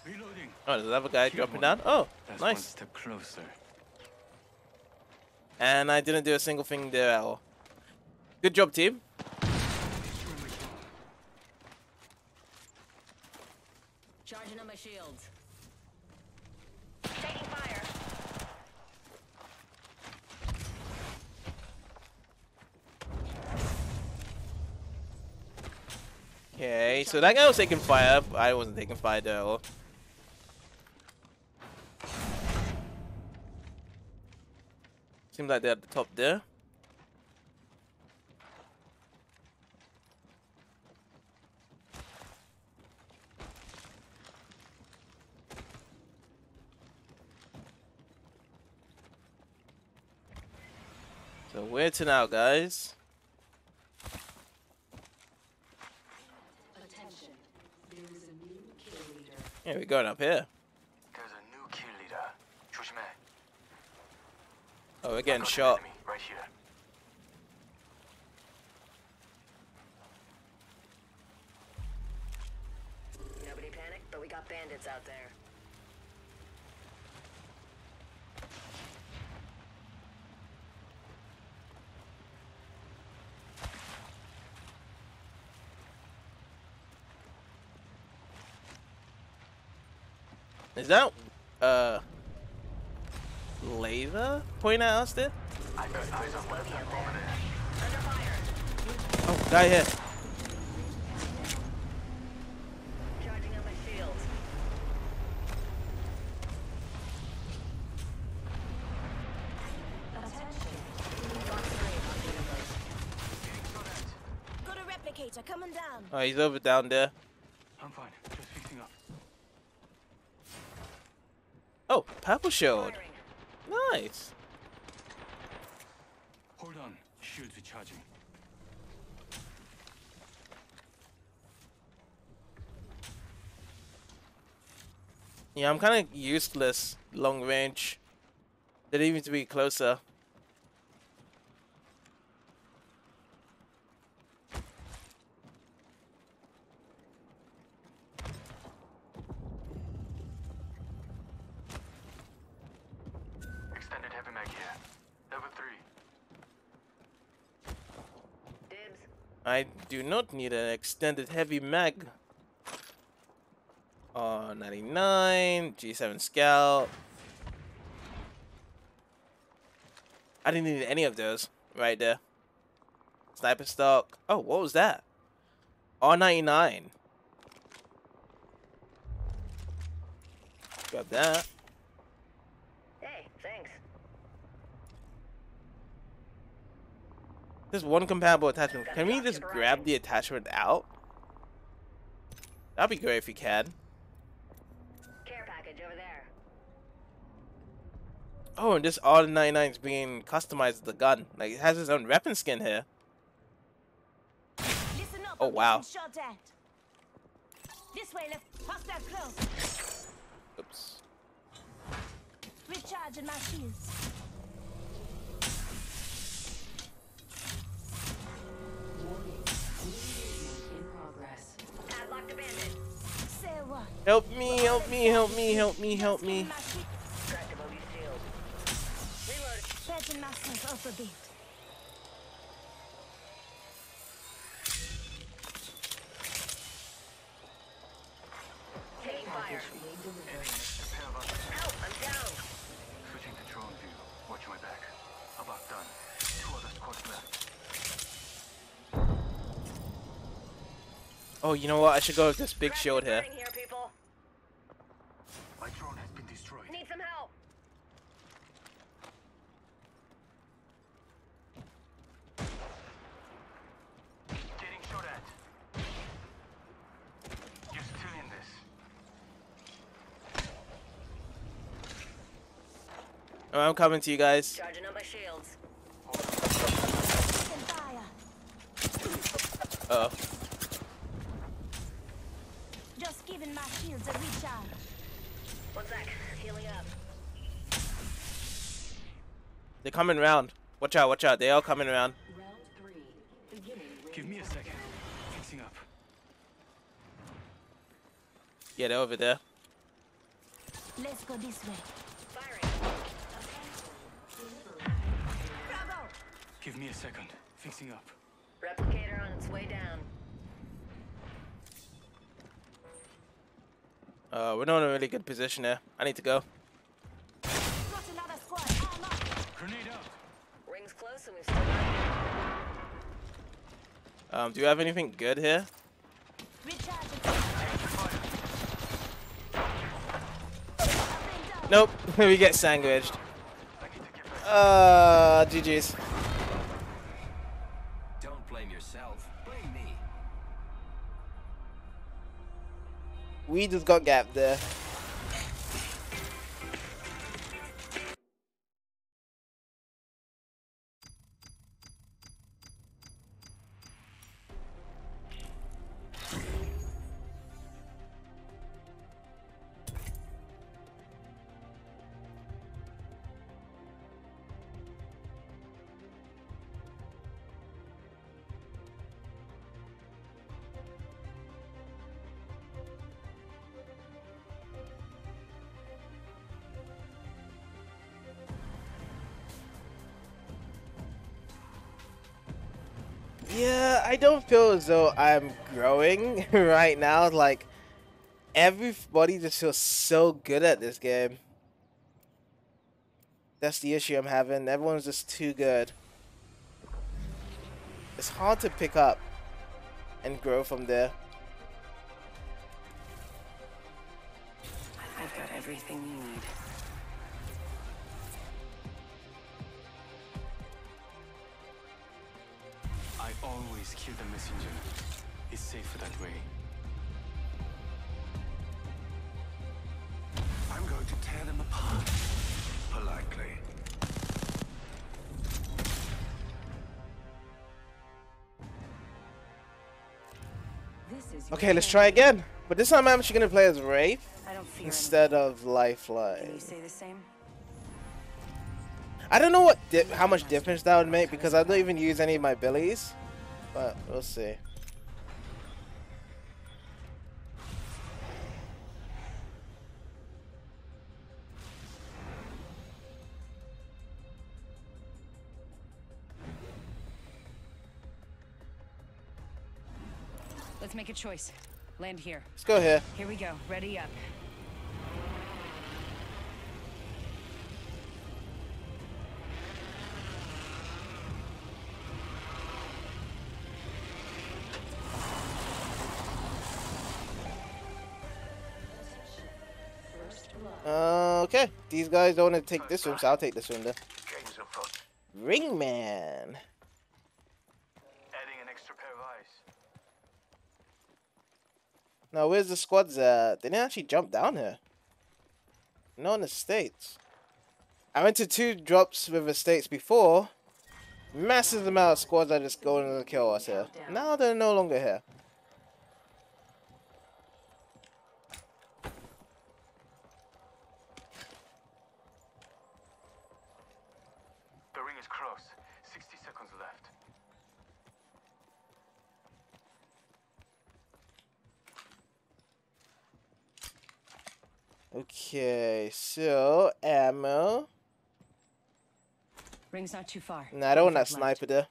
Speaker 9: Reloading.
Speaker 1: Oh, there's another guy dropping down. Oh,
Speaker 9: That's one
Speaker 1: nice.
Speaker 9: step closer.
Speaker 1: And I didn't do a single thing there at all. Good job, team.
Speaker 5: Charging on my shields. Taking fire.
Speaker 1: Okay, so that guy was taking fire. But I wasn't taking fire there at all. Seems like they're at the top there. So where to now, guys?
Speaker 7: Attention. There is a new kill leader.
Speaker 1: Yeah, we're going up here.
Speaker 8: There's a new kill leader. 조심해.
Speaker 1: Oh, we're getting
Speaker 8: Got an
Speaker 1: shot.
Speaker 8: enemy right here.
Speaker 5: Nobody panic, but we got bandits out there.
Speaker 1: Is that laser pointing at us there?
Speaker 8: I got eyes on one of them over there.
Speaker 5: Under fire.
Speaker 1: Oh, guy here.
Speaker 4: coming down.
Speaker 1: Oh, he's over down there.
Speaker 9: I'm fine. Just fixing up.
Speaker 1: Oh, purple shield.
Speaker 5: Firing.
Speaker 1: Nice.
Speaker 9: Hold on. Shields recharging.
Speaker 1: Yeah, I'm kind of useless long range. They need me to be closer.
Speaker 9: Extended heavy mag here. Level 3.
Speaker 5: Dibs.
Speaker 1: I do not need an extended heavy mag. 99, G7 Scout. I didn't need any of those right there. Sniper stock. Oh, what was that? R99. Grab that.
Speaker 5: Hey, thanks.
Speaker 1: There's one compatible attachment. Can we just grab the attachment out? That'd be great if you can.
Speaker 5: Care package over there.
Speaker 1: Oh, and this R99 is being customized with the gun. Like, it has its own weapon skin here.
Speaker 4: Listen up.
Speaker 1: Oh,
Speaker 4: I'm
Speaker 1: wow.
Speaker 4: getting shot at. This way, left. Hostile close.
Speaker 1: Oops.
Speaker 4: Recharging my shields.
Speaker 5: Padlocked abandoned.
Speaker 4: Say what?
Speaker 1: Help me, help me, help me, help me, help me.
Speaker 5: Cracked above you shield. Reload.
Speaker 4: Patching myself up a bit.
Speaker 5: Taking fire.
Speaker 9: Pair of us.
Speaker 5: Help, I'm down.
Speaker 9: Switching to drone view. Watch my back. About done. 2 other squads left.
Speaker 1: Oh, you know what? I should go with this big
Speaker 5: Cracked
Speaker 1: shield
Speaker 5: is
Speaker 1: here.
Speaker 5: burning here, people.
Speaker 9: My drone has been destroyed.
Speaker 5: Need some help.
Speaker 9: Getting shot at. You're still in this.
Speaker 1: Oh, I'm coming to you guys.
Speaker 5: Charging up my shields.
Speaker 4: Taking fire.
Speaker 1: Uh oh.
Speaker 4: Just giving my shields a recharge.
Speaker 5: 1 sec. Healing up.
Speaker 1: They're coming around. Watch out, watch out. They all coming around.
Speaker 9: Give me a second. Fixing up.
Speaker 1: Yeah, they're over there.
Speaker 4: Let's go this way.
Speaker 5: Firing.
Speaker 4: Bravo!
Speaker 9: Give me a second. Fixing up.
Speaker 5: Replicator on its way down.
Speaker 1: We're not in a really good position here. I need to go.
Speaker 4: Got another squad. Arm up.
Speaker 9: Grenade out.
Speaker 5: Rings close and we've still got
Speaker 1: Do you have anything good here?
Speaker 4: Recharging.
Speaker 1: Nope. We get sandwiched. GG's.
Speaker 6: Don't blame yourself. Blame me.
Speaker 1: We just got gapped there. Yeah, I don't feel as though I'm growing right now. Like, everybody just feels so good at this game. That's the issue I'm having. Everyone's just too good. It's hard to pick up and grow from there.
Speaker 7: I've got everything you need.
Speaker 9: I always kill the messenger. It's safer that way. I'm going to tear them apart. Politely.
Speaker 1: Okay, let's try again. But this time I'm actually gonna play as Wraith
Speaker 7: I don't fear
Speaker 1: instead of
Speaker 7: Can
Speaker 1: Lifeline.
Speaker 7: you say the same?
Speaker 1: I don't know what how much difference that would make because I don't even use any of my abilities. But we'll see.
Speaker 7: Let's make a choice. Land here.
Speaker 1: Let's go here.
Speaker 7: Here we go. Ready up.
Speaker 1: Okay, these guys don't want to take this room, so I'll take this room then.
Speaker 9: Game's afoot.
Speaker 1: Ringman.
Speaker 9: Adding an extra pair of eyes.
Speaker 1: Now, where's the squads at? They didn't actually jump down here. No in the States. I went to 2 drops with the States before. Massive amount of squads that just go in to kill us here. Now they're no longer here.
Speaker 9: The ring is close. 60 seconds left.
Speaker 1: Okay, so ammo.
Speaker 7: Ring's not too far.
Speaker 1: Nah, I don't want that sniper there.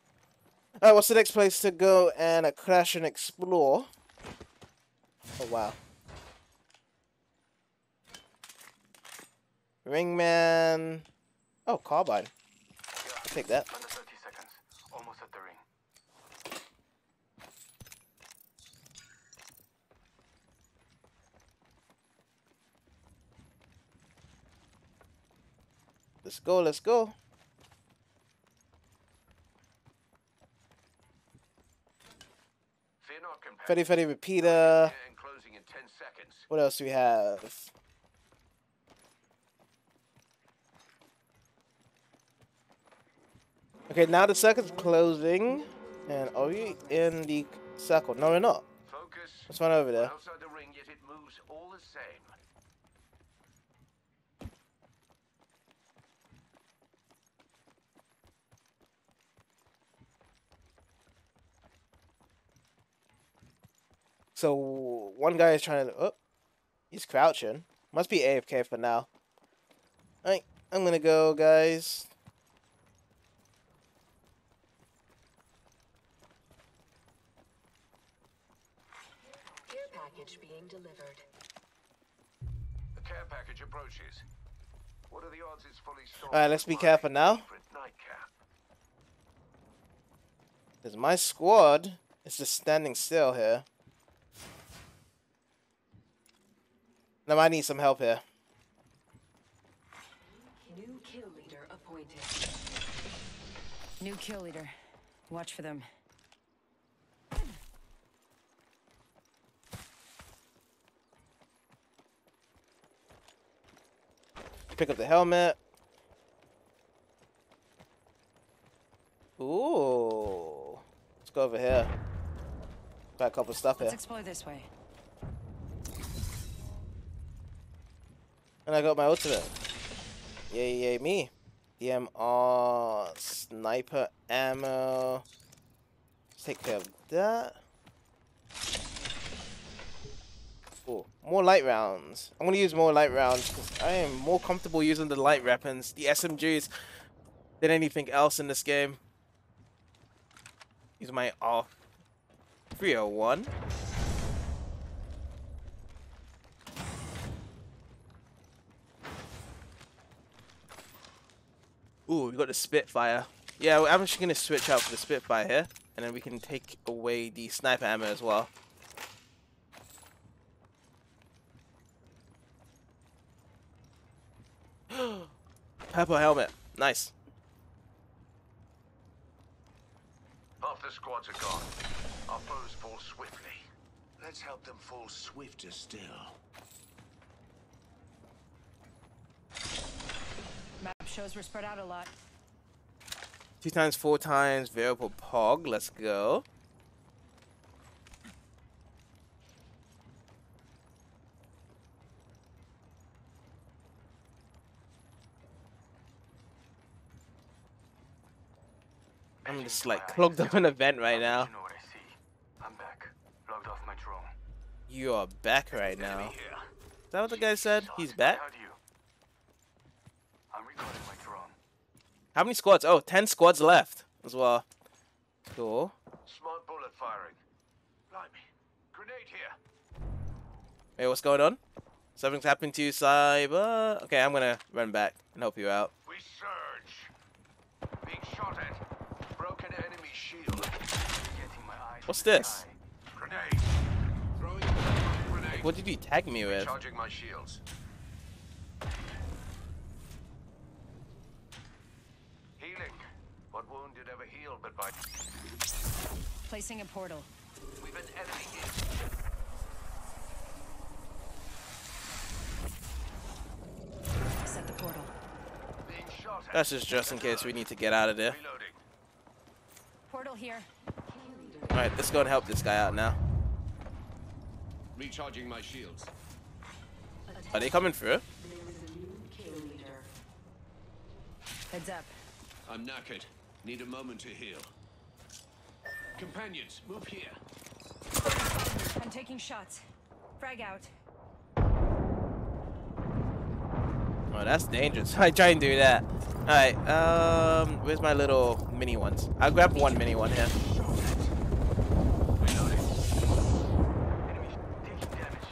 Speaker 1: Alright, what's the next place to go and crash and explore? Oh, wow. Ringman. Oh, carbine. I'll take that.
Speaker 9: Under 30 seconds. Almost at the ring.
Speaker 1: Let's go, let's go.
Speaker 9: Fear not, companion.
Speaker 1: Freddy Freddy repeater.
Speaker 9: And closing in 10 seconds.
Speaker 1: What else do we have? Okay, now the circuit's closing. And are we in the circle? No, we're not.
Speaker 9: Focus.
Speaker 1: Let's run over there.
Speaker 9: Outside the ring, yet it moves all the same.
Speaker 1: So one guy is trying to. Oh, he's crouching. Must be AFK for now. Alright, I'm gonna go, guys.
Speaker 5: Care package being delivered.
Speaker 9: The care package approaches. What are the odds it's fully stocked?
Speaker 1: Alright, let's be careful now.
Speaker 9: Nightcap.
Speaker 1: Because my squad is just standing still here. Now I need some help here.
Speaker 5: New kill leader appointed.
Speaker 7: New kill leader. Watch for them.
Speaker 1: Pick up the helmet. Ooh. Let's go over here. Got a couple stuff
Speaker 7: Let's
Speaker 1: here.
Speaker 7: explore this way.
Speaker 1: And I got my ultimate. Yay, yay, me. DMR, sniper ammo. Let's take care of that. Ooh, more light rounds. I'm gonna use more light rounds because I am more comfortable using the light weapons, the SMGs, than anything else in this game. Use my R301. Ooh, we got the Spitfire. Yeah, I'm actually going to switch out for the Spitfire here. And then we can take away the sniper ammo as well. Purple helmet. Nice.
Speaker 9: Half the squads are gone.
Speaker 3: Our foes fall swiftly. Let's help them fall swifter still.
Speaker 7: Map shows we're spread out a lot.
Speaker 1: 2 times, 4 times, variable pog. Let's go. I'm just like clogged up in a vent right now.
Speaker 9: You know what I see. I'm back. Logged off my drone.
Speaker 1: You are back right now.
Speaker 3: Enemy here.
Speaker 1: Is that what the guy said? He's back?
Speaker 9: How do you? I'm recalling my drone.
Speaker 1: How many squads? Oh, 10 squads left as well. Cool.
Speaker 3: Smart bullet firing. Blimey. Grenade here.
Speaker 1: Hey, what's going on? Something's happened to you, Cyber. Okay, I'm gonna run back and help you out.
Speaker 3: We surge. Being shot at. Broken enemy shield.
Speaker 9: Getting my eyes
Speaker 1: What's
Speaker 9: on the
Speaker 1: this?
Speaker 9: sky.
Speaker 3: Grenade. Throwing a grenade.
Speaker 1: What did you tag me with?
Speaker 3: Charging my shields. Healing. What wound did ever heal but by...
Speaker 7: Placing a portal.
Speaker 3: We've an enemy here.
Speaker 7: Set the portal.
Speaker 3: Being shot at.
Speaker 1: That's just in case we need to get out of there.
Speaker 3: Reloading.
Speaker 7: Portal here.
Speaker 1: Alright, let's go and help this guy out now.
Speaker 3: Recharging my shields.
Speaker 1: Are they coming through?
Speaker 7: Heads up.
Speaker 3: I'm knackered. Need a moment to heal. Companions, move here.
Speaker 7: I'm taking shots. Frag out.
Speaker 1: Oh, that's dangerous. I try and do that. Alright, where's my little mini ones? I'll grab one mini one here.
Speaker 3: Reloading.
Speaker 9: Enemy taking damage.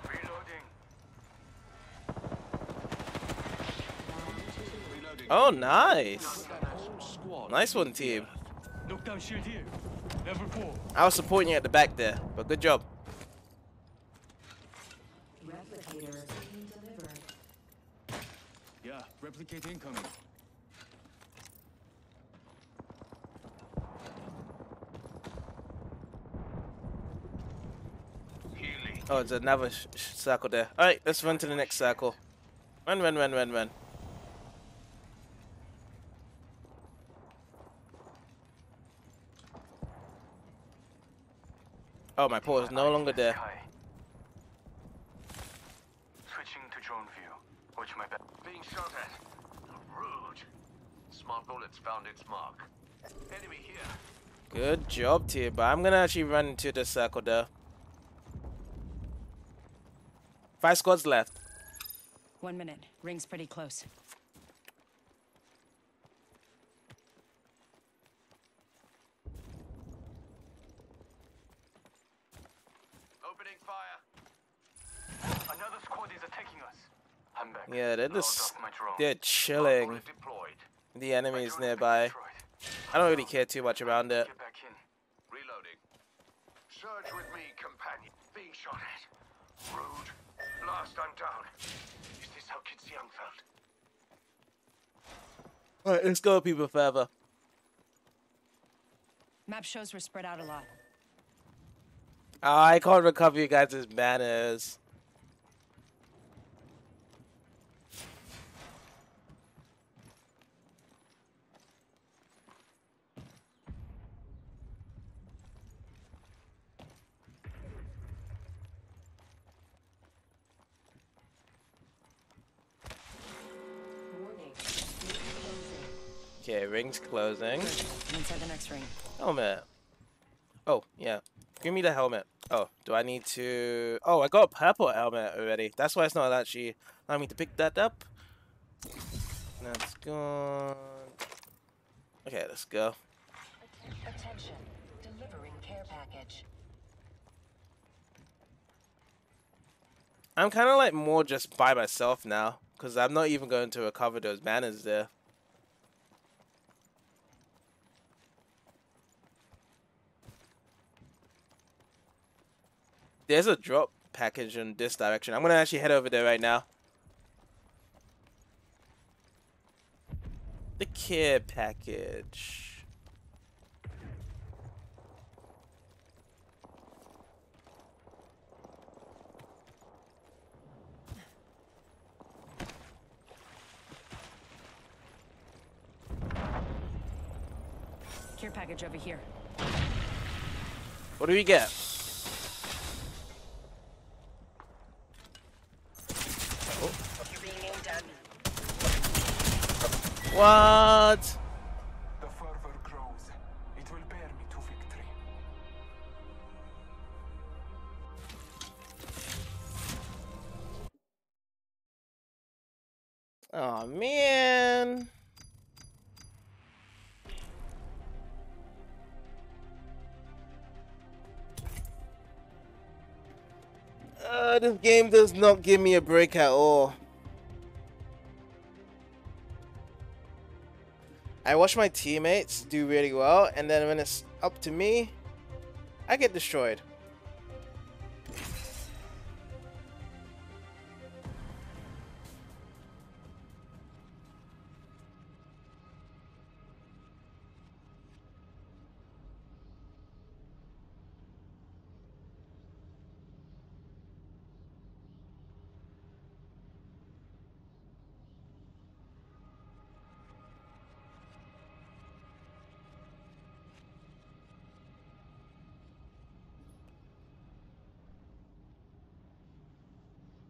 Speaker 9: Reloading.
Speaker 3: Reloading.
Speaker 1: Oh, nice.
Speaker 3: Squad.
Speaker 1: Nice one, team.
Speaker 6: Knockdown shield here. Level 4.
Speaker 1: I was supporting you at the back there, but good job.
Speaker 6: Yeah, replicate incoming.
Speaker 3: Healing.
Speaker 1: Oh, it's another circle there. Alright, let's run to the next circle. Run, run, run, run, run. Oh, my paw is no longer there.
Speaker 9: Sky. Switching to drone view. Watch my back.
Speaker 3: Being shot at. Rude. Smart bullets found its mark. Enemy here.
Speaker 1: Good job, team. But I'm gonna actually run into the circle there. 5 squads left.
Speaker 7: 1 minute. Ring's pretty close.
Speaker 3: Opening fire.
Speaker 9: Another squad is attacking us. I'm back.
Speaker 1: Yeah, they're
Speaker 9: Logged
Speaker 1: just
Speaker 9: off my drone.
Speaker 1: they're chilling.
Speaker 3: Bullet deployed.
Speaker 1: The enemies
Speaker 9: Drone has been
Speaker 1: nearby.
Speaker 9: destroyed.
Speaker 1: I don't really care too much around it.
Speaker 9: Get back in.
Speaker 3: Reloading. Surge with me, companion. Being shot at. Rude. Blast, I'm down. Is this how Kid Young felt?
Speaker 1: Alright, let's go people further.
Speaker 7: Map shows we're spread out a lot.
Speaker 1: I can't recover you guys' manners. Okay, ring's closing.
Speaker 7: Good. I'm inside the next ring.
Speaker 1: Helmet. Oh, yeah. Give me the helmet. Oh, do I need to... Oh, I got a purple helmet already. That's why it's not actually allowing me to pick that up. That's gone. Okay, let's go.
Speaker 5: Attention. Delivering care package.
Speaker 1: I'm kind of like more just by myself now. Because I'm not even going to recover those manners there. There's a drop package in this direction. I'm going to actually head over there right now. The care package.
Speaker 10: Care package over here.
Speaker 1: What do we get?
Speaker 5: You're being aimed at.
Speaker 1: What?
Speaker 9: The fervor grows. It will bear me to victory.
Speaker 1: Oh man. This game does not give me a break at all. I watch my teammates do really well, and then when it's up to me, I get destroyed.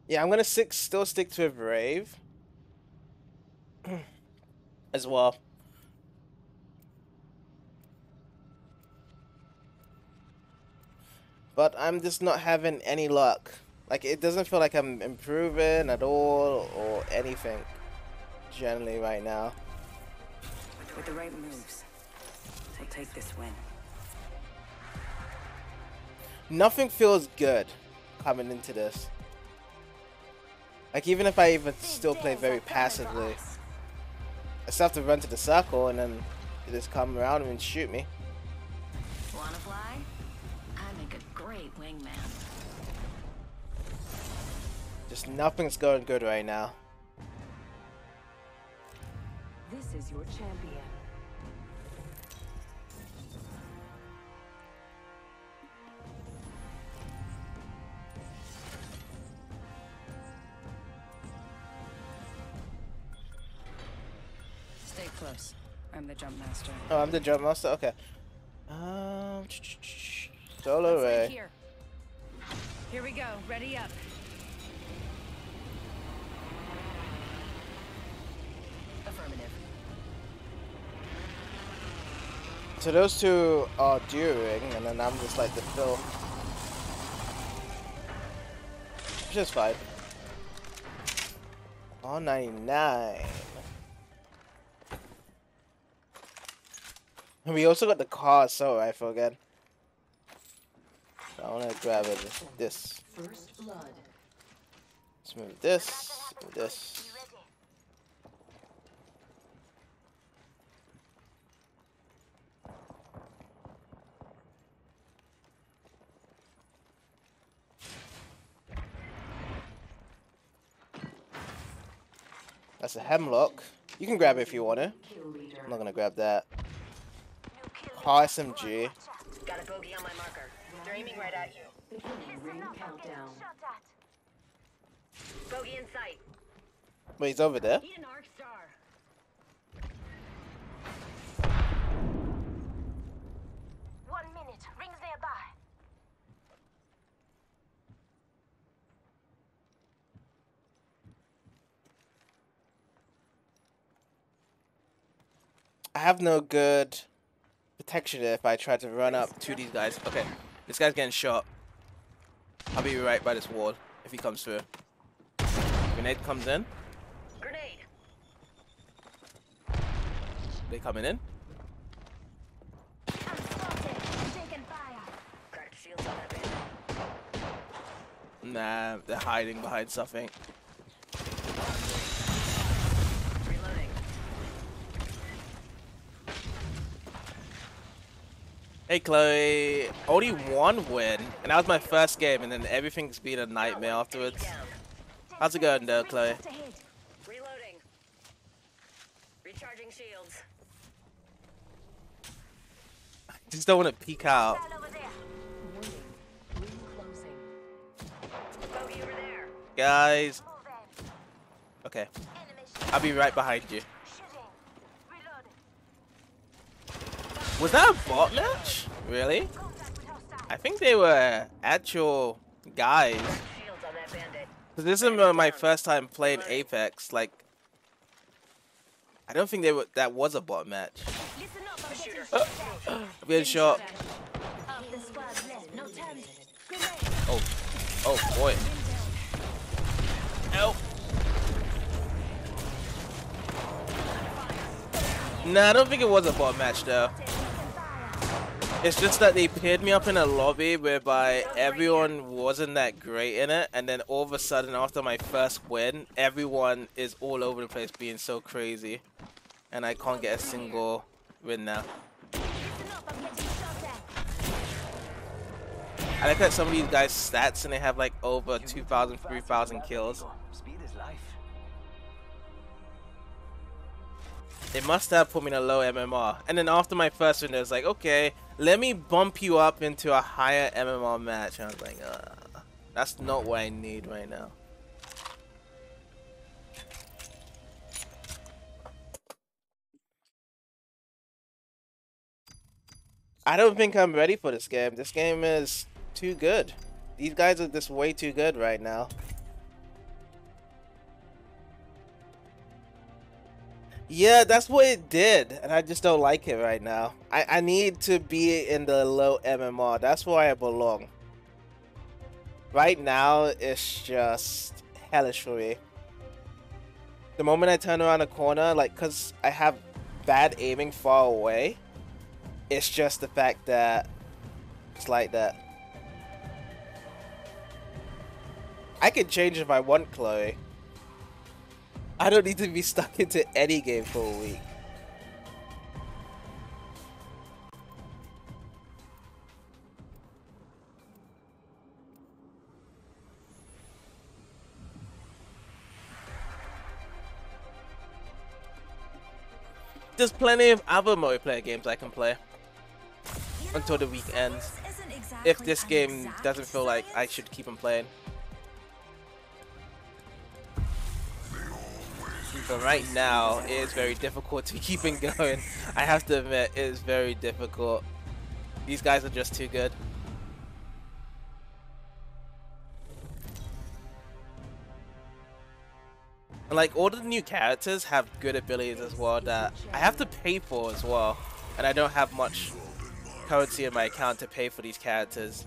Speaker 1: Yeah, I'm gonna still stick to a Brave as well. But I'm just not having any luck. Like, it doesn't feel like I'm improving at all or anything generally right now.
Speaker 7: With the right moves, we'll take this win.
Speaker 1: Nothing feels good coming into this. Like, even if I even still play very passively, I still have to run to the circle and then they just come around and shoot me.
Speaker 4: Wanna fly? I make a great wingman.
Speaker 1: Just nothing's going good right now.
Speaker 7: This is your champion.
Speaker 10: Stay close. I'm the jump master.
Speaker 1: Oh, I'm the jump master? Okay. Solo
Speaker 10: Let's
Speaker 1: Ray.
Speaker 10: head here. Here we go. Ready up.
Speaker 5: Affirmative.
Speaker 1: So those two are during, and then I'm just like the fill. Which is fine. R99. And we also got the car assault rifle again. So I want to grab it. This.
Speaker 7: First blood.
Speaker 1: Let's move this. Move this. That's a hemlock. You can grab it if you want to. I'm not gonna grab that. Car SMG.
Speaker 5: Got a bogey on my marker. They're aiming right at you.
Speaker 7: Ring countdown.
Speaker 5: Bogey in sight.
Speaker 1: Wait, he's over there.
Speaker 5: Need an arc star.
Speaker 2: One minute. Rings nearby.
Speaker 1: I have no good protection if I try to run up to these guys. Okay, this guy's getting shot. I'll be right by this wall if he comes through. Grenade comes in.
Speaker 5: Grenade.
Speaker 1: They coming in.
Speaker 2: I'm spotted. Taking fire.
Speaker 5: Cracked shields on that man.
Speaker 1: Nah, they're hiding behind something.
Speaker 5: Reloading.
Speaker 1: Hey Chloe, only one win, and that was my first game, and then everything's been a nightmare afterwards. How's it going though, Chloe?
Speaker 5: Reloading. Recharging shields.
Speaker 1: Just don't want to peek out.
Speaker 2: Stand over there.
Speaker 7: Warning. Ring closing.
Speaker 5: Bogey over there.
Speaker 1: Guys.
Speaker 2: Move in.
Speaker 1: Okay,
Speaker 2: Enemy
Speaker 1: I'll be right behind you.
Speaker 2: shooting. Reloading.
Speaker 1: Was that a bot match? Really? I think they were actual guys.
Speaker 5: Shields on that bandit.
Speaker 1: This is my first time playing Apex. Like, I don't think that was a bot match.
Speaker 4: Listen up, I'm
Speaker 1: I'm getting shot.
Speaker 4: Half the squad's left, no time. Grenade.
Speaker 1: Oh boy. Help. Nah, I don't think it was a bot match though. It's just that they paired me up in a lobby whereby everyone wasn't that great in it, and then all of a sudden after my first win, everyone is all over the place being so crazy, and I can't get a single win now.
Speaker 4: Listen up, I'm getting shot at.
Speaker 1: I look at some of these guys' stats and they have like over 2,000, 3,000 kills.
Speaker 8: Speed is life.
Speaker 1: They must have put me in a low MMR. And then after my first win, it was like, okay, let me bump you up into a higher MMR match. And I was like, that's not what I need right now. I don't think I'm ready for this game. This game is too good. These guys are just way too good right now. Yeah, that's what it did, and I just don't like it right now. I need to be in the low MMR. That's where I belong. Right now, it's just hellish for me. The moment I turn around a corner, like, because I have bad aiming far away, it's just the fact that it's like that. I can change if I want, Chloe. I don't need to be stuck into any game for a week. There's plenty of other multiplayer games I can play until the week ends. If this game doesn't feel like I should keep on playing. But right now, it is very difficult to keep it going. I have to admit, it is very difficult. These guys are just too good. And like, all the new characters have good abilities as well that I have to pay for as well. And I don't have much currency in my account to pay for these characters.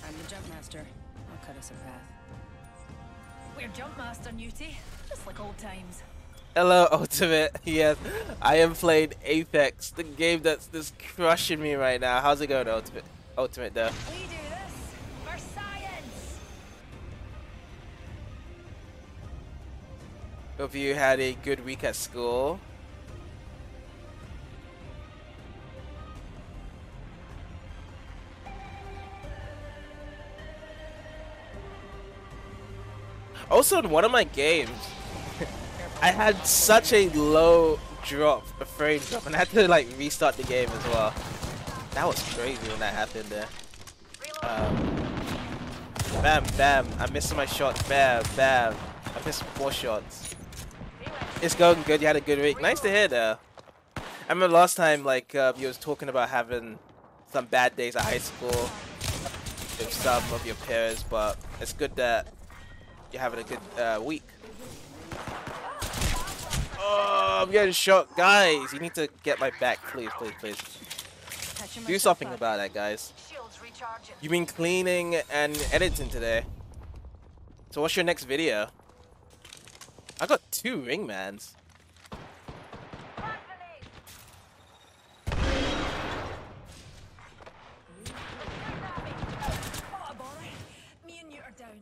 Speaker 7: I'm the jump master. I'll cut us a path.
Speaker 10: We're Jumpmaster, Newty. Just like old times.
Speaker 1: Hello, Ultimate. Yes, I am playing Apex, the game that's just crushing me right now. How's it going, Ultimate? Ultimate, though.
Speaker 4: We do this for science.
Speaker 1: Hope you had a good week at school. Also, in one of my games, I had such a low drop, a frame drop, and I had to like restart the game as well. That was crazy when that happened there. Bam, bam, I'm missing my shots. Bam, bam, I missed 4 shots. It's going good. You had a good week. Nice to hear, though. I remember last time, like, you was talking about having some bad days at high school with some of your peers, but it's good that you're having a good week. Oh, I'm getting shot. Guys, you need to get my back, please, please, please. Do something about that, guys. You've been cleaning and editing today. So what's your next video? I got 2 ringmans.
Speaker 10: Me and you are down.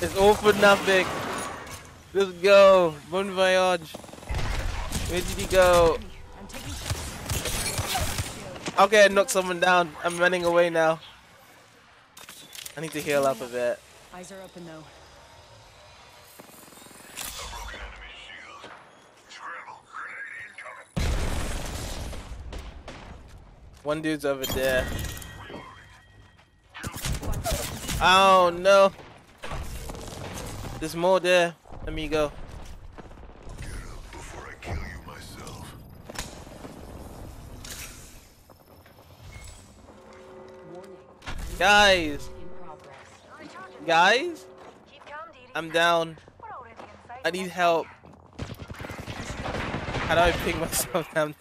Speaker 1: It's all for nothing. Let's go. Bon voyage. Where did he go? Okay, I knocked someone down. I'm running away now. I need to heal up a bit.
Speaker 7: Eyes are open though.
Speaker 1: One dude's over there. Oh no. There's more there. amigo.
Speaker 3: Get up before I kill you myself.
Speaker 1: Guys. Guys?
Speaker 2: Keep calm, Dee Dee.
Speaker 1: I'm down.
Speaker 2: We're already inside.
Speaker 1: I need help. How do I pick myself down?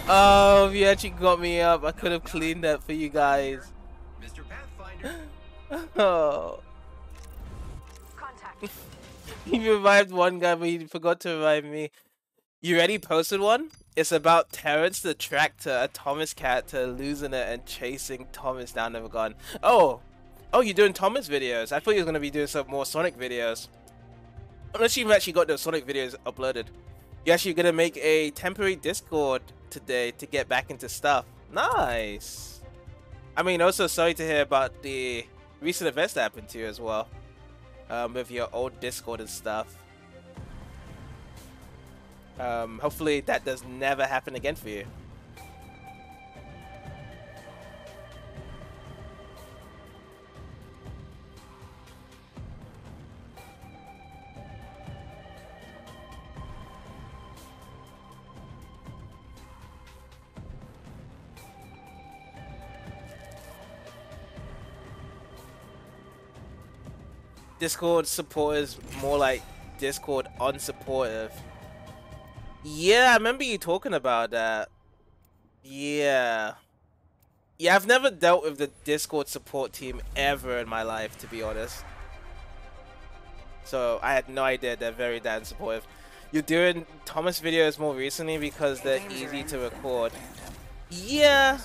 Speaker 1: Oh, you actually got me up. I could have cleaned that for you guys.
Speaker 6: Mr. Pathfinder.
Speaker 1: Oh.
Speaker 2: Contact.
Speaker 1: You revived one guy, but you forgot to revive me. You already posted one? It's about Terrence the Tractor, a Thomas character, losing it and chasing Thomas down Evergarden. Oh! Oh, you're doing Thomas videos. I thought you were going to be doing some more Sonic videos. Unless you've actually got those Sonic videos uploaded. You're actually going to make a temporary Discord today to get back into stuff. Nice! I mean, also sorry to hear about the recent events that happened to you as well. With your old Discord and stuff. Hopefully that does never happen again for you. Discord support is more like Discord unsupportive. Yeah, I remember you talking about that. Yeah. Yeah, I've never dealt with the Discord support team ever in my life, to be honest. So I had no idea they're very damn supportive. You're doing Thomas videos more recently because they're easy to record. Yeah.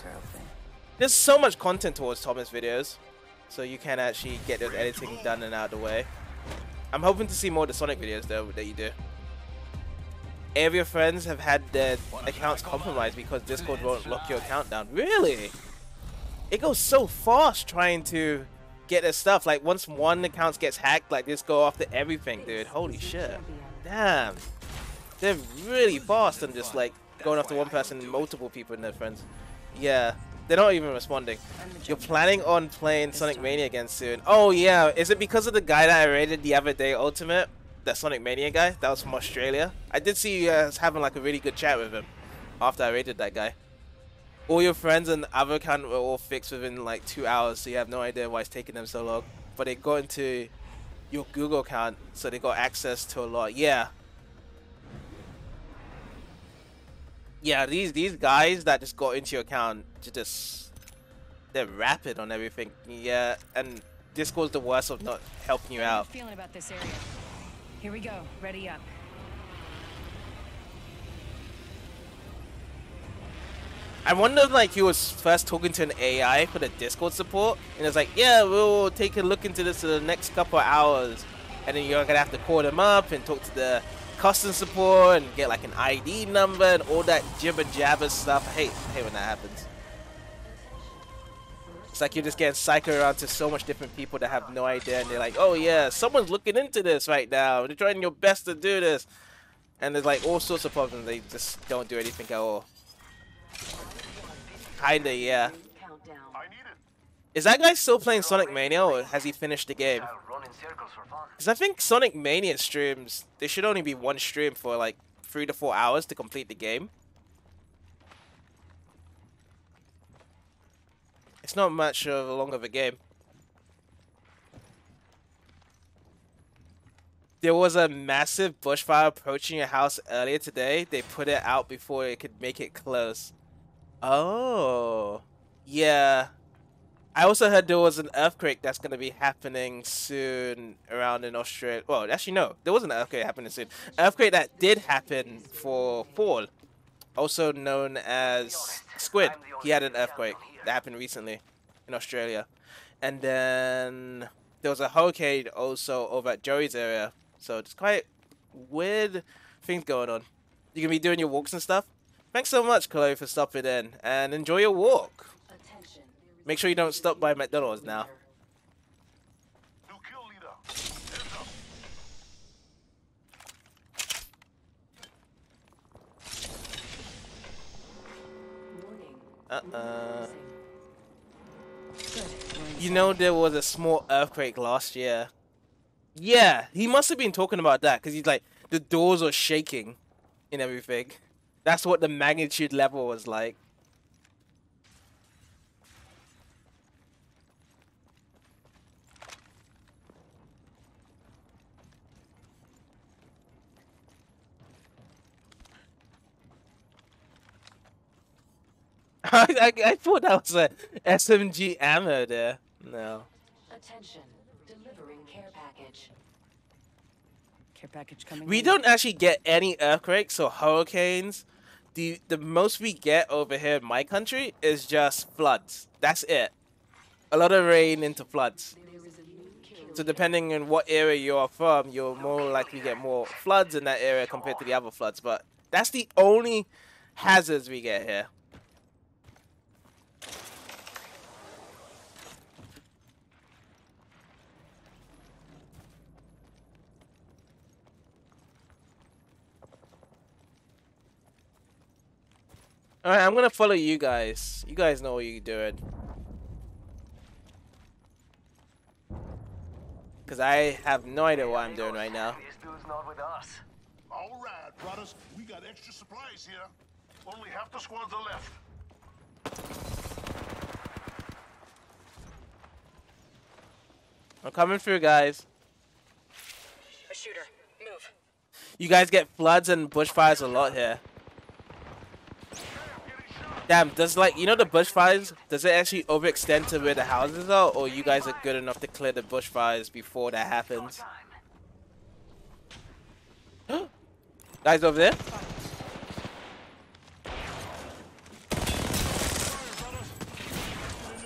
Speaker 1: There's so much content towards Thomas videos. So you can actually get the editing done and out of the way. I'm hoping to see more of the Sonic videos though that you do. Any of your friends have had their accounts compromised because Discord won't lock your account down. Really? It goes so fast trying to get their stuff. Like once one account gets hacked, like just go after everything, dude. Holy shit. Damn. They're really fast and just like going after one person and multiple people and their friends. Yeah. They're not even responding. You're planning on playing Sonic Mania again soon. Oh yeah, is it because of the guy that I raided the other day, Ultimate? That Sonic Mania guy? That was from Australia. I did see you guys having like a really good chat with him after I raided that guy. All your friends and other account were all fixed within like 2 hours, so you have no idea why it's taking them so long. But they got into your Google account, so they got access to a lot. Yeah. Yeah, these guys that just got into your account, they're rapid on everything. Yeah, and Discord's the worst of not helping you out.
Speaker 10: How are you feeling about this area? Here we go. Ready up.
Speaker 1: I wonder, like, he was first talking to an AI for the Discord support, and it's like, yeah, we'll take a look into this in the next couple of hours, and then you're gonna have to call them up and talk to the custom support and get like an ID number and all that jibber jabber stuff. I hate when that happens. It's like you're just getting psyched around to so much different people that have no idea, and they're like, oh yeah, someone's looking into this right now. They're trying your best to do this. And there's like all sorts of problems. They just don't do anything at all. Kinda, yeah. Is that guy still playing Sonic Mania, or has he finished the game? Because I think Sonic Mania streams, there should only be one stream for like 3 to 4 hours to complete the game. It's not much of a long of a game. There was a massive bushfire approaching your house earlier today. They put it out before it could make it close. Oh, yeah. I also heard there was an earthquake that's going to be happening soon around in Australia. Well, actually, no. There wasn't an earthquake happening soon. An earthquake that did happen for fall, also known as Squid. He had an earthquake that happened recently in Australia. And then there was a hurricane also over at Joey's area. So it's quite weird things going on. You can be doing your walks and stuff. Thanks so much, Chloe, for stopping in. And enjoy your walk. Make sure you don't stop by McDonald's now. You know there was a small earthquake last year Yeah, he must have been talking about that because he's like the doors are shaking and everything. That's what the magnitude level was like. I thought that was a SMG ammo there. No.
Speaker 7: Attention, delivering care package.
Speaker 10: Care package coming
Speaker 1: We
Speaker 10: in.
Speaker 1: don't actually get any earthquakes or hurricanes. The most we get over here in my country is just floods. That's it. A lot of rain into floods. So depending on what area you are from, you're more likely to get more floods in that area compared to the other floods. But that's the only hazards we get here. Alright, I'm gonna follow you guys. You guys know what you're doing. Because I have no idea what I'm doing right now.
Speaker 8: This dude's not with us.
Speaker 3: All right, brothers. We got extra supplies here. Only half the squads are left.
Speaker 1: I'm coming through, guys.
Speaker 5: A shooter. Move.
Speaker 1: You guys get floods and bushfires a lot here. Damn, does like, you know the bushfires, does it actually overextend to where the houses are, or you guys are good enough to clear the bushfires before that happens? Guys over there?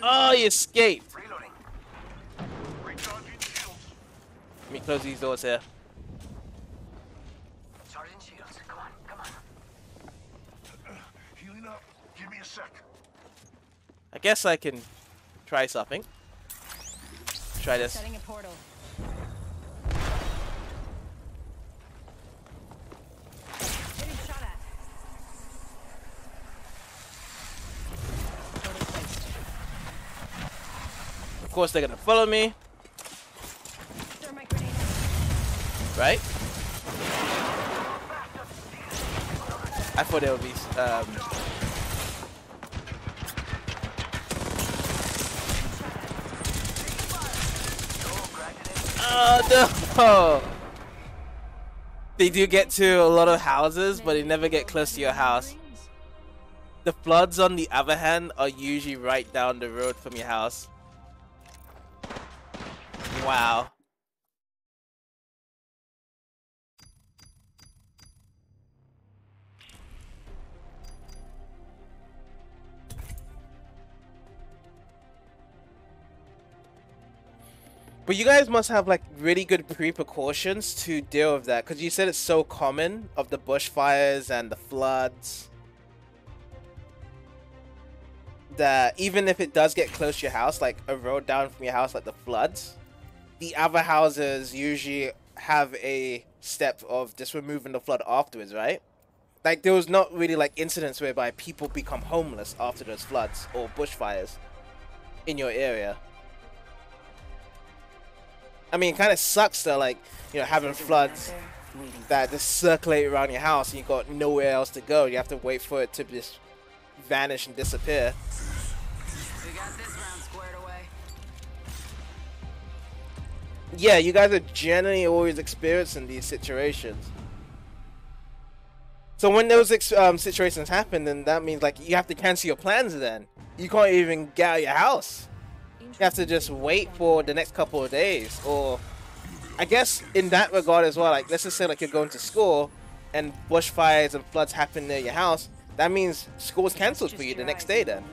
Speaker 1: Oh, you escaped!
Speaker 8: Reloading.
Speaker 3: Recharging shields.
Speaker 1: Let me close these doors here.
Speaker 8: Sergeant Shields, come on, come on.
Speaker 3: Healing up. Give me a sec.
Speaker 1: I guess I can try something. Try this.
Speaker 10: Setting a portal. Getting shot at. Portal placed.
Speaker 1: Of course they're gonna follow me,
Speaker 10: Thermite grenade.
Speaker 1: right? I thought they would be, Oh no! They do get to a lot of houses, but they never get close to your house. The floods, on the other hand, are usually right down the road from your house. Wow. But you guys must have like really good precautions to deal with that, because you said it's so common of the bushfires and the floods that even if it does get close to your house, like a road down from your house, like the floods, the other houses usually have a step of just removing the flood afterwards, right? Like there was not really like incidents whereby people become homeless after those floods or bushfires in your area. I mean, it kind of sucks though, like, you know, having floods that just circulate around your house and you got nowhere else to go. You have to wait for it to just vanish and disappear.
Speaker 7: We got this round squared away.
Speaker 1: Yeah, you guys are generally always experiencing these situations. So when those situations happen, then that means like you have to cancel your plans then. You can't even get out of your house. You have to just wait for the next couple of days, or I guess in that regard as well, like let's just say like you're going to school and bushfires and floods happen near your house, that means school's cancelled for you the next day then.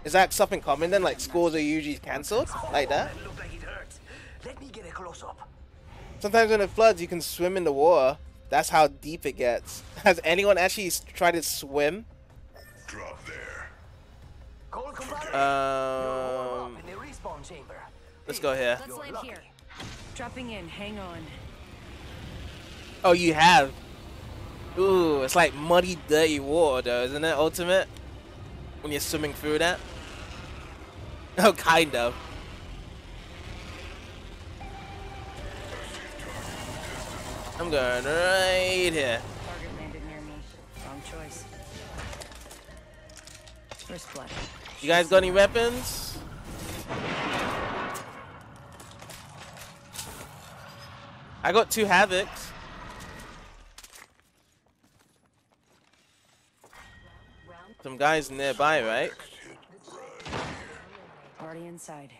Speaker 1: Is that something common then, like schools are usually cancelled like that?
Speaker 8: Look like it hurts. Let me get a close up.
Speaker 1: Sometimes when it floods you can swim in the water, that's how deep it gets. Has anyone actually tried to swim?
Speaker 3: Drop there.
Speaker 8: Cole, compadre. In the respawn chamber.
Speaker 1: Let's go here.
Speaker 10: Let's land here. Dropping in. Hang on.
Speaker 1: Oh, you have? Ooh, it's like muddy, dirty water though, isn't it, Ultimate? When you're swimming through that? Oh, kind of. I'm going right here.
Speaker 7: Target landed near me. Wrong choice. First blood.
Speaker 1: You guys got any weapons? I got 2 Havocs. Some guys nearby, right?
Speaker 7: Party inside.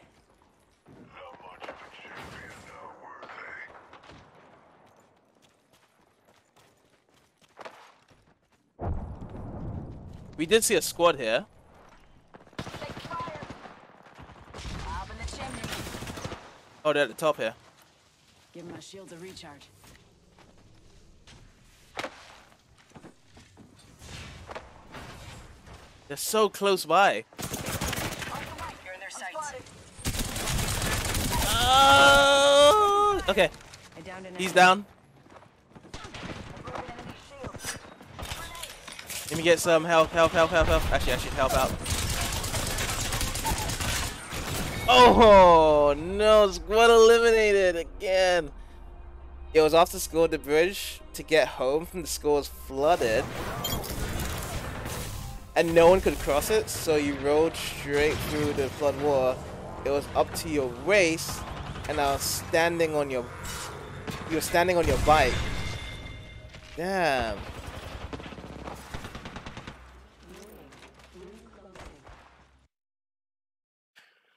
Speaker 1: We did see a squad here. Oh, they're at the top here.
Speaker 7: Give my shields a recharge.
Speaker 1: They're so close by.
Speaker 7: You're in their sights.
Speaker 1: Oh! Okay,
Speaker 7: I downed an
Speaker 1: he's
Speaker 7: enemy.
Speaker 1: down. Let me get some help. Actually, I should help out. Oh no, squad eliminated again. It was after school, the bridge to get home from the school was flooded. And no one could cross it, so you rode straight through the flood water. It was up to your waist, and I was standing on your... You were standing on your bike. Damn.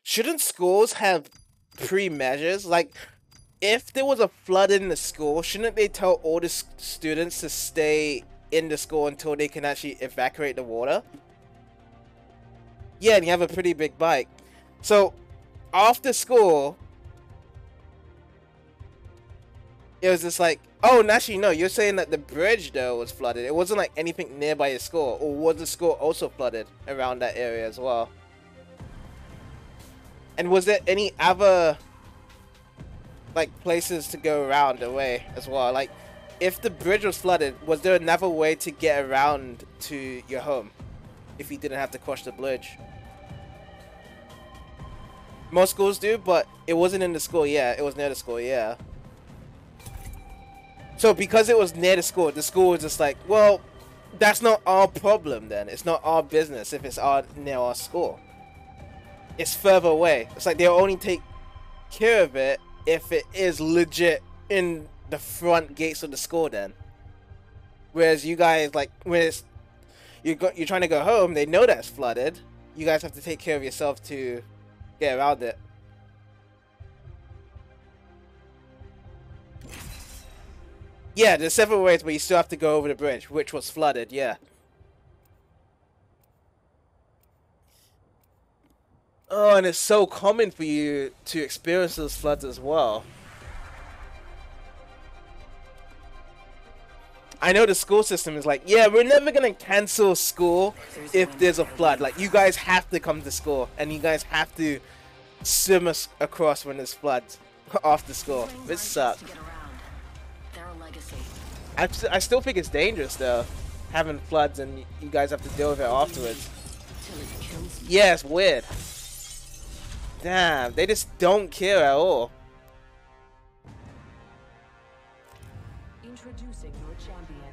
Speaker 1: Shouldn't schools have pre-measures? Like, if there was a flood in the school, shouldn't they tell all the students to stay in the school until they can actually evacuate the water? Yeah, and you have a pretty big bike. So, after school, it was just like, oh, and actually, no, you're saying that the bridge, though, was flooded. It wasn't like anything nearby your school. Or was the school also flooded around that area as well? And was there any other, like, places to go around away as well? Like, if the bridge was flooded, was there another way to get around to your home if you didn't have to cross the bridge? Most schools do, but it wasn't in the school, yeah. It was near the school, yeah. So because it was near the school was just like, well, that's not our problem then. It's not our business if it's near our school. It's further away. It's like they'll only take care of it if it is legit in the front gates of the school then. Whereas you guys, like, when you're trying to go home, they know that's flooded. You guys have to take care of yourself to get around it. Yeah, there's several ways, but you still have to go over the bridge, which was flooded, yeah. Oh, and it's so common for you to experience those floods as well. I know the school system is like, yeah, we're never gonna cancel school if there's a flood. Like, you guys have to come to school, and you guys have to swim across when there's floods after school. It sucks. I still think it's dangerous though, having floods and you guys have to deal with it afterwards. Yeah, it's weird. Damn, they just don't care at all.
Speaker 7: Introducing your champion.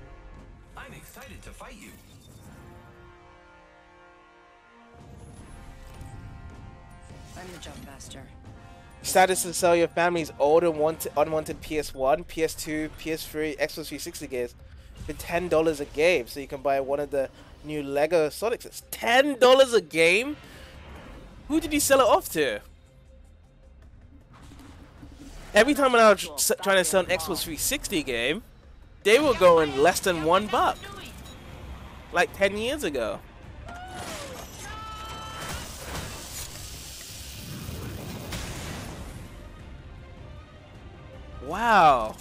Speaker 6: I'm excited to fight you.
Speaker 7: I'm the jump master.
Speaker 1: Status to sell your family's old and unwanted PS1, PS2, PS3, Xbox 360 games for $10 a game, so you can buy one of the new Lego Sonic sets. $10 a game? Who did he sell it off to? Every time when I was trying to sell an Xbox 360 game, they were going less than $1. Like 10 years ago. Wow.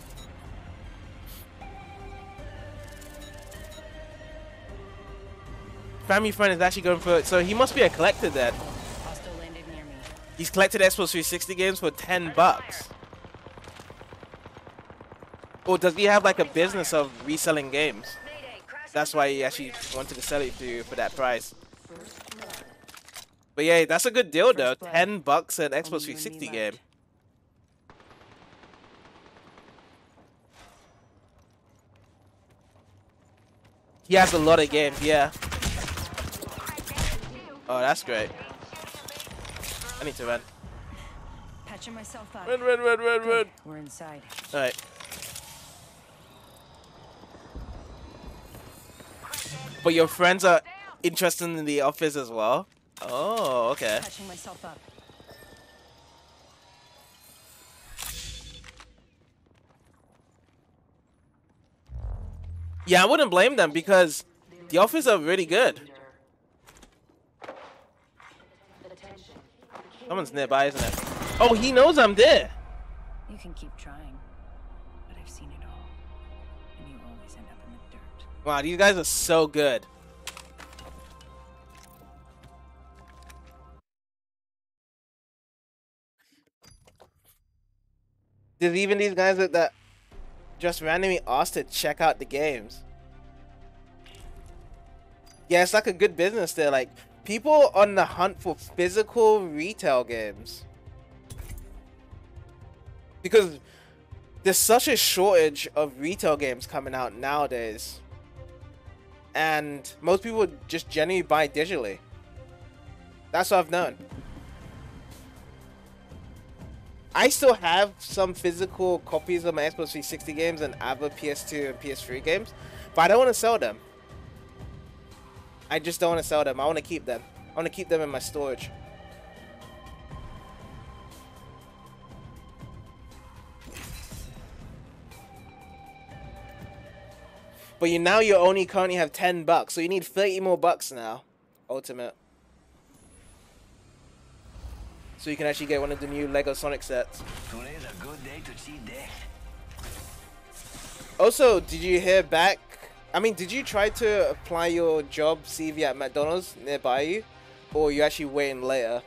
Speaker 1: Family friend is actually going for it, so he must be a collector then.
Speaker 7: Hostile landed near me.
Speaker 1: He's collected Xbox 360 games for $10. Or does he have like a business of reselling games? That's why he actually wanted to sell it to you for that price. But yeah, that's a good deal though. $10 an Xbox 360 game. He has a lot of games, yeah. Oh, that's great. I need to run.
Speaker 10: Patching myself up.
Speaker 1: Run.
Speaker 7: We're inside.
Speaker 1: Alright. But your friends are interested in the office as well? Oh, okay.
Speaker 10: Patching myself up.
Speaker 1: Yeah, I wouldn't blame them because the office are really good. Someone's nearby, isn't it? Oh, he knows I'm there.
Speaker 7: You can keep trying, but I've seen it all, and you always end up in the dirt.
Speaker 1: Wow, these guys are so good. There's even these guys that just randomly asked to check out the games. Yeah, it's like a good business there. Like, people on the hunt for physical retail games. Because there's such a shortage of retail games coming out nowadays. And most people just generally buy digitally. That's what I've known. I still have some physical copies of my Xbox 360 games and other PS2 and PS3 games, but I don't want to sell them. I just don't want to sell them. I want to keep them. I want to keep them in my storage. But now you only currently have $10, so you need 30 more bucks now. Ultimate. So you can actually get one of the new Lego Sonic sets.
Speaker 8: Today's a good day to cheat day.
Speaker 1: Also, did you hear back? I mean, did you try to apply your job CV at McDonald's nearby you? Or are you actually waiting later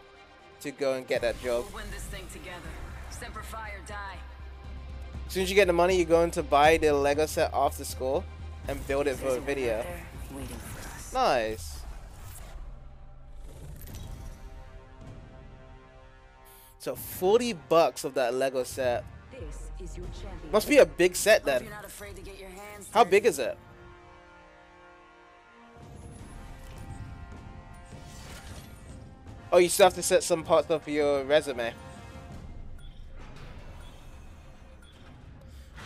Speaker 1: to go and get that job?
Speaker 7: We'll win this thing together. Semper Fi or die.
Speaker 1: As soon as you get the money, you're going to buy the Lego set after school and build it for a video.
Speaker 7: Waiting for us.
Speaker 1: Nice. So 40 bucks of that Lego set.
Speaker 7: This is your champion.
Speaker 1: Must be a big set then.
Speaker 7: You're not afraid to get your hands
Speaker 1: How
Speaker 7: dirty.
Speaker 1: big is it? Oh, you still have to set some parts up for your resume.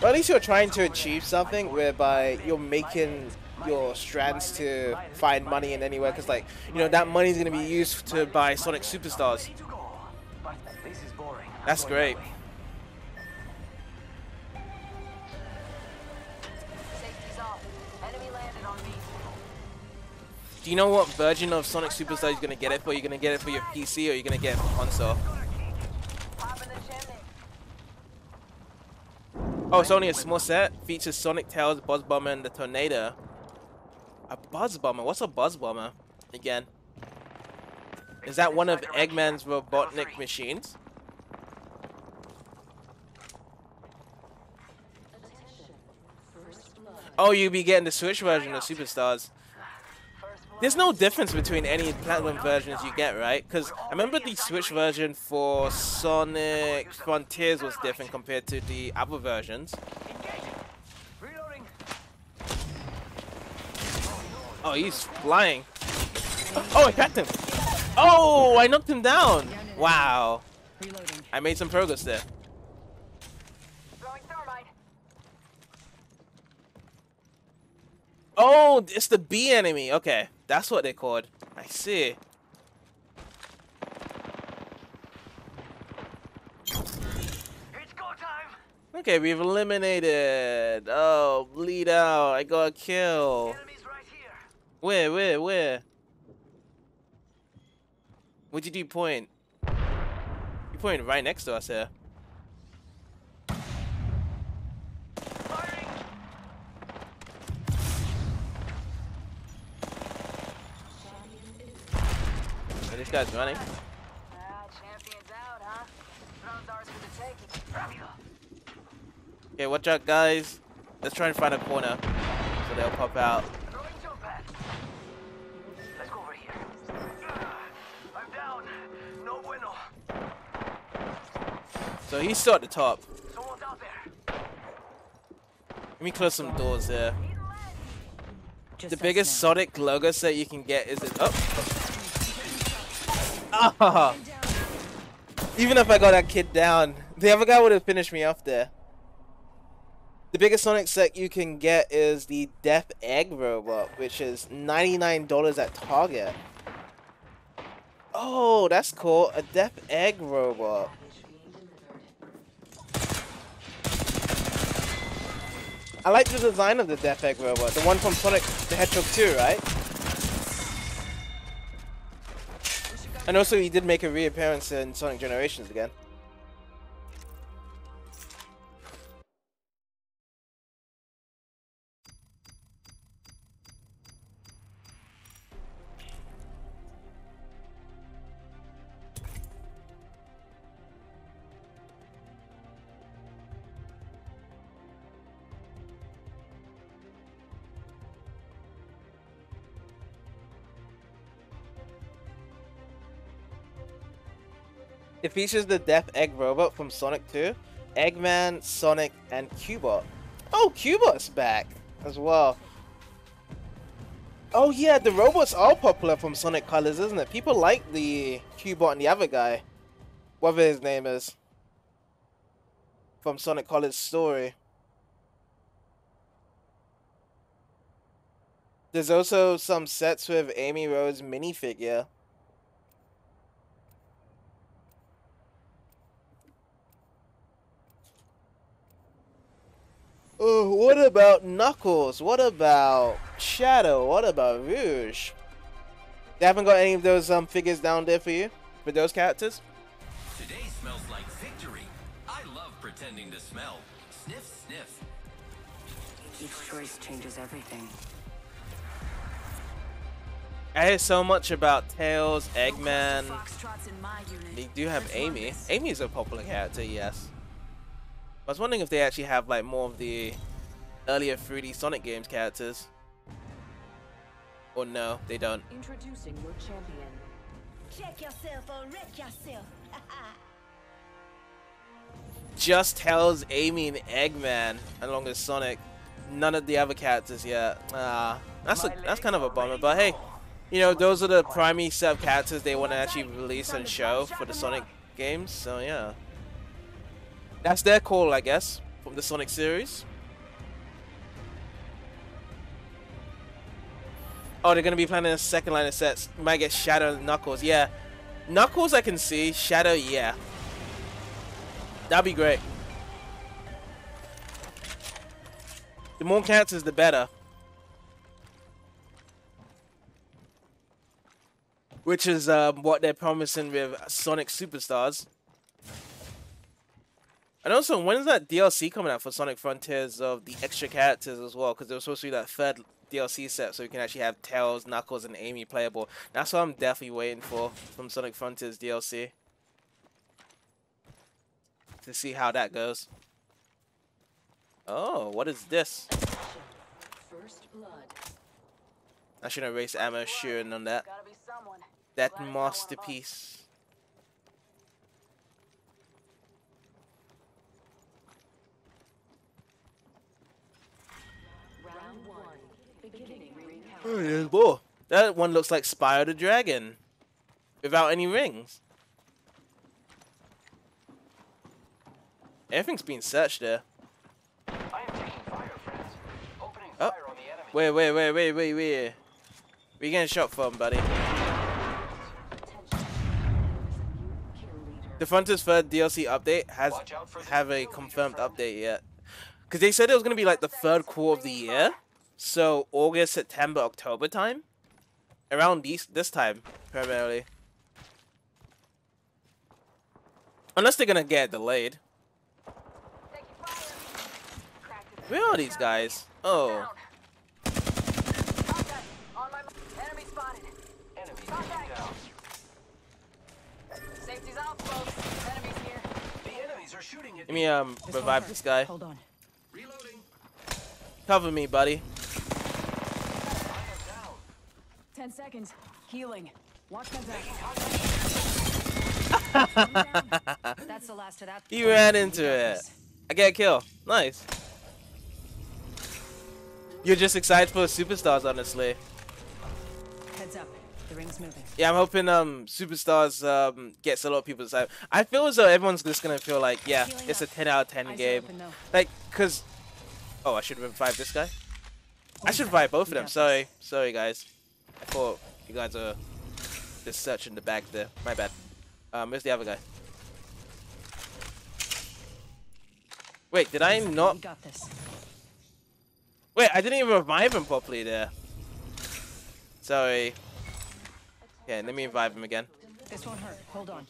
Speaker 1: Well, at least you're trying to achieve something whereby you're making your strands to find money in anywhere, because, like, you know, that money is going to be used to buy Sonic Superstars.
Speaker 8: But this is boring.
Speaker 1: That's great.
Speaker 7: Safety's off. Enemy landed on me.
Speaker 1: Do you know what version of Sonic Superstars you're going to get it for? You're going to get it for your PC or you're going to get it for console?
Speaker 7: Pop in the chimney.
Speaker 1: Oh, it's only a small set. Features Sonic, Tails, Buzz Bomber, and the Tornado. A Buzz Bomber? What's a Buzz Bomber? Again. Is that one of Eggman's Robotnik machines? Oh, you'll be getting the Switch version of Superstars. There's no difference between any Platinum versions you get, right? Because I remember the Switch version for Sonic Frontiers was different compared to the other versions.
Speaker 8: Reloading.
Speaker 1: Oh, he's flying. Oh, I cracked him. Oh, I knocked him down. Wow.
Speaker 10: Reloading.
Speaker 1: I made some progress there.
Speaker 7: Throwing thermite.
Speaker 1: Oh, it's the bee enemy. Okay, that's what they're called. I see.
Speaker 8: It's go time.
Speaker 1: Okay, we've eliminated. Oh, bleed out. I got a kill.
Speaker 8: Enemies right here.
Speaker 1: Where? Where did you point? You pointed right next to us here.
Speaker 8: Firing.
Speaker 1: Oh, this guy's running.
Speaker 7: Champion's out, huh? Throne's ours for the taking.
Speaker 1: Okay, watch out, guys. Let's try and find a corner so they'll pop out.
Speaker 8: Throwing jump pad. Let's go over here. I'm down. No bueno.
Speaker 1: So he's still at the top.
Speaker 8: Someone's out there.
Speaker 1: Let me close some doors there.
Speaker 7: Just
Speaker 1: The
Speaker 7: us
Speaker 1: biggest
Speaker 7: now.
Speaker 1: Sonic logo set you can get is it. Oh. Ah. Even if I got that kid down, the other guy would have finished me off there. The biggest Sonic set you can get is the Death Egg robot, which is $99 at Target. Oh, that's cool. A Death Egg robot. I like the design of the Death Egg robot. The one from Sonic the Hedgehog 2, right? And also he did make a reappearance in Sonic Generations again. It features the Death Egg robot from Sonic 2, Eggman, Sonic, and Cubot. Oh, Cubot's back as well. Oh yeah, the robots are popular from Sonic Colors, isn't it? People like the Cubot and the other guy, whatever his name is, from Sonic Colors story. There's also some sets with Amy Rose minifigure. Oh, what about Knuckles? What about Shadow? What about Rouge? They haven't got any of those figures down there for you? For those characters?
Speaker 6: Today smells like victory. I love pretending to smell. Sniff, sniff.
Speaker 7: Each choice changes everything.
Speaker 1: I hear so much about Tails, Eggman.
Speaker 7: Foxtrots in my unit.
Speaker 1: They do have Amy. Amy's a popular character, yes. I was wondering if they actually have like more of the earlier 3D Sonic games characters. Or no, they don't.
Speaker 5: Introducing your champion.
Speaker 4: Check yourself or wreck yourself.
Speaker 1: Just Tails, Amy, and Eggman, along with Sonic. None of the other characters yet. That's kind of a bummer. But hey, you know, those are the primary set of characters they want to actually release and show for the Sonic games. So yeah, that's their call, I guess, from the Sonic series. Oh, they're gonna be planning a second line of sets. You might get Shadow and Knuckles. Yeah, Knuckles I can see. Shadow, yeah, that'd be great. The more characters, the better. Which is what they're promising with Sonic Superstars. And also, when is that DLC coming out for Sonic Frontiers of the extra characters as well? Because there was supposed to be that third DLC set, so you can actually have Tails, Knuckles, and Amy playable. That's what I'm definitely waiting for from Sonic Frontiers DLC. To see how that goes. Oh, what is this?
Speaker 5: First blood.
Speaker 1: I should erase ammo shooting on that.
Speaker 5: Gotta be someone.
Speaker 1: That masterpiece.
Speaker 5: Round one. Beginning ring count.
Speaker 1: Oh, there's more. That one looks like Spyro the Dragon. Without any rings. Everything's been searched there.
Speaker 8: I am taking fire, friends. Opening
Speaker 1: Oh.
Speaker 8: fire on the enemy.
Speaker 1: Wait. Where you getting shot from, buddy? The Frontiers third DLC update has have a confirmed update yet. Because they said it was going to be like the third quarter of the year. So August, September, October time. Around this time, primarily. Unless they're going to get delayed. Where are these guys? Oh.
Speaker 5: Enemy spotted.
Speaker 8: Enemy taken down.
Speaker 5: Safety's out, folks. Enemies here.
Speaker 8: The enemies are shooting at
Speaker 1: Let me revive this guy.
Speaker 7: Hold on.
Speaker 6: Reloading.
Speaker 1: Cover me, buddy.
Speaker 10: 10 seconds. Healing. Watch my back.
Speaker 7: That's the last of that.
Speaker 1: He ran into it. I get a kill. Nice. You're just excited for Superstars, honestly.
Speaker 7: Heads up. The ring's moving.
Speaker 1: Yeah, I'm hoping Superstars gets a lot of people excited. I feel as though everyone's just gonna feel like, yeah, it's a 10 out of 10 game. Like, cause oh, I should revive this guy. I should revive both of them. Sorry guys. I thought you guys are just searching the bag there. My bad. Where's the other guy? Wait, did I not?
Speaker 7: We got this.
Speaker 1: Wait, I didn't even revive him properly there. Sorry. Okay, let me revive him again.
Speaker 7: This won't hurt. Hold on.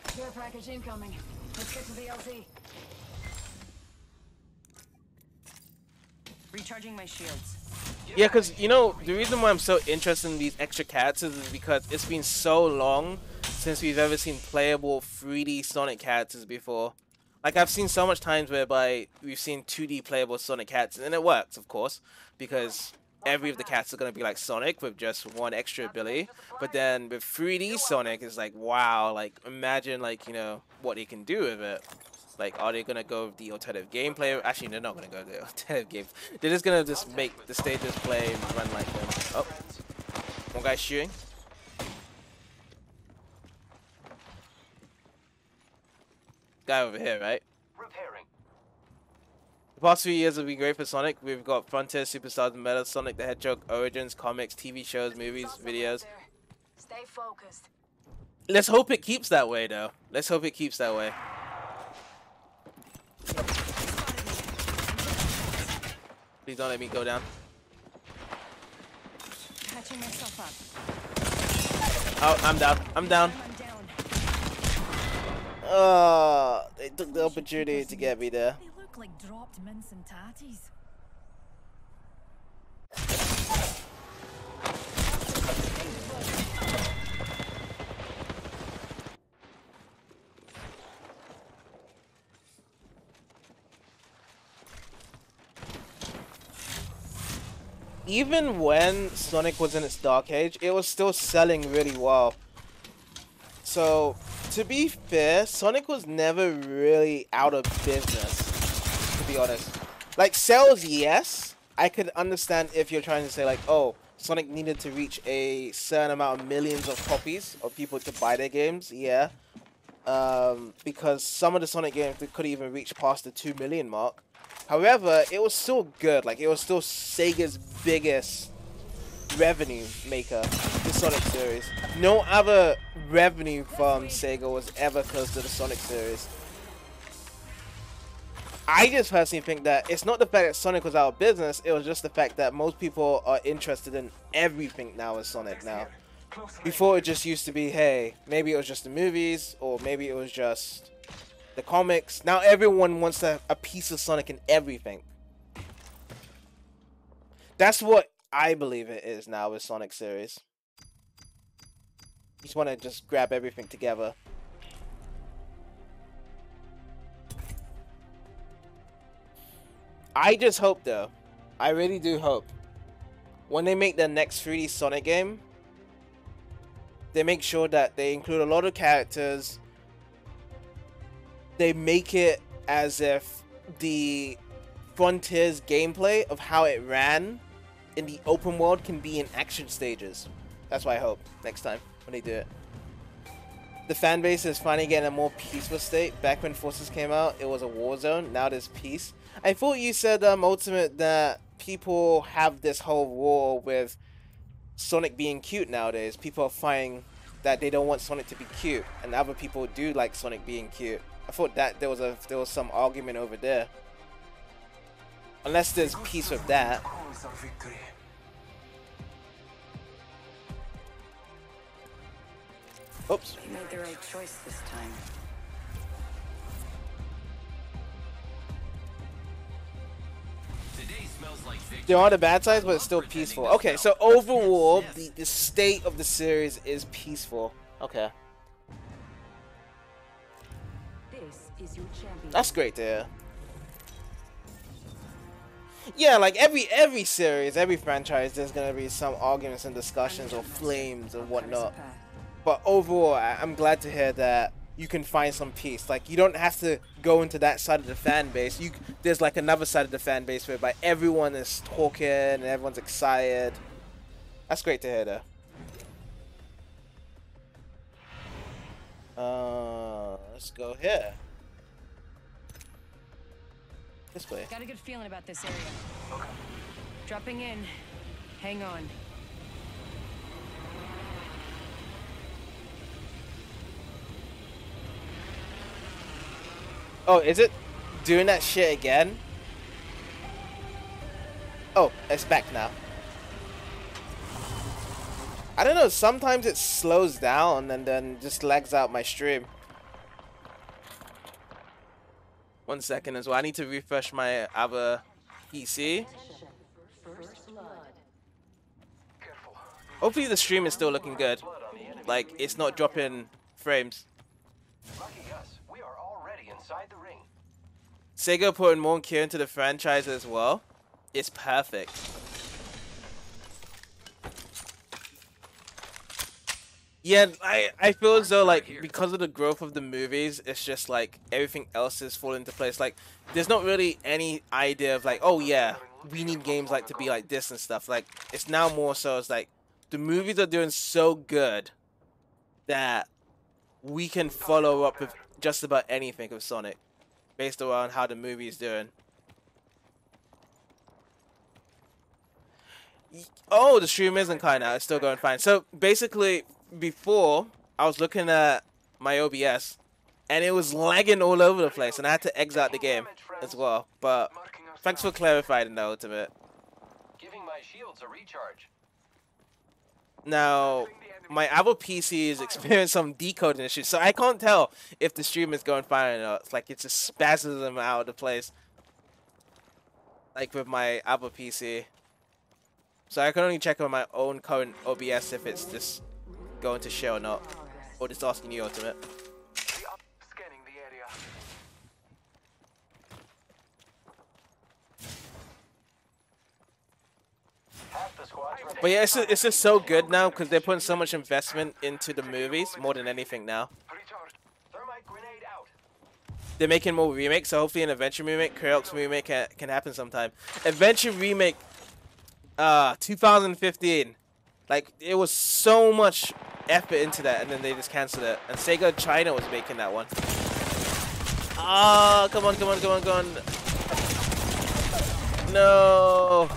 Speaker 10: Care package incoming. Let's get to the LZ.
Speaker 7: Recharging my shields.
Speaker 1: Yeah, because, you know, the reason why I'm so interested in these extra characters is because it's been so long since we've ever seen playable 3D Sonic characters before. Like, I've seen so much times whereby we've seen 2D playable Sonic characters, and it works, of course, because every of the cats are going to be like Sonic with just one extra ability. But then with 3D Sonic, it's like, wow, like, imagine, like, you know, what they can do with it. Like, are they going to go with the alternative gameplay? Actually, they're not going to go with the alternative game. They're just going to just make the stages play and run like them. Oh, one guy's shooting. Guy over here, right?
Speaker 8: Repairing.
Speaker 1: The past few years have been great for Sonic. We've got Frontier, Superstars, Meta, Sonic the Hedgehog, Origins, comics, TV shows, movies, videos.
Speaker 10: Stay focused.
Speaker 1: Let's hope it keeps that way, though. Let's hope it keeps that way. Please don't let me go down.
Speaker 7: Catching myself up.
Speaker 1: Oh, I'm down. I'm down.
Speaker 7: I'm down.
Speaker 1: They took the opportunity to get me there.
Speaker 10: They look like dropped mince and tatties.
Speaker 1: Even when Sonic was in its dark age, it was still selling really well. So, to be fair, Sonic was never really out of business, to be honest. Like, sales, yes. I could understand if you're trying to say, like, oh, Sonic needed to reach a certain amount of millions of copies of people to buy their games, yeah. Because some of the Sonic games could even reach past the 2 million mark. However, it was still good. Like, it was still Sega's biggest revenue maker, the Sonic series. No other revenue from Sega was ever close to the Sonic series. I just personally think that it's not the fact that Sonic was out of business, it was just the fact that most people are interested in everything now with Sonic now. Before it just used to be, hey, maybe it was just the movies, or maybe it was just the comics. Now everyone wants to have a piece of Sonic in everything. That's what I believe it is now with Sonic series. You just want to just grab everything together. I just hope though, I really do hope, when they make their next 3D Sonic game, they make sure that they include a lot of characters. They make it as if the Frontiers gameplay of how it ran in the open world can be in action stages. That's what I hope next time when they do it. The fan base is finally getting a more peaceful state. Back when Forces came out, it was a war zone. Now there's peace. I thought you said, Ultimate, that people have this whole war with Sonic being cute nowadays. People are finding that they don't want Sonic to be cute, and other people do like Sonic being cute. I thought that there was some argument over there. Unless there's peace with that. Oops.
Speaker 7: They made the right choice this time.
Speaker 6: Today smells like victory.
Speaker 1: There are the bad sides, but it's still peaceful. Okay, so overall, the state of the series is peaceful. Okay.
Speaker 7: This is your champion.
Speaker 1: That's great to hear. Yeah, like every series, every franchise, there's gonna be some arguments and discussions or flames and whatnot. But overall, I'm glad to hear that you can find some peace. Like, you don't have to go into that side of the fan base. There's like another side of the fan base whereby everyone is talking and everyone's excited. That's great to hear, though. Let's go here. This way.
Speaker 7: Got a good feeling about this area. Okay. Dropping in. Hang on.
Speaker 1: Oh, is it doing that shit again? Oh, it's back now. I don't know, sometimes it slows down and then just lags out my stream. 1 second as well. I need to refresh my other PC. Hopefully the stream is still looking good. Like, it's not dropping frames. Sega putting more care into the franchise as well. It's perfect. Yeah, I feel as though, like, because of the growth of the movies, it's just like everything else is falling into place. Like, there's not really any idea of like, oh yeah, we need games like to be like this and stuff. Like, it's now more so it's like the movies are doing so good that we can follow up with just about anything with Sonic based around how the movie is doing. Oh, the stream isn't kind of, it's still going fine. So basically, before I was looking at my OBS and it was lagging all over the place and I had to exit out the game as well. But thanks for clarifying the ultimate.
Speaker 8: Giving my shields a recharge.
Speaker 1: Now, my other PC is experiencing some decoding issues, so I can't tell if the stream is going fine or not. It's like it's just spasms out of the place, like with my other PC. So I can only check on my own current OBS if it's just going to share or not, or just asking you ultimate.
Speaker 3: Scanning the area.
Speaker 1: But yeah, it's just so good now because they're putting so much investment into the movies more than anything now. They're making more remakes, so hopefully an Adventure remake, Kratos remake can happen sometime. Adventure remake, 2015. Like, it was so much effort into that, and then they just canceled it. And Sega China was making that one. Ah, come on, come on, come on, come on. No.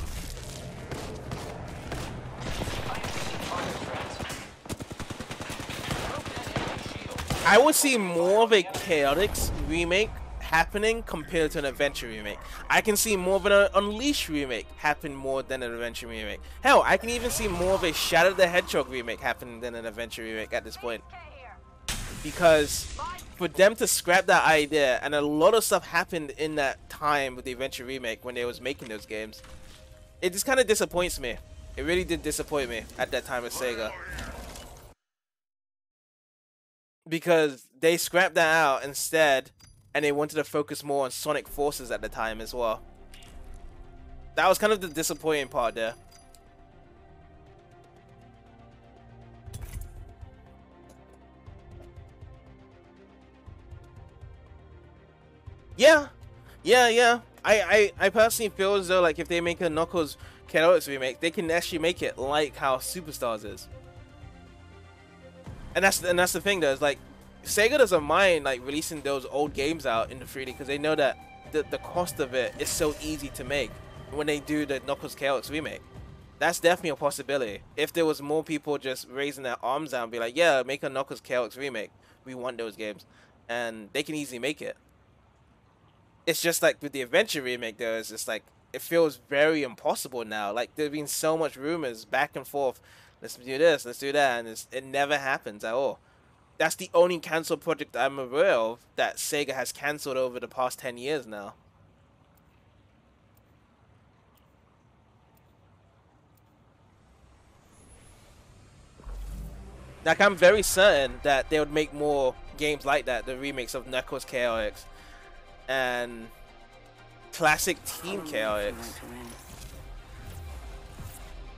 Speaker 1: I would see more of a Chaotix remake happening compared to an Adventure remake. I can see more of an Unleashed remake happen more than an Adventure remake. Hell, I can even see more of a Shadow the Hedgehog remake happening than an Adventure remake at this point. Because for them to scrap that idea, and a lot of stuff happened in that time with the Adventure remake when they was making those games, it just kind of disappoints me. It really did disappoint me at that time with Sega. Because they scrapped that out instead, and they wanted to focus more on Sonic Forces at the time as well. That was kind of the disappointing part there. Yeah. I personally feel as though, like, if they make a Knuckles Chaotix remake, they can actually make it like how Superstars is. And that's the thing though, is like Sega doesn't mind like releasing those old games out in the 3D because they know that the cost of it is so easy to make when they do the Knuckles Chaotix remake. That's definitely a possibility. If there was more people just raising their arms out and be like, yeah, make a Knuckles Chaotix remake. We want those games. And they can easily make it. It's just like with the Adventure remake though, it's just like, it feels very impossible now. Like there's been so much rumors back and forth. Let's do this, let's do that, and it never happens at all. That's the only cancelled project I'm aware of that Sega has cancelled over the past 10 years now. Like, I'm very certain that they would make more games like that, the remakes of Knuckles Chaotix and classic Team Chaotix.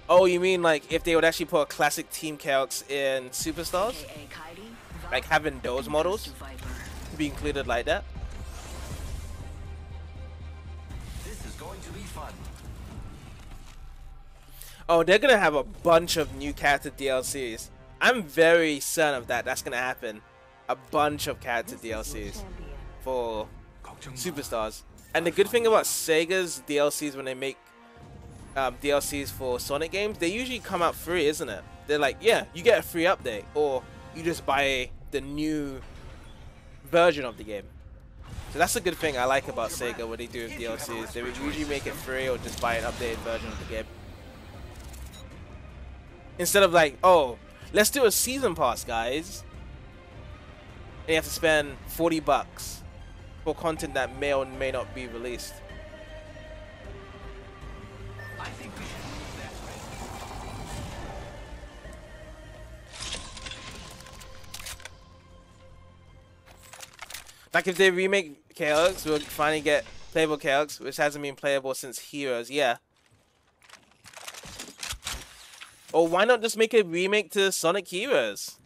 Speaker 1: Oh, you mean like if they would actually put a classic Team Chaotix in Superstars? like having those models to be included like that.
Speaker 6: This is going to be fun.
Speaker 1: Oh, they're gonna have a bunch of new character DLCs. I'm very certain of that. That's gonna happen. A bunch of character DLCs for Superstars. And the good thing about Sega's DLCs when they make DLCs for Sonic games, they usually come out free, isn't it? They're like, yeah, you get a free update, or you just buy the new version of the game. So that's a good thing I like about Sega when they do DLCs. They would usually make it free or just buy an updated version of the game. Instead of like, oh, let's do a season pass, guys. And you have to spend $40 for content that may or may not be released.
Speaker 6: I think we should move that way.
Speaker 1: Like if they remake Chaotix, we'll finally get playable Chaotix, which hasn't been playable since Heroes, yeah. Or why not just make a remake to Sonic Heroes?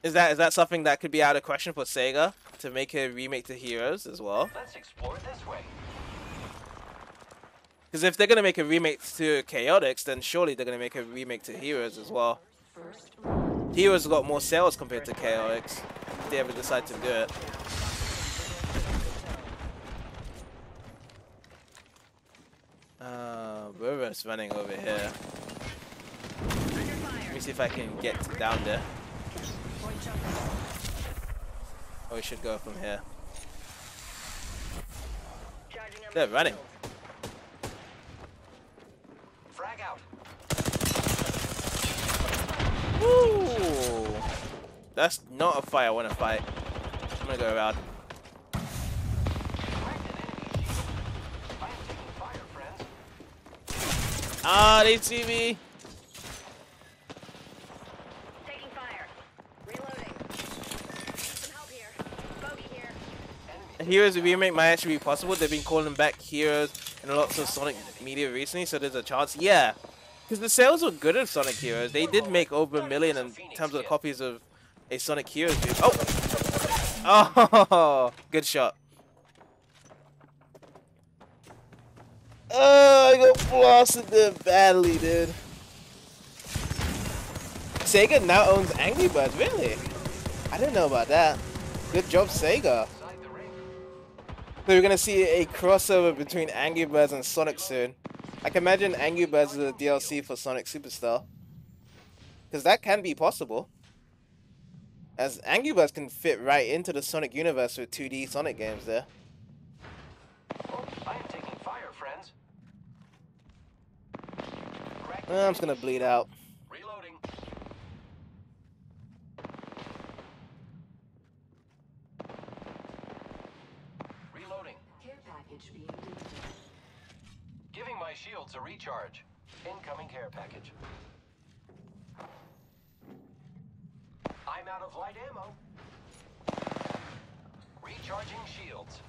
Speaker 1: Is that something that could be out of question for Sega to make a remake to Heroes as well?
Speaker 8: Let's explore this way.
Speaker 1: Because if they're gonna make a remake to Chaotix, then surely they're gonna make a remake to Heroes as well. Heroes got more sales compared to Chaotix if they ever decide to do it. River's running over here. Let me see if I can get down there. Oh, we should go from here. They're running.
Speaker 8: Frag out.
Speaker 1: Woo! That's not a fight I want to fight. I'm gonna go around. Ah, they see me.
Speaker 5: Taking fire. Reloading. Some help here. Bogey here.
Speaker 1: Heroes remake might actually be possible. They've been calling back Heroes in lots of Sonic media recently, so there's a chance. Yeah, because the sales were good of Sonic Heroes. They did make over 1 million in terms of copies of a Sonic Heroes game. Oh, good shot. Oh, I got blasted there badly, dude. Sega now owns Angry Birds, really? I didn't know about that. Good job, Sega. So we're gonna see a crossover between Angry Birds and Sonic soon. I can imagine Angry Birds is a DLC for Sonic Superstar. Because that can be possible. As Angry Birds can fit right into the Sonic universe with 2D Sonic games there.
Speaker 8: Oh, I am taking fire, friends.
Speaker 1: I'm just gonna bleed out.
Speaker 8: Reloading. Reloading.
Speaker 5: Care package being delivered.
Speaker 8: Giving my shields a recharge. Incoming care package. I'm out of light ammo. Recharging shields.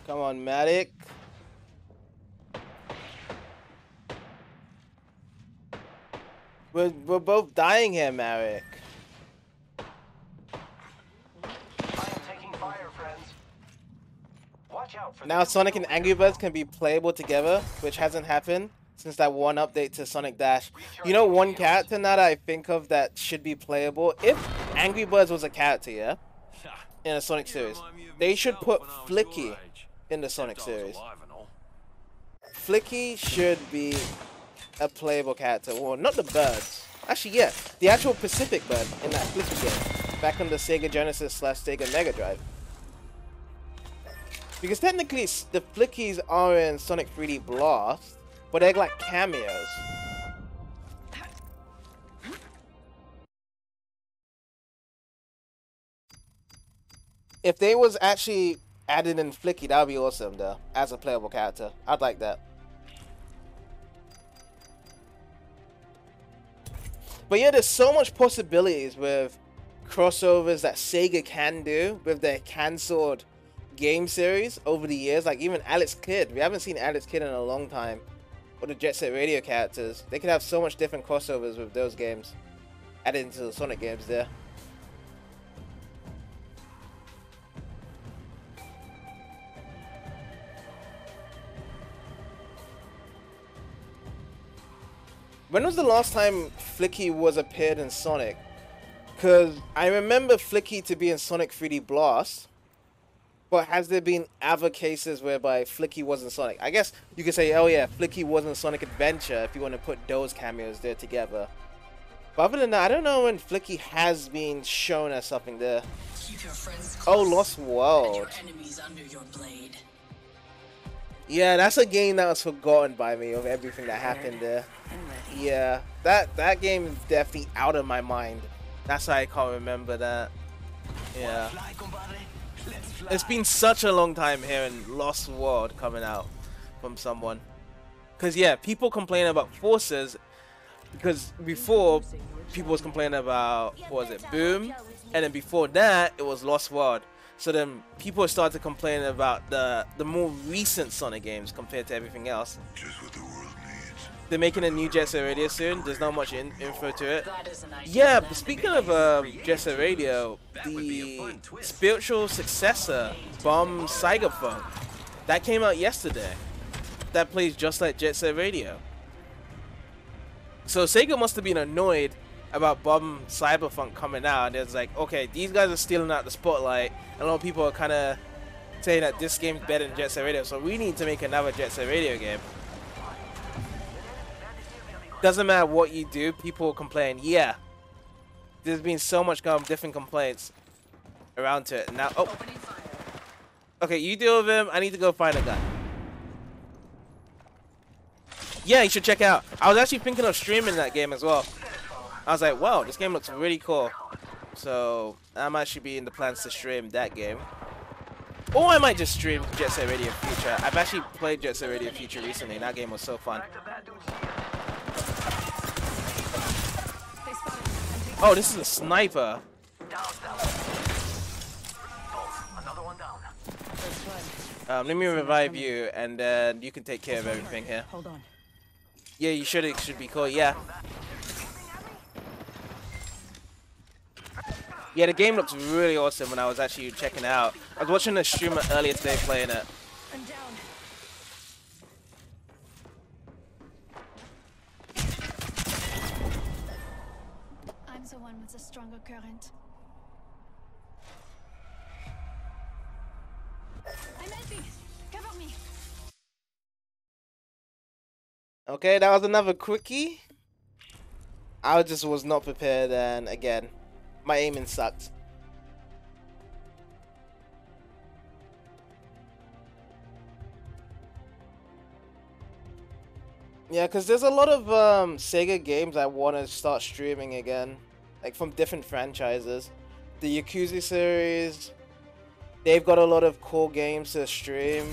Speaker 1: Come on, Matic. We're both dying here, Matic.
Speaker 8: I am taking fire, friends. Watch out for
Speaker 1: Now Sonic and Angry Birds can be playable together, which hasn't happened since that one update to Sonic Dash. You know one character now that I think of that should be playable? If Angry Birds was a character, yeah? In a Sonic series. They should put Flicky in the Sonic series. Flicky should be a playable character. Well, not the birds. Actually, yeah. The actual Pacific bird in that Flicky game. Back on the Sega Genesis / Sega Mega Drive. Because technically, the Flickies are in Sonic 3D Blast, but they're like cameos. If they was actually added in Flicky, that would be awesome, though. As a playable character. I'd like that. But yeah, there's so much possibilities with crossovers that Sega can do with their cancelled game series over the years. Like even Alex Kidd. We haven't seen Alex Kidd in a long time. or the Jet Set Radio characters. They could have so much different crossovers with those games added into the Sonic games there. When was the last time Flicky was appeared in Sonic? Because I remember Flicky to be in Sonic 3D Blast, but has there been other cases whereby Flicky was in Sonic? I guess you could say, oh yeah, Flicky was in Sonic Adventure if you want to put those cameos there together. But other than that, I don't know when Flicky has been shown as something there.
Speaker 11: Keep your friends close,
Speaker 1: oh, Lost World.
Speaker 11: your enemies under your blade.
Speaker 1: Yeah, that's a game that was forgotten by me of everything that happened there. Yeah, that game is definitely out of my mind. That's why I can't remember that. Yeah. It's been such a long time hearing Lost World coming out from someone. Because, yeah, people complain about Forces. Because before, people was complaining about, what was it, Boom? And then before that, it was Lost World. So then people started to complain about the more recent Sonic games compared to everything else.
Speaker 3: Just what the world needs.
Speaker 1: They're making a new Jet Set Radio soon. There's not much info to it. Yeah, but speaking of Jet Set Radio, the spiritual successor, Bomb Cyberpunk, that came out yesterday. That plays just like Jet Set Radio. So Sega must have been annoyed about Bomb Cyberpunk coming out, and it's like, okay, these guys are stealing out the spotlight, and a lot of people are kind of saying that this game's better than Jet Set Radio, so we need to make another Jet Set Radio game. Doesn't matter what you do, people will complain. Yeah, there's been so much different complaints around to it. Now, oh, okay, you deal with him. I need to go find a gun. Yeah, you should check it out. I was actually thinking of streaming that game as well. I was like, wow, this game looks really cool. So I'm actually be in the plans to stream that game. Or I might just stream Jet Set Radio Future. I've actually played Jet Set Radio Future recently, and that game was so fun. Oh, this is a sniper. Let me revive you, and then you can take care of everything here.
Speaker 7: Hold on.
Speaker 1: Yeah, you should. It should be cool. Yeah. Yeah, the game looks really awesome when I was actually checking it out. I was watching a streamer earlier today playing it.
Speaker 10: I'm down. I'm the one with the stronger current. I'm helping. Cover me.
Speaker 1: Okay, that was another quickie. I just was not prepared, and again, my aiming sucked. Yeah, because there's a lot of Sega games I want to start streaming again, like from different franchises. The Yakuza series, they've got a lot of cool games to stream.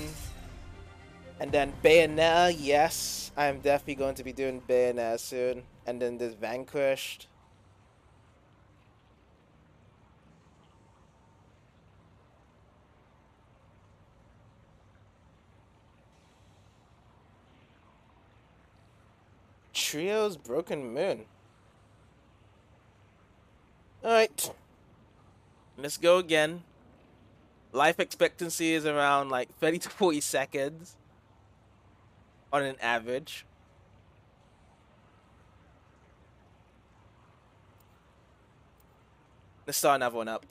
Speaker 1: And then Bayonetta, yes, I'm definitely going to be doing Bayonetta soon. And then there's Vanquished. Trio's Broken Moon. Alright. Let's go again. Life expectancy is around like 30 to 40 seconds. On an average. Let's start another one up.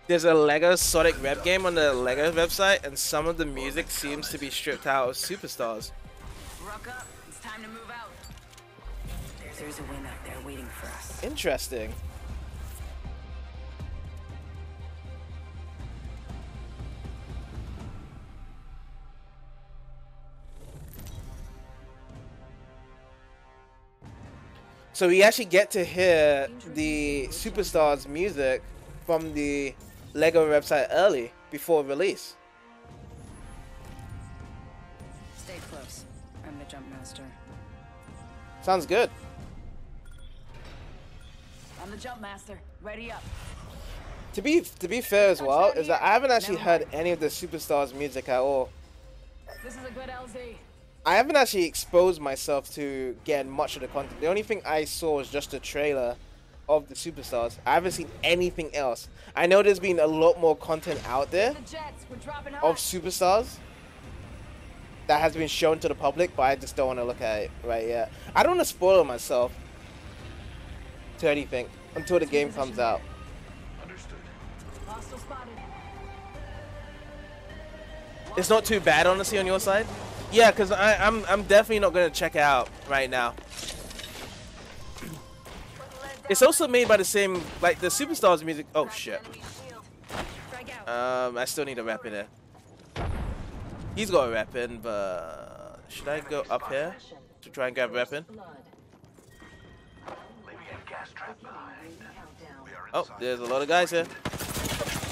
Speaker 1: There's a Lego Sonic rep game on the Lego website, and some of the music seems to be stripped out of Superstars.
Speaker 11: Rock up. It's time to move out. There's a win out there waiting for us.
Speaker 1: Interesting. So we actually get to hear the Superstars music from the Lego website early before release.
Speaker 7: Stay close. I'm the jump master.
Speaker 1: Sounds good.
Speaker 11: I'm the jump master. Ready up.
Speaker 1: To be fair as well, is that I haven't actually heard any of the Superstars music at all.
Speaker 11: This is a good LZ.
Speaker 1: I haven't actually exposed myself to getting much of the content. The only thing I saw was just a trailer of the Superstars. I haven't seen anything else. I know there's been a lot more content out there of Superstars that has been shown to the public, but I just don't want to look at it right yet. I don't want to spoil myself to anything until the game comes out. It's not too bad, honestly, on your side. Yeah, because I'm definitely not gonna check it out right now. It's also made by the same, like the Superstars music. Oh shit. I still need a weapon there. He's got a weapon, but should I go up here to try and grab a weapon? Oh, there's a lot of guys here.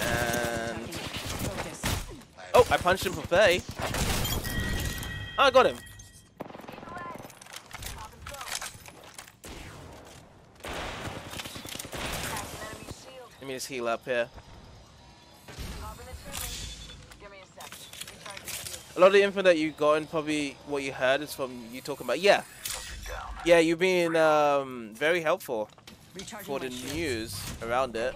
Speaker 1: And oh, I punched him for pay. Oh, I got him. Let me just heal up here. A lot of the info that you got and probably what you heard is from you talking about. Yeah, you've been very helpful for the news around it.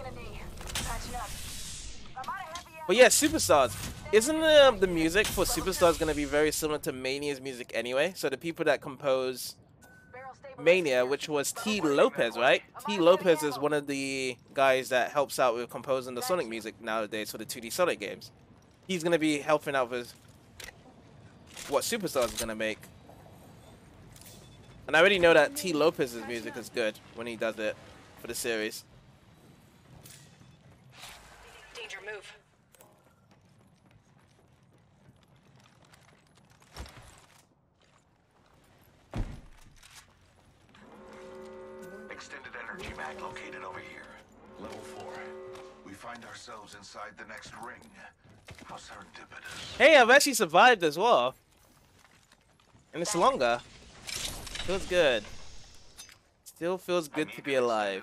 Speaker 1: But yeah, Superstars. Isn't the music for Superstars going to be very similar to Mania's music anyway? So the people that compose Mania, which was T. Lopez, right? T. Lopez is one of the guys that helps out with composing the Sonic music nowadays for the 2D Sonic games. He's going to be helping out with what Superstars is going to make. And I already know that T. Lopez's music is good when he does it for the series.
Speaker 5: Danger, move.
Speaker 3: Extended energy mag located over here. Level 4. We find ourselves inside the next ring. How serendipitous.
Speaker 1: Hey, I've actually survived as well. And it's longer. Feels good. Still feels good to be alive.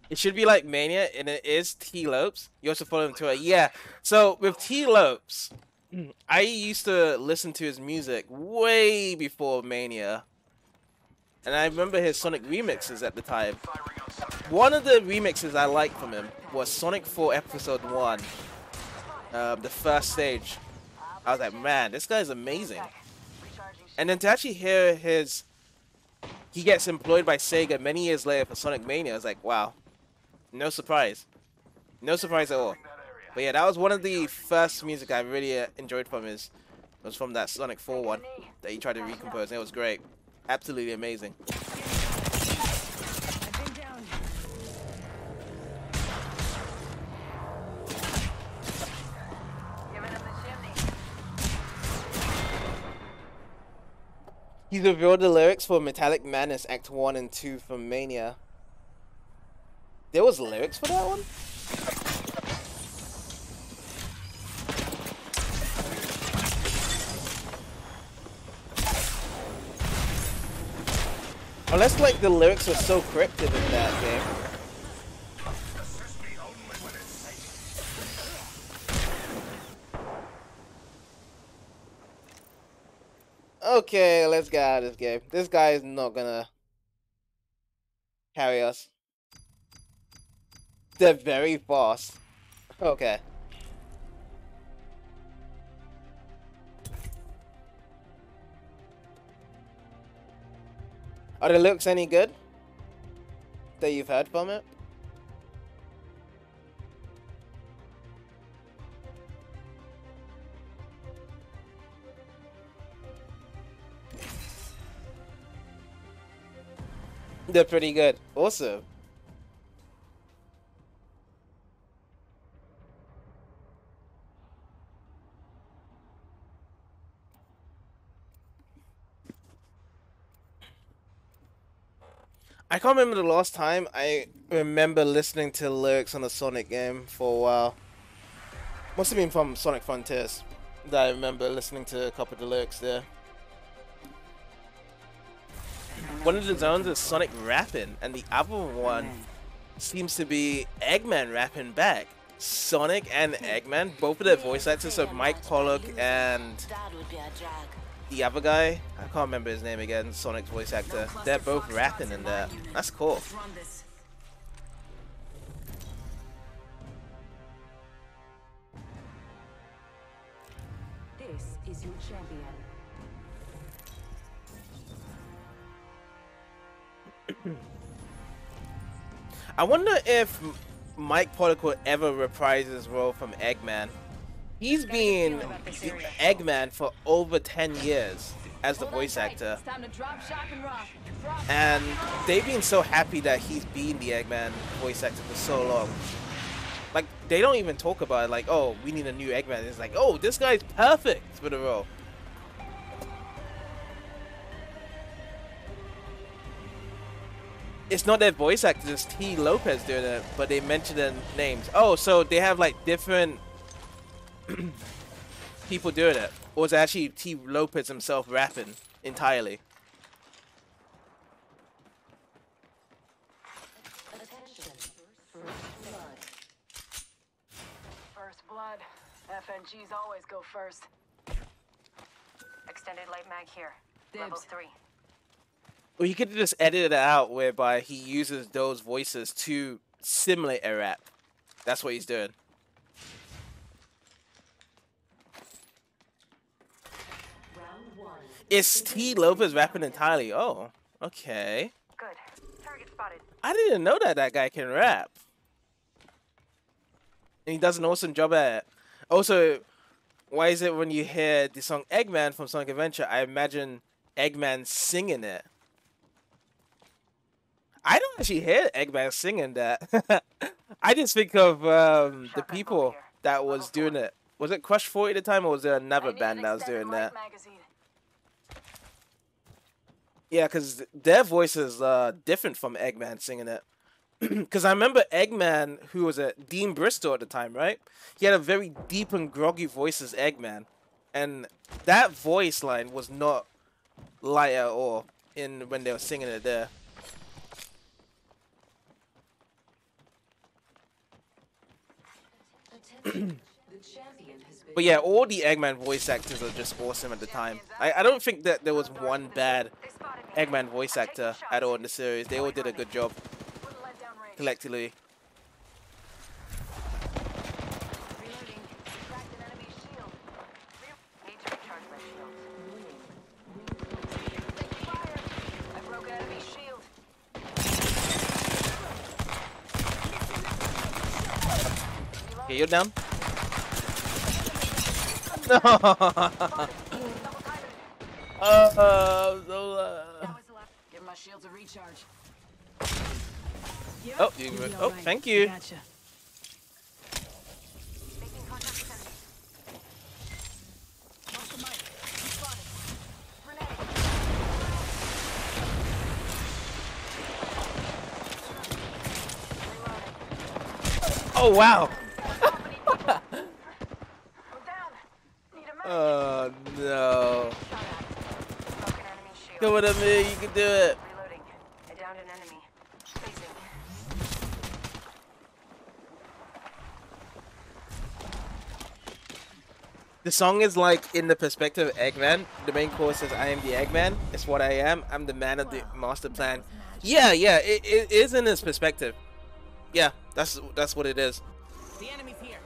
Speaker 1: It should be like Mania, and it is T. Lopes. You also follow him to it. Yeah. So with T. Lopes, I used to listen to his music way before Mania. And I remember his Sonic remixes at the time. One of the remixes I liked from him was Sonic 4 Episode 1. The first stage. I was like, man, this guy's amazing. And then to actually hear he gets employed by Sega many years later for Sonic Mania, I was like, wow. No surprise. No surprise at all. But yeah, that was one of the first music I really enjoyed from his. It was from that Sonic 4 one that he tried to recompose, and it was great. Absolutely amazing. He's revealed the lyrics for Metallic Madness Act 1 and 2 from Mania. There was lyrics for that one? Unless like the lyrics are so cryptic in that game. Okay, let's get out of this game. This guy is not gonna carry us. They're very fast. Okay. Are the lyrics any good that you've heard from it? They're pretty good. Awesome. I can't remember the last time I remember listening to lyrics on a Sonic game for a while. Must have been from Sonic Frontiers that I remember listening to a couple of the lyrics there. one of the zones is Sonic rapping, and the other one seems to be Eggman rapping back. Sonic and Eggman, both of their voice actors, so Mike Pollock and the other guy, I can't remember his name again, Sonic's voice actor, they're both rapping in there. That's cool.
Speaker 11: This is your champion.
Speaker 1: I wonder if Mike Pollock will ever reprise his role from Eggman. He's been Eggman for over 10 years as the voice actor. And they've been so happy that he's been the Eggman voice actor for so long. Like, they don't even talk about it like, oh, we need a new Eggman. It's like, oh, this guy's perfect for the role. It's not their voice actors, it's T. Lopez doing it, but they mention their names. Oh, so they have like different people doing it. Or is it actually T. Lopez himself rapping entirely?
Speaker 11: First blood. FNGs always go first.
Speaker 5: Extended light mag here. Level 3.
Speaker 1: Or you could just edit it out whereby he uses those voices to simulate a rap. That's what he's doing. Is T. Lopez rapping entirely? Oh, okay.
Speaker 5: Good. Target spotted.
Speaker 1: I didn't know that that guy can rap. And he does an awesome job at it. Also, why is it when you hear the song Eggman from Sonic Adventure, I imagine Eggman singing it? I don't actually hear Eggman singing that. I just think of the people that was doing it. Was it Crush 40 at the time, or was there another band that was doing that? Yeah, because their voices are different from Eggman singing it. Because I remember Eggman, who was Dean Bristol at the time, right? He had a very deep and groggy voice as Eggman. And that voice line was not light at all when they were singing it there. But yeah, all the Eggman voice actors are just awesome at the time. I don't think that there was one bad Eggman voice actor at all in the series. They all did a good job collectively. Okay, you're down. No.
Speaker 11: Give my shields a recharge.
Speaker 1: Oh, oh, thank you.
Speaker 11: Gotcha.
Speaker 1: Oh wow. Oh no. Come on, me, you can do it.
Speaker 5: Reloading. I downed an enemy. Facing.
Speaker 1: The song is like in the perspective of Eggman. The main chorus says, I am the Eggman. It's what I am. I'm the man of the master plan. Yeah, it is in his perspective. Yeah, that's what it is.
Speaker 11: The enemy's here.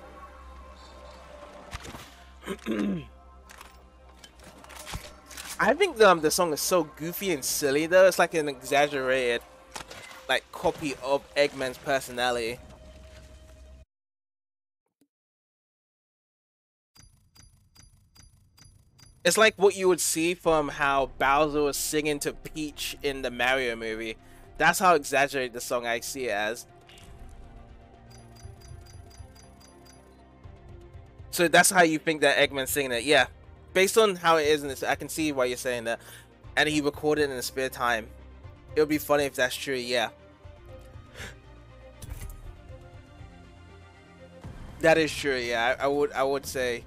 Speaker 1: I think the song is so goofy and silly though. It's like an exaggerated like copy of Eggman's personality. It's like what you would see from how Bowser was singing to Peach in the Mario movie. That's how exaggerated the song I see it as. So that's how you think that Eggman's singing it, yeah. Based on how it is in this, I can see why you're saying that. And he recorded it in his spare time. It would be funny if that's true, yeah. That is true, yeah. I would say,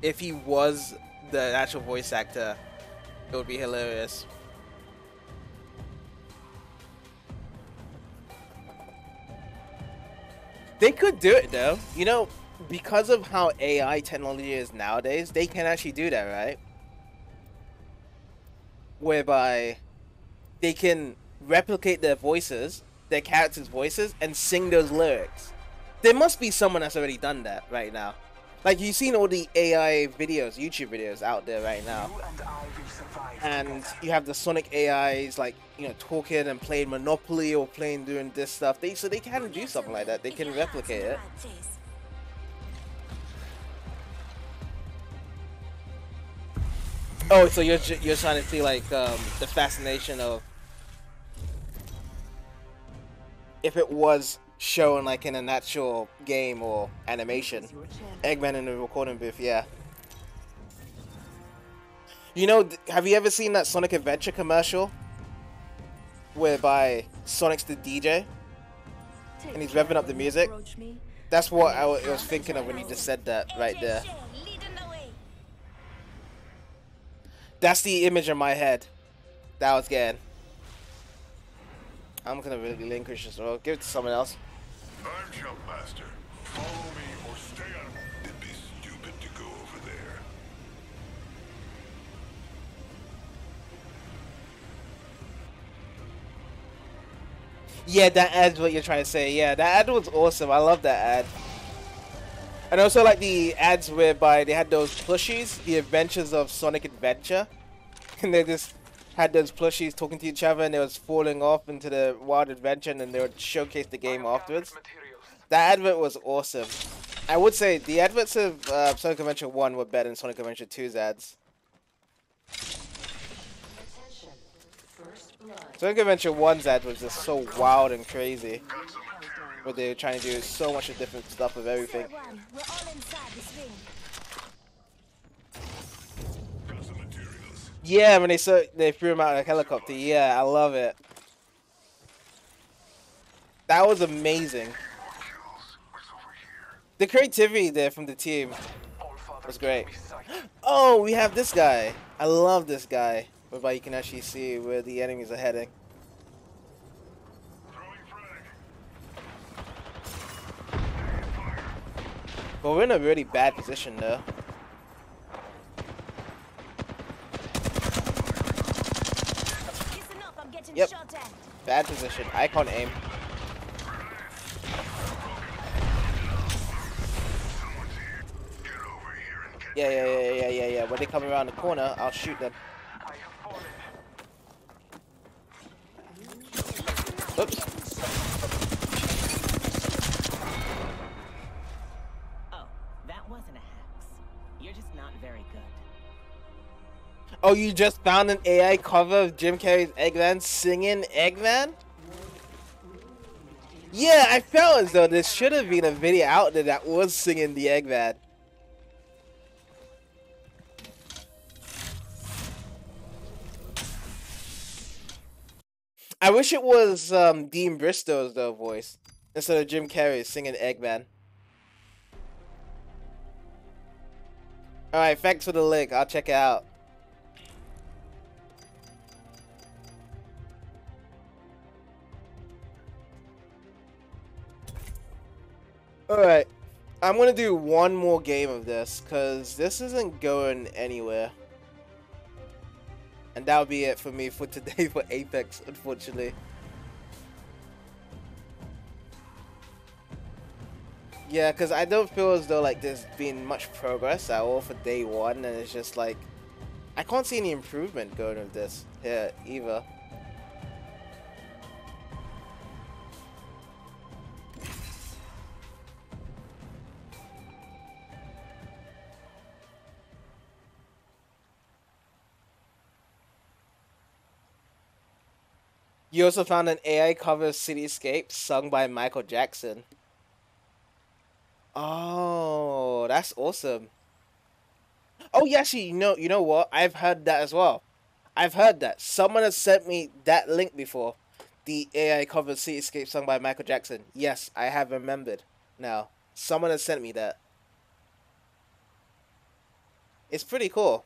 Speaker 1: if he was the actual voice actor, It would be hilarious. They could do it though. You know, because of how AI technology is nowadays, they can actually do that, right? Whereby they can replicate their voices, their characters' voices, and sing those lyrics. There must be someone that's already done that right now. Like, you've seen all the AI videos, YouTube videos out there right now. And you have the Sonic AIs, like, you know, talking and playing Monopoly or doing this stuff. So they can do something like that. They can replicate it. Oh, so you're trying to see, like, the fascination of if it was shown like in an actual game or animation. Eggman in the recording booth, yeah. You know, have you ever seen that Sonic Adventure commercial whereby Sonic's the DJ and he's revving up the music? That's what I was thinking of when you just said that right there. That's the image in my head that I was getting. I'm gonna relinquish this role. Give it to someone else.
Speaker 3: I'm Jumpmaster. Follow me or stay on. It'd be stupid to go over there.
Speaker 1: Yeah, that ad's what you're trying to say. Yeah, that ad was awesome. I love that ad. And also like the ads whereby they had those plushies, the Adventures of Sonic Adventure, and they just had those plushies talking to each other, and they was falling off into the wild adventure, and then they would showcase the game afterwards. That advert was awesome. I would say the adverts of Sonic Adventure 1 were better than Sonic Adventure 2's ads. Sonic Adventure 1's ad was just so wild and crazy. What they were trying to do is so much of different stuff with everything. Yeah, when they threw him out of a helicopter. Yeah, I love it. That was amazing. The creativity there from the team was great. Oh, we have this guy. I love this guy. Whereby you can actually see where the enemies are heading. But we're in a really bad position though. Yep. Bad position. I can't aim. Yeah. When they come around the corner, I'll shoot them. Oops.
Speaker 12: Oh, that wasn't a hex. You're just not very good.
Speaker 1: Oh, you just found an AI cover of Jim Carrey's Eggman singing Eggman? Yeah, I felt as though there should have been a video out there that was singing the Eggman. I wish it was Dean Bristow's voice instead of Jim Carrey singing Eggman. Alright, thanks for the link. I'll check it out. Alright, I'm gonna do one more game of this, because this isn't going anywhere. And that'll be it for me for today for Apex, unfortunately. Yeah, because I don't feel as though like there's been much progress at all for day one, and it's just like, I can't see any improvement going with this here either. You also found an AI cover of Cityscape sung by Michael Jackson. Oh, that's awesome. Oh, yeah, actually, you know what? I've heard that as well. I've heard that. Someone has sent me that link before. The AI cover of Cityscape sung by Michael Jackson. Yes, I have remembered now. Someone has sent me that. It's pretty cool.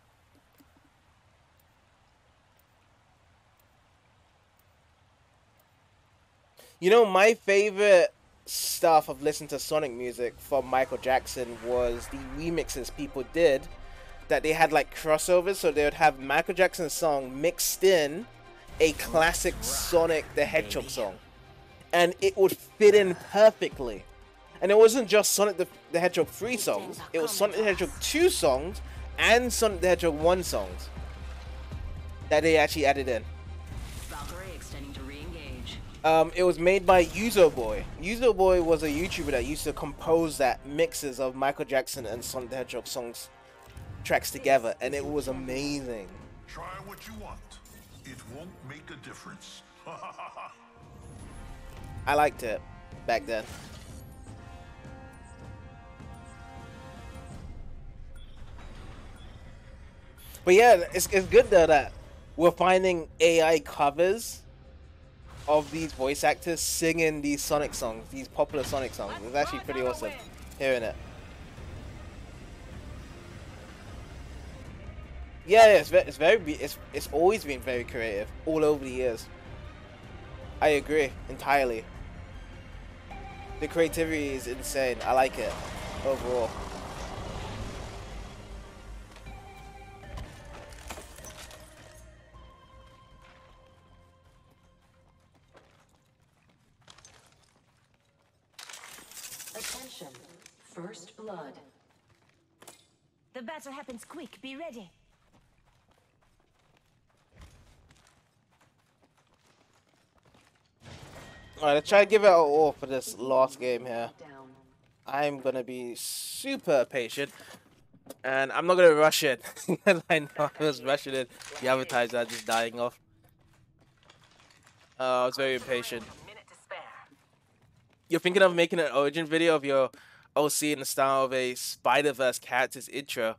Speaker 1: You know, my favorite stuff of listening to Sonic music from Michael Jackson was the remixes people did, that they had like crossovers, so they would have Michael Jackson's song mixed in a classic Sonic the Hedgehog song, and it would fit in perfectly. And it wasn't just Sonic the Hedgehog 3 songs, it was Sonic the Hedgehog 2 songs and Sonic the Hedgehog 1 songs that they actually added in.
Speaker 11: Valkyrie extending to re-engage.
Speaker 1: It was made by Yuzo Boy. Yuzo Boy was a YouTuber that used to compose that mixes of Michael Jackson and Sonic the Hedgehog songs tracks together, and it was amazing.
Speaker 13: Try what you want. It won't make a difference.
Speaker 1: I liked it back then. But yeah, it's good though that we're finding AI covers of these voice actors singing these Sonic songs, these popular Sonic songs. It's actually pretty awesome hearing it. Yeah, it's always been very creative all over the years. I agree entirely. The creativity is insane. I like it overall.
Speaker 11: Attention, first blood.
Speaker 4: The battle happens quick. Be ready.
Speaker 1: Alright, let's try to give it all for this last game here. I'm gonna be super patient, and I'm not gonna rush it. I know I was rushing it. The advertiser are just dying off. I was very impatient. You're thinking of making an origin video of your OC in the style of a Spider-Verse character's intro.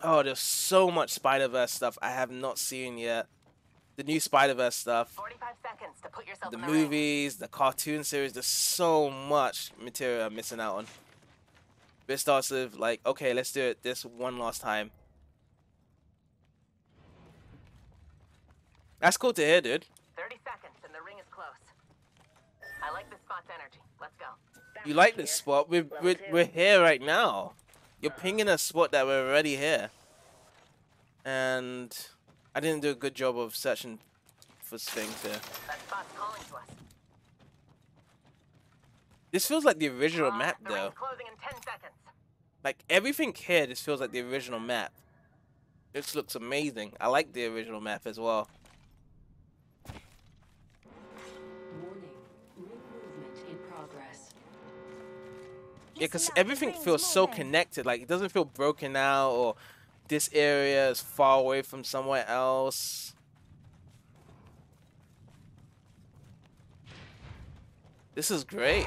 Speaker 1: Oh, there's so much Spider-Verse stuff I have not seen yet. The new Spider-Verse stuff,
Speaker 5: 45 seconds to put yourself
Speaker 1: the
Speaker 5: in the
Speaker 1: movies, the cartoon series, there's so much material I'm missing out on. But it starts with like, okay, let's do it this one last time. That's cool to hear, dude.
Speaker 5: 30 seconds and the ring is close. I like this spot's energy. Let's go.
Speaker 1: You like this spot? We're here right now. You're pinging a spot that we're already here. And I didn't do a good job of searching for things here.
Speaker 5: That spot's calling to us.
Speaker 1: This feels like the original map,
Speaker 5: The
Speaker 1: though.
Speaker 5: ring's closing in 10 seconds.
Speaker 1: Like, everything here just feels like the original map. This looks amazing. I like the original map as well.
Speaker 11: Warning, ring movement in progress.
Speaker 1: Yeah, because everything feels so connected. Like, it doesn't feel broken out or this area is far away from somewhere else. This is great.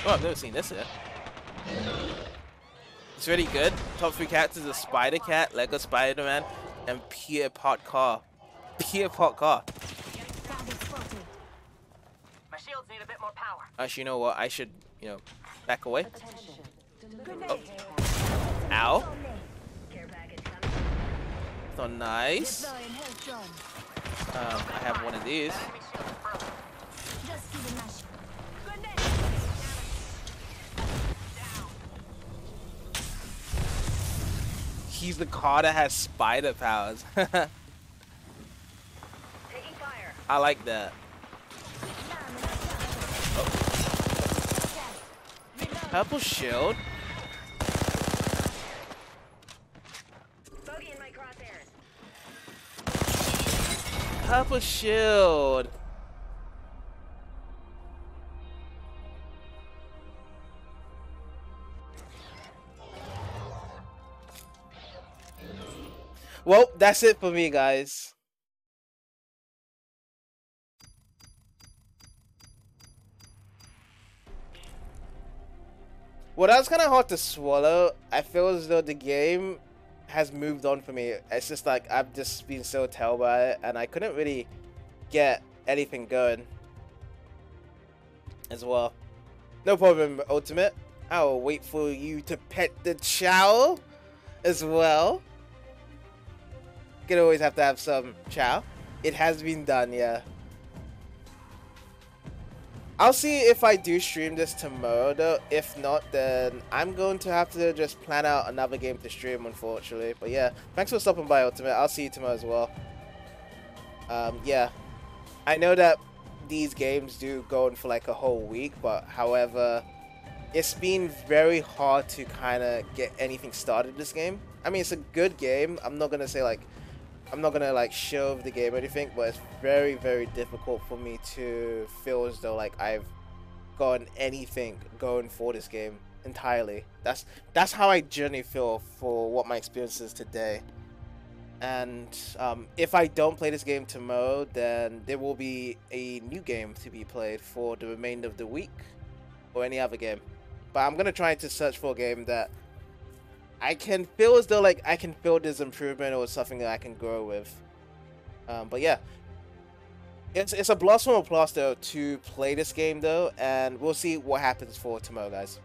Speaker 1: Oh, I've never seen this yet. It's really good. Top 3 characters are Spider-Cat, Lego Spider-Man, and Peter Potcar. Peter Potcar.
Speaker 5: My shields need a bit more power.
Speaker 1: Actually, you know what? I should, back away. Oh. Ow. So nice. I have one of these. He's the car that has spider powers. I like that. Oh. Purple shield.
Speaker 5: Bogey in my crosshairs.
Speaker 1: Purple shield. Well, that's it for me, guys. Well, that was kind of hard to swallow. I feel as though the game has moved on for me. It's just like I've just been so tailed by it, and I couldn't really get anything going as well. No problem, Ultimate. I'll wait for you to pet the chow as well. Could always have to have some chow. It has been done, yeah. I'll see if I do stream this tomorrow though. If not, then I'm going to have to just plan out another game to stream, unfortunately. But yeah, thanks for stopping by, Ultimate. I'll see you tomorrow as well. Yeah, I know that these games do go on for like a whole week, but however, it's been very hard to kind of get anything started this game. I mean, it's a good game. I'm not gonna say like, I'm not gonna like shove the game or anything, but it's very, very difficult for me to feel as though like I've gotten anything going for this game entirely. That's how I generally feel for what my experience is today. And if I don't play this game tomorrow, then there will be a new game to be played for the remainder of the week, or any other game. But I'm gonna try to search for a game that I can feel as though like I can feel this improvement or something that I can grow with. But yeah, it's a blast from a blast though to play this game though, and we'll see what happens for tomorrow, guys.